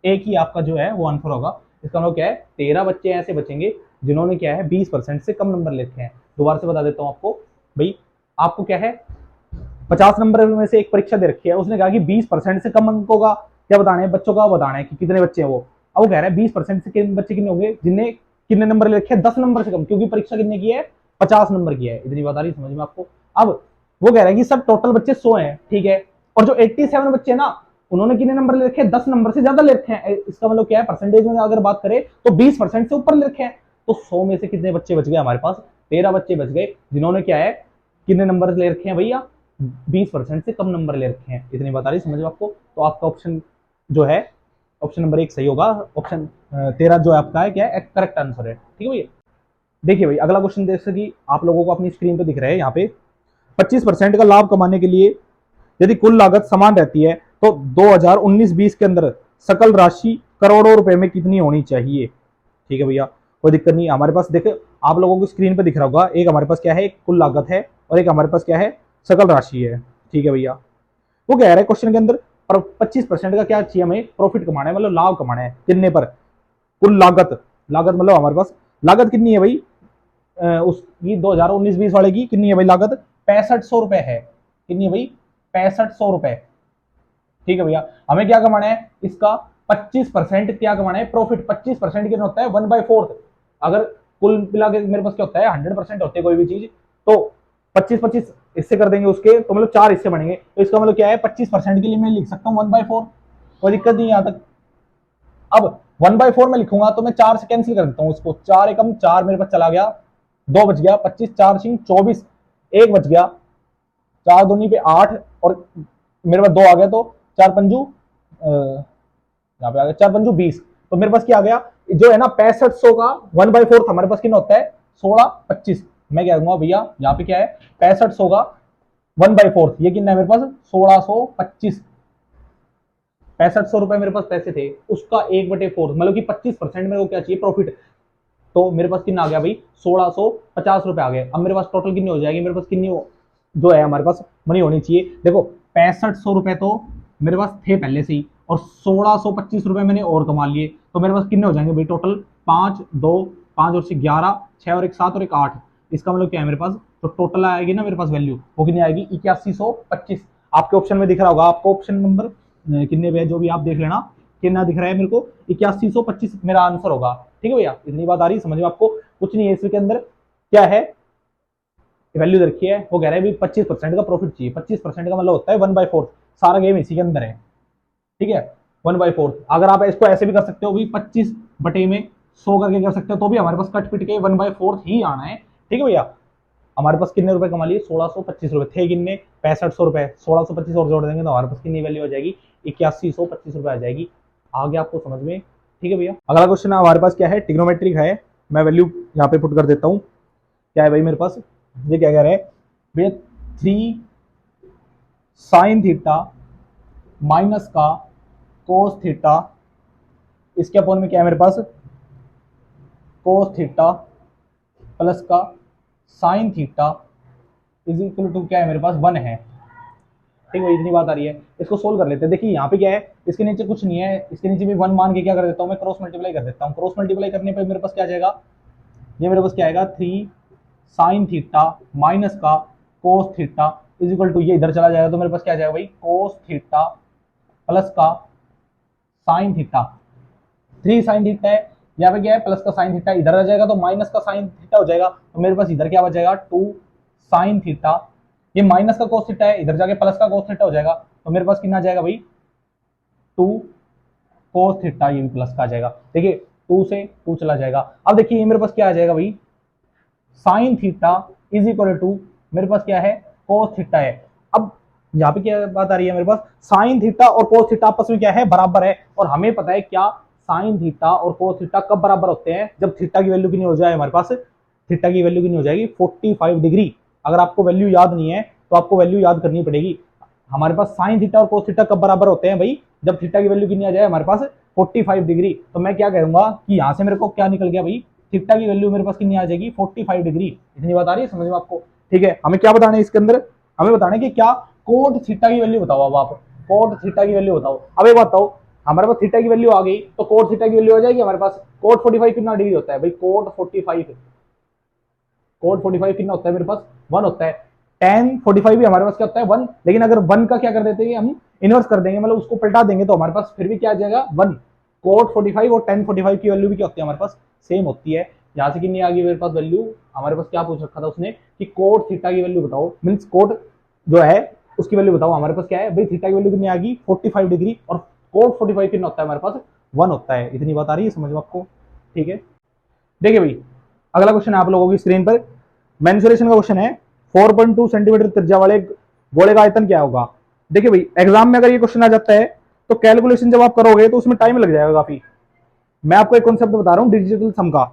एक ही आपका जो है वो आंसर होगा। इसका मतलब क्या है, 13 बच्चे ऐसे बचेंगे जिन्होंने क्या है 20% से कम नंबर लेते हैं। दोबारा से बता देता हूं आपको भाई, आपको क्या है 50 नंबर में से एक परीक्षा दे रखी है, उसने कहा कि 20% से कम अंकों का क्या बताना है, बच्चों का बताना है कि कितने बच्चे हैं वो। अब वो कह रहा है 20% से बच्चे कितने होंगे जिन्हें कितने नंबर ले रखे हैं, 10 नंबर से कम, क्योंकि परीक्षा कितने की है, 50 नंबर की है। इतनी बात आ रही समझ में आपको। अब वो कह रहा है कि सब टोटल बच्चे 100 हैं, ठीक है, और जो 87 बच्चे हैं ना, उन्होंने कितने नंबर ले रखे हैं, 10 नंबर से ज्यादा ले रखे हैं। इसका मतलब क्या है, परसेंटेज में अगर बात करें तो 20% से ऊपर ले रखे हैं। तो 100 में से कितने बच्चे बच गए हमारे पास, 13 बच्चे बच गए जिन्होंने क्या है, कितने नंबर ले रखे हैं भैया, 20% से कम नंबर ले रखे हैं। इतनी बात आ रही समझ में आपको। तो आपका ऑप्शन जो है, ऑप्शन नंबर एक सही होगा। ऑप्शन 13 जो आपका है क्या है, करेक्ट आंसर है। ठीक है भैया। देखिए भाई अगला क्वेश्चन, जैसे कि आप लोगों को अपनी स्क्रीन पे दिख रहा है यहाँ पे, 25% का लाभ कमाने के लिए यदि कुल लागत समान रहती है तो 2019-20 के अंदर सकल राशि करोड़ों रुपए में कितनी होनी चाहिए। ठीक है भैया, कोई दिक्कत नहीं। हमारे पास देखे, आप लोगों को स्क्रीन पे दिख रहा होगा, एक हमारे पास क्या है, एक कुल लागत है, और एक हमारे पास क्या है, सकल राशि है। ठीक है भैया, वो कह रहा है क्वेश्चन के अंदर, पर 25% का क्या चाहिए हमें, प्रॉफिट कमाना है, मतलब लाभ कमाना है। कितने पर, कुल लागत, लागत मतलब हमारे पास लागत कितनी है भाई, उसकी 2019-20 वाले की कितनी है भाई लागत, 6500 रुपए है। कितनी है भाई, 6500 रुपए। ठीक है भैया, हमें क्या कमाना है इसका, 25% क्या कमाना है, प्रॉफिट। 25% कितना होता है, 1/4। अगर कुल मिला के मेरे पास क्या होता है, 100% होती है कोई भी चीज, तो 25-25 हिस्से कर देंगे उसके, तो मतलब 4 हिस्से बनेंगे। तो इसका मतलब क्या है, 25% के लिए मैं लिख सकता हूँ 1/4, कोई दिक्कत नहीं यहाँ तक। अब 1/4 में लिखूंगा तो मैं 4 से कैंसिल कर देता हूँ उसको, 4 एकम 4 मेरे पास चला गया, 2 बच गया, 25 4 सिंह 24, एक बच गया, 4 दूनी पे 8, और मेरे पास 2 आ गया, तो 4 पंजू यहाँ पे आ गया, 4 पंजू 20। तो मेरे पास क्या आ गया, जो है ना 6500 का 1/4 हमारे पास कितना होता है, 16/25। मैं क्या कहूंगा भैया, यहाँ पे क्या है, 6500 का 1/4, ये कितना है मेरे पास, 1625। 6500 रुपए मेरे पास पैसे थे, उसका 1/4 मतलब कि 25% मेरे को क्या चाहिए, प्रॉफिट। तो मेरे पास कितना आ गया भाई, 1650 रुपए आ गए। अब मेरे पास टोटल कितनी हो जाएगी, मेरे पास कितनी जो है हमारे पास मनी होनी चाहिए, देखो 6500 रुपए तो मेरे पास थे पहले से ही, और 1625 रुपए मैंने और कमा लिए, तो मेरे पास कितने हो जाएंगे भाई टोटल, 5 2 5 और 11 6 और 1 7 और 1 8। इसका मतलब क्या है, मेरे पास तो टोटल आएगी ना मेरे पास वैल्यू, वो कितनी आएगी, 8125। आपके ऑप्शन में दिख रहा होगा आपको, ऑप्शन नंबर कितने पे है जो भी आप देख लेना, कितना दिख रहा है मेरे को, 8125 मेरा आंसर होगा। ठीक है भैया, इतनी बात आ रही समझ में आपको। कुछ नहीं है इसके अंदर, क्या है, वैल्यू रखी है, वो कह रहा है भी 25% का प्रॉफिट चाहिए। 25% का मतलब होता है 1/4, सारा गेम इसी के अंदर है। ठीक है, 1/4। अगर आप इसको ऐसे भी कर सकते हो भी, 25/100 करके कर सकते हो, तो भी हमारे पास कट पिट के 1/4 ही आना है। ठीक है भैया, हमारे पास कितने रुपए कमा लिए, 1625 रुपए थे कितने, 6500 रुपए, 1625 और जोड़ देंगे तो हमारे पास कितनी वैल्यू आ जाएगी, 8125 रुपए आ जाएगी। आगे आपको समझ में। ठीक है भैया, अगला क्वेश्चन हमारे पास क्या है, ट्रिग्नोमेट्रिक है। मैं वैल्यू यहाँ पे पुट कर देता हूँ। क्या है भाई मेरे पास, ये क्या कह रहा है भैया, 3 sin थीटा माइनस का कोस थीटा, इसके अपोन में क्या है मेरे पास, कोस थीटा प्लस का sine theta is equal to क्या है मेरे पास, 1 है। ठीक है, इतनी बात आ रही है, इसको सोल्व कर लेते हैं। देखिए यहाँ पे क्या है, इसके नीचे कुछ नहीं है, इसके नीचे भी 1 मान के क्या कर देता हूँ मैं, क्रॉस मल्टीप्लाई कर देता हूँ। क्रॉस मल्टीप्लाई करने पर मेरे पास क्या आ जाएगा, ये मेरे पास क्या आएगा, 3 sin थीटा माइनस का cos theta is equal to, ये इधर चला जाएगा तो मेरे पास क्या आ जाएगा भाई, कोस थीटा प्लस का साइन थीटा। 3 sin थीटा है, यहाँ पे क्या है, प्लस का साइन थीटा, इधर आ जाएगा तो माइनस का साइन थीटा हो जाएगा, तो मेरे पास इधर क्या बच जाएगा, 2 sin थीटा। ये माइनस का कोस थीटा है, इधर जाके प्लस का कोस थीटा हो जाएगा, तो मेरे पास कितना आ जाएगा भाई, 2 cos थीटा, ये भी प्लस का आ जाएगा। देखिए 2 से 2 चला जाएगा। अब देखिए ये मेरे पास क्या आ जाएगा भाई, sine theta is equal to मेरे पास क्या है, कोस थीटा है। अब यहाँ पे क्या बात आ रही है, मेरे पास साइन थीटा और कोस थीटा आपस में क्या है, बराबर है। और हमें पता है क्या, साइन थीटा और कोस थीटा कब बराबर होते हैं, जब थीटा की वैल्यू कितनी हो जाए हमारे पास, थीटा की वैल्यू कितनी हो जाएगी 45 डिग्री। अगर आपको वैल्यू याद नहीं है तो आपको वैल्यू याद करनी पड़ेगी। हमारे पास साइन थीटा और कोस थीटा कब बराबर होते हैं भाई, जब थीटा की वैल्यू कितनी आ जाए हमारे पास 45 डिग्री। तो मैं क्या करूंगा कि यहां से मेरे को क्या निकल गया भाई, थीटा की वैल्यू मेरे पास कितनी आ जाएगी 45 डिग्री। इतनी बात आ रही है समझ में आपको? ठीक है, हमें क्या बताना है इसके अंदर, हमें बताना है कि क्या कोट थीटा की वैल्यू बताओ। अब आप कोट थीटा की वैल्यू बताओ। अब एक बात बताओ, हमारे पास थीटा की वैल्यू आ गई तो कोट थीटा की वैल्यू आ जाएगी हमारे पास। कोट 45 कितना डिग्री होता है भाई, कोट 45, कोट 45 कितना होता है मेरे पास, 1 होता है। टेन 45 भी हमारे पास क्या होता है, 1। लेकिन अगर 1 का क्या कर देते हैं हम, इनवर्स कर देंगे, मतलब उसको पलटा देंगे, तो हमारे पास फिर भी क्या आ जाएगा 1। कोट 45 और टेन 45 की वैल्यू भी क्या होती है हमारे पास, सेम होती है। यहाँ से कितनी आ गई मेरे पास वैल्यू, हमारे पास क्या पूछ रखा था उसने कि कोट थीटा की वैल्यू बताओ, मीन्स कोट जो है उसकी वैल्यू बताओ। हमारे पास क्या है भाई, थीटा की वैल्यू कितनी आ गई 45 डिग्री, और कोट 45 कितना होता है हमारे पास, 1 होता है। इतनी बात आ रही है समझ में आपको? ठीक है, देखिए भाई अगला क्वेश्चन है आप लोगों की स्क्रीन पर, मेंसुरेशन का क्वेश्चन है। 4.2 सेंटीमीटर त्रिज्या वाले गोले का आयतन क्या होगा? देखिए भाई एग्जाम में अगर ये क्वेश्चन आ जाता है तो कैलकुलेशन जब आप करोगे तो उसमें टाइम लग जाएगा काफी। मैं आपको एक कॉन्सेप्ट बता रहा हूँ डिजिटल सम का।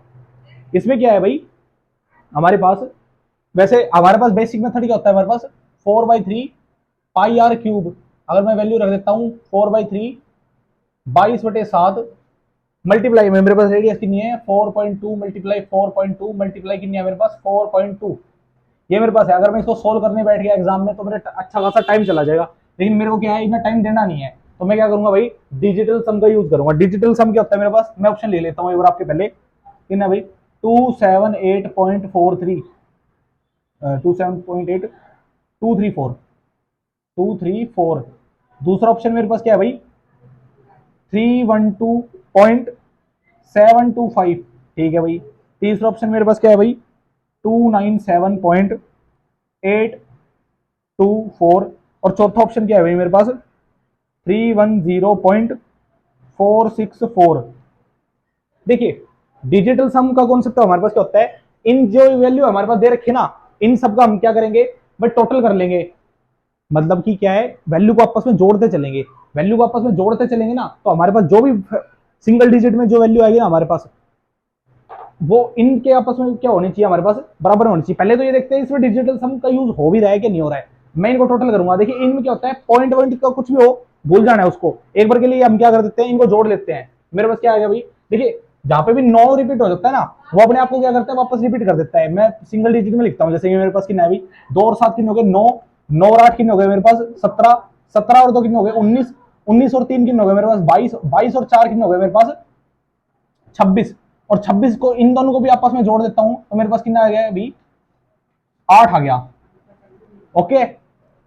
इसमें क्या है भाई, हमारे पास वैसे हमारे पास बेसिक मेथड क्या होता है, हमारे पास 4/3 पाई आर क्यूब। अगर मैं वैल्यू रख देता हूँ 4/3 22/7 मल्टीप्लाई में, मेरे पास रेडियस कितनी है 4.2 मल्टीप्लाई 4.2 मल्टीप्लाई कितनी है मेरे पास 4.2, ये मेरे पास है। अगर मैं इसको सोल्व करने बैठ गया एग्जाम में तो मेरा अच्छा खासा टाइम चला जाएगा, लेकिन मेरे को क्या है, इतना टाइम देना नहीं है। तो मैं क्या करूंगा भाई, डिजिटल सम का यूज करूंगा। डिजिटल सम क्या होता है मेरे पास, मैं ऑप्शन ले लेता हूँ एक बार आपके पहले, कितना भाई 278.43 278 234 234। दूसरा ऑप्शन मेरे पास क्या है भाई 312.725, ठीक है भाई। तीसरा ऑप्शन मेरे पास क्या है भाई 297.824, और चौथा ऑप्शन क्या है भाई मेरे पास 310.464। देखिए डिजिटल सम का कॉन्सेप्ट हमारे पास क्या होता है, इन जो वैल्यू हमारे पास दे रखे ना, इन सब का हम क्या करेंगे भाई, टोटल कर लेंगे। मतलब कि क्या है, वैल्यू को आपस में जोड़ते चलेंगे। वैल्यू को आपस में जोड़ते चलेंगे ना, तो हमारे पास जो भी सिंगल डिजिट में जो वैल्यू आएगी ना हमारे पास, वो इनके आपस में क्या होनी चाहिए हमारे पास, बराबर होनी चाहिए। पहले तो ये देखते हैं इसमें डिजिटल सम का यूज हो भी रहा है कि नहीं हो रहा है। मैं इनको टोटल करूंगा। देखिए इनमें क्या होता है, पॉइंट पॉइंट का कुछ भी हो, भूल जाना है उसको। एक बार के लिए हम क्या कर देते हैं, इनको जोड़ लेते हैं। मेरे पास क्या आ गया भाई, देखिए जहां पे भी 9 रिपीट हो जाता है ना, वो अपने आप को क्या करता है, वापस रिपीट कर देता है। मैं सिंगल डिजिट में लिखता हूँ, जैसे कि मेरे पास कितना है भाई, 2 और 7 कितने हो गए 9, 9 और 8 कितने हो गए मेरे पास 17, 17 और 2 कितने हो गए 19, 19 और 3 कितने हो गए मेरे पास 22, 22 और 4 कितने हो गए मेरे पास 26, और 26 को इन दोनों को भी आपस में जोड़ देता हूं तो मेरे पास कितना आ गया अभी 8 आ गया। ओके,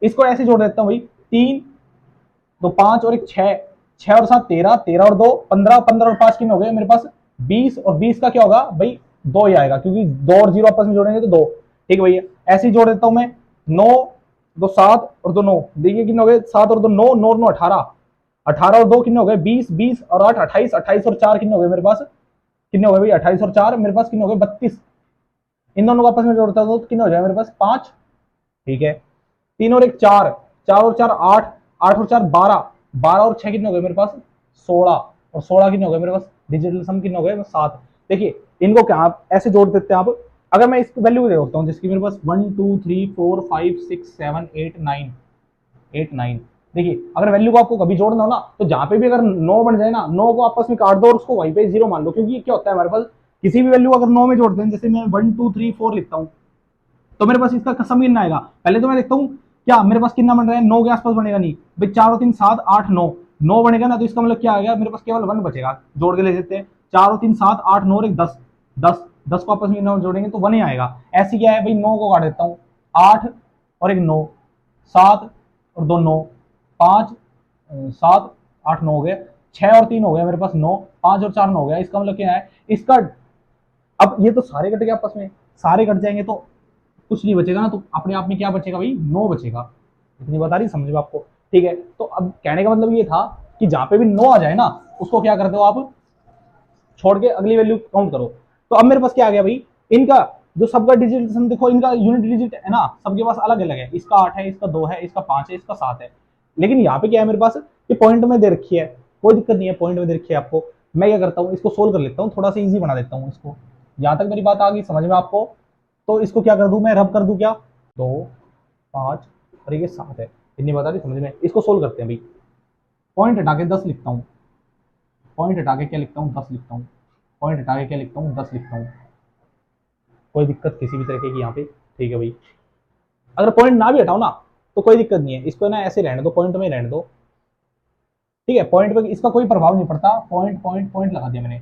इसको ऐसे जोड़ देता हूं भाई, 3 तो 5 और एक 6, 6 और 7 13, 13 और 2 15, 15 और 5 कितने हो गए मेरे पास 20, और 20 का क्या होगा भाई 2 ही आएगा, क्योंकि 2 और 0 आपस में जोड़ेंगे तो 2। ठीक है भैया, ऐसे ही जोड़ देता हूं मैं, 9 2 7 और 2 9, देखिए कितने हो गए 7 और 2 9, 9 9 18, 18 और 2 कितने हो गए 20, 20 और 8 28, 28 और 4 कितने हो गए मेरे पास, कितने हो गए भाई 28 और 4 मेरे पास कितने हो गए 32। इन दोनों को आपस में जोड़ता हूं तो कितने हो जाए मेरे पास 5। ठीक है, 3 और एक 4, 4 और 4 8, 8 और 4 12, 12 और 6 कितने हो गए मेरे पास 16, और 16 कितने हो गए मेरे पास, डिजिटल सम कितने हो गए 7। देखिए इनको क्या आप ऐसे जोड़ देते हैं आप। अगर मैं इसकी वैल्यू को देखता हूँ, जिसकी मेरे पास 1 2 3 4 5 6 7 8 9 8 9, देखिए अगर वैल्यू को आपको कभी जोड़ना हो ना, तो जहां पे भी अगर 9 बन जाए ना, 9 को आपस में काट दो और उसको वहीं पे 0 मान लो। क्योंकि क्या होता है हमारे पास, किसी भी वैल्यू अगर 9 में जोड़ते हैं, जैसे मैं 1 2 3 4 लिखता हूं, तो मेरे पास इसका सम कितना आएगा। पहले तो मैं देखता हूँ क्या मेरे पास कितना बन रहा है, 9 के आसपास बनेगा नहीं भाई, 4 और 3 7 8 9, 9 बनेगा ना, तो इसका मतलब क्या आ गया मेरे पास केवल 1 बचेगा। जोड़ के ले लेते हैं, 4 और 3 7 8 9 और एक 10, 10 10 को आपस में 9 जोड़ेंगे तो 1 ही आएगा। ऐसी क्या है भाई, 9 को काट देता हूँ, 8 और एक 9, 7 और 2 9, 5 7 8 9 हो गए, 6 और 3 हो गया मेरे पास 9, 5 और 4 9 हो गया। इसका मतलब क्या है इसका, अब ये तो सारे कट गए आपस में, सारे कट जाएंगे तो कुछ नहीं बचेगा ना, तो अपने आप में क्या बचेगा भाई 9 बचेगा। इतनी बता रही समझ में आपको? ठीक है, तो अब कहने का मतलब ये था कि जहां पे भी 9 आ जाए ना, उसको क्या करते हो आप, छोड़ के अगली वैल्यू काउंट करो। तो अब मेरे पास क्या आ गया भाई, इनका जो सबका डिजिट सम देखो, इनका यूनिट डिजिट है ना, सबके पास अलग अलग है, इसका 8 है, इसका 2 है, इसका 5 है, इसका 7 है। लेकिन यहाँ पे क्या है मेरे पास, ये पॉइंट में दे रखी है, कोई दिक्कत नहीं है, पॉइंट में दे रखी है आपको। मैं क्या करता हूँ, इसको सोल्व कर लेता हूँ, थोड़ा सा ईजी बना देता हूँ इसको। यहाँ तक मेरी बात आ गई समझ में आपको? तो इसको क्या कर दूं मैं, रब कर दूं क्या, 2 5 और ये 7 है, इतनी बात आ रही समझ में। इसको सोल्व करते हैं भाई, पॉइंट हटा के 10 लिखता हूँ, पॉइंट हटा के क्या लिखता हूँ, 10 लिखता हूँ, पॉइंट हटा के क्या लिखता हूँ, 10 लिखता हूँ। कोई दिक्कत किसी भी तरीके की यहाँ पे, ठीक है भाई। अगर पॉइंट ना भी हटाओ ना तो कोई दिक्कत नहीं है, इसको ना ऐसे रहने दो, पॉइंट में रहने दो, ठीक है। पॉइंट पे इसका कोई प्रभाव नहीं पड़ता, पॉइंट पॉइंट पॉइंट लगा दिया मैंने,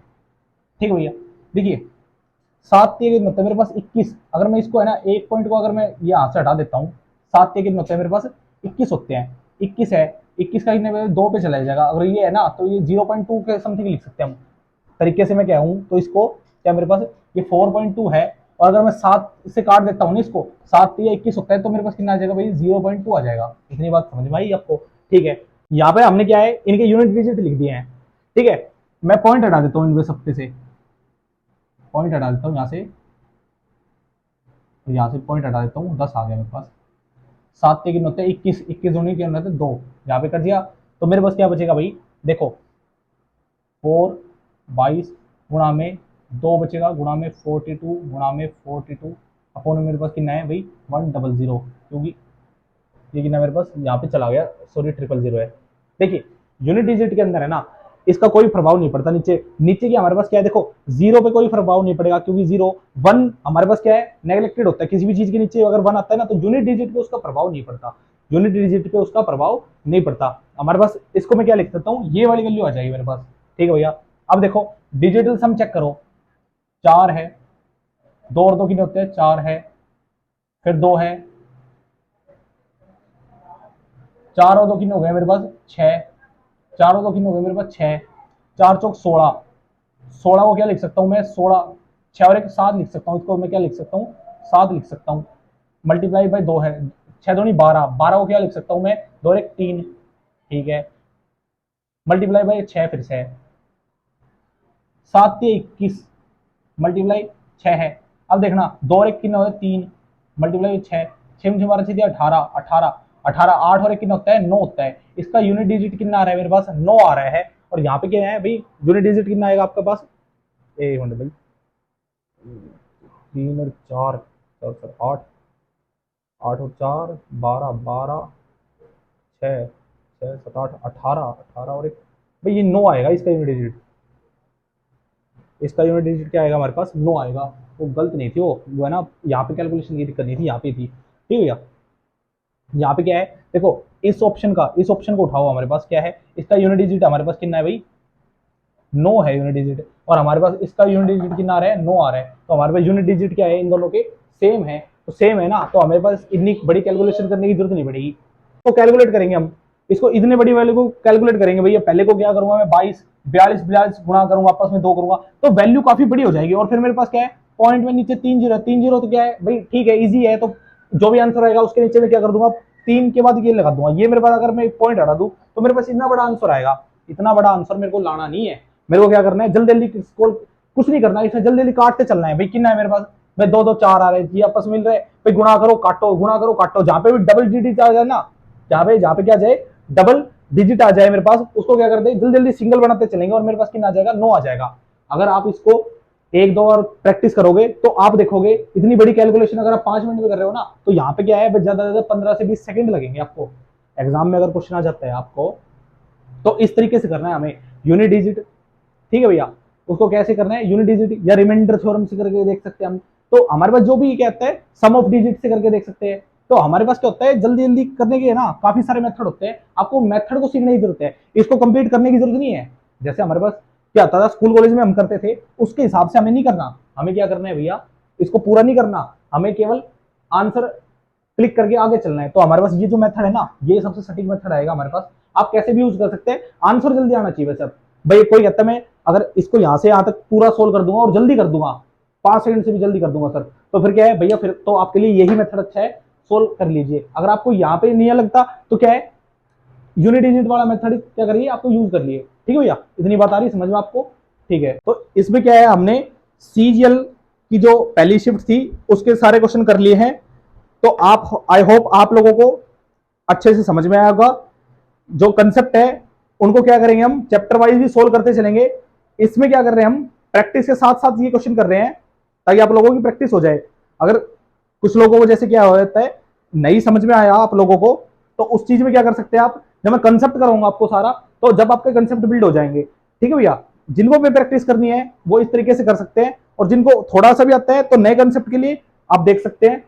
ठीक है भैया। देखिए 7 के मतलब मेरे पास 21, अगर मैं इसको है ना एक पॉइंट को अगर मैं यहाँ से हटा देता हूँ, 7 के मतलब मेरे पास 21 होते हैं, 21 है, 21 का कितने 2 पे चला जाएगा, अगर ये है ना तो ये 0.2 के समथिंग लिख सकते हैं हम तरीके से। मैं क्या हूँ तो इसको क्या मेरे पास ये 4.2 है, और अगर मैं 7 से काट देता हूँ ना इसको, 7 या 21 होता है, तो मेरे पास कितना आ जाएगा भाई, 0.2 आ जाएगा। इतनी बात समझ में आई आपको? ठीक है। यहाँ पे हमने क्या है, इनके यूनिट डिजिट लिख दिए हैं, ठीक है। मैं पॉइंट हटा देता हूँ इनमें सबके से, पॉइंट हटा देता हूँ यहाँ से, यहाँ से पॉइंट हटा देता हूँ, 10 आ गया मेरे पास। 7 के कितने होते हैं, 21, 21 होने के होते हैं 2, यहाँ पे कर दिया, तो मेरे पास क्या बचेगा भाई, देखो 4 22 गुणा में 2 बचेगा, गुणा में 42 गुणा में 42 अपॉन मेरे पास कितना है भाई 100, क्योंकि ये कितना मेरे पास यहाँ पे चला गया, सॉरी 000 है। देखिए यूनिट डिजिट के अंदर है ना, इसका कोई प्रभाव नहीं पड़ता, नीचे नीचे की हमारे पास क्या है, देखो 0 पे कोई प्रभाव नहीं पड़ेगा, क्योंकि 0 1 हमारे पास क्या है, नेग्लेक्टेड होता है। किसी भी चीज के नीचे अगर 1 आता है ना, तो यूनिट डिजिट पे उसका प्रभाव नहीं पड़ता, यूनिट डिजिट पे उसका प्रभाव नहीं पड़ता हमारे पास। इसको मैं क्या लिख सकता हूँ, ये वाली वैल्यू आ जाएगी मेरे पास, ठीक है भैया। अब देखो डिजिटल सम चेक करो, 4 है, 2 और 2 कितने होते हैं, 4 है, फिर 2 है, 4 और 2 कितने हो गए मेरे पास, 6, 4 और 2 कितने हो गए मेरे पास, 6, 4 चौक 16, 16 को क्या लिख सकता हूँ मैं, 16, 6 और 1 7 लिख सकता हूँ, इसको मैं क्या लिख सकता हूँ, 7 लिख सकता हूँ, मल्टीप्लाई बाई 2 है, 6 दूनी 12, 12 को क्या लिख सकता हूँ मैं, 2 और 1 3, ठीक है, मल्टीप्लाई बाई 6 फिर से 7 21, मल्टीप्लाई 6 है। अब देखना 2 और 1 कितना होता है, 3, मल्टीप्लाई 6, 6 में हमारा सीधे 18, 18, 18, 8 और 1 कितना होता है, 9 होता है। इसका यूनिट डिजिट कितना आ रहा है मेरे पास, 9 आ रहा है। और यहाँ पे क्या है भाई, यूनिट डिजिट कितना आएगा आपके पास, एक मिनट भाई, 3 और 4, 8, 8 और 4 12, 12 6, 6 7 8 18, 18 और 1 भाई, ये 9 आएगा इसका यूनिट डिजिट। इसका यूनिट डिजिट क्या आएगा हमारे पास, 9 आएगा। वो गलत नहीं थी, वो है ना, यहाँ पे कैलकुलेशन की दिक्कत नहीं थी, यहाँ पे थी, ठीक है भैया। यहाँ पे क्या है, देखो इस ऑप्शन को उठाओ, हमारे पास क्या है, इसका यूनिट डिजिट हमारे पास कितना है भाई, 9 है यूनिट डिजिट, और हमारे पास इसका यूनिट डिजिट कितना आ रहा है, 9 आ रहा है। तो हमारे पास यूनिट डिजिट क्या है, इन दोनों के सेम है, तो सेम है ना, तो हमारे पास इतनी बड़ी कैलकुलेशन करने की जरूरत नहीं पड़ेगी। तो कैलकुलेट करेंगे हम इसको, इतने बड़ी वैल्यू को कैलकुलेट करेंगे भैया। पहले को क्या करूंगा मैं, 22 42 42 गुणा करूंगा, आपस में 2 करूंगा, तो वैल्यू काफी बड़ी हो जाएगी। और फिर मेरे पास क्या है, पॉइंट में नीचे 3 जीरो, 3 जीरो तो क्या है भाई, ठीक है इजी है, तो जो भी आंसर आएगा उसके नीचे में क्या कर दूंगा, 3 के बाद ये लगा दूंगा। ये मेरे पास अगर मैं पॉइंट हटा दूं तो मेरे पास इतना बड़ा आंसर आएगा। इतना बड़ा आंसर मेरे को लाना नहीं है, मेरे को क्या करना है, जल्दी जल्दी कुछ नहीं करना है, इसमें जल्दी जल्दी काटते चलना है भाई। कितना है मेरे पास भाई, 2 2 4 आ रहे हैं, ये आपस में मिल रहे भाई, गुणा करो काटो, गुणा करो काटो, जहां पे भी डबल डिजिट आ जाए ना, जहां पे क्या जाए, डबल डिजिट आ जाए मेरे पास, उसको क्या करते हैं, जल्दी जल्दी सिंगल बनाते चलेंगे, और मेरे पास कितना आ जाएगा, 9 आ जाएगा। अगर आप इसको 1 2 और प्रैक्टिस करोगे तो आप देखोगे, इतनी बड़ी कैलकुलेशन अगर आप 5 मिनट में कर रहे हो ना, तो यहाँ पे क्या है, ज्यादा से ज्यादा 15 से 20 सेकंड लगेंगे आपको। एग्जाम में अगर क्वेश्चन आ जाता है आपको, तो इस तरीके से करना है हमें यूनिट डिजिट, ठीक है भैया। उसको कैसे करना है, यूनिट डिजिट या रिमाइंडर थ्योरम से करके देख सकते हैं हम। तो हमारे पास जो भी क्या होता है, सम ऑफ डिजिट से करके देख सकते हैं। तो हमारे पास क्या होता है, जल्दी जल्दी करने के ना काफी सारे मेथड होते हैं, आपको मेथड को सीखने की जरूरत है, इसको कंप्लीट करने की जरूरत नहीं है। जैसे हमारे पास क्या होता था स्कूल कॉलेज में हम करते थे, उसके हिसाब से हमें नहीं करना। हमें क्या करना है भैया, इसको पूरा नहीं करना, हमें केवल आंसर क्लिक करके आगे चलना है। तो हमारे पास ये जो मेथड है ना, ये सबसे सटीक मेथड आएगा हमारे पास। आप कैसे भी यूज कर सकते हैं, आंसर जल्दी आना चाहिए वैसे। भाई कोई कहता है मैं अगर इसको यहां से यहां तक पूरा सोल्व कर दूंगा और जल्दी कर दूंगा, 5 सेकंड से भी जल्दी कर दूंगा सर, तो फिर क्या है भैया, फिर तो आपके लिए यही मेथड अच्छा है, सोल्व कर लीजिए। अगर आपको यहाँ पे नहीं लगता तो क्या है, यूनिट डिजिट वाला मेथड क्या करिए, आपको यूज कर लिए, ठीक है भैया। इतनी बात आ रही है समझ में आपको, ठीक है। तो इसमें क्या है, हमने सीजीएल की जो पहली शिफ्ट थी उसके सारे क्वेश्चन कर लिए हैं। तो आप, आई होप आप लोगों को अच्छे से समझ में आया होगा। जो कंसेप्ट है उनको क्या करेंगे, हम चैप्टर वाइज भी सोल्व करते चलेंगे। इसमें क्या कर रहे हैं, हम प्रैक्टिस के साथ साथ ये क्वेश्चन कर रहे हैं ताकि आप लोगों की प्रैक्टिस हो जाए। अगर कुछ लोगों को जैसे क्या हो जाता है, नहीं समझ में आया आप लोगों को, तो उस चीज में क्या कर सकते हैं आप, जब मैं कंसेप्ट कराऊंगा आपको सारा, तो जब आपके कंसेप्ट बिल्ड हो जाएंगे, ठीक है भैया। जिनको भी प्रैक्टिस करनी है वो इस तरीके से कर सकते हैं, और जिनको थोड़ा सा भी आता है तो नए कंसेप्ट के लिए आप देख सकते हैं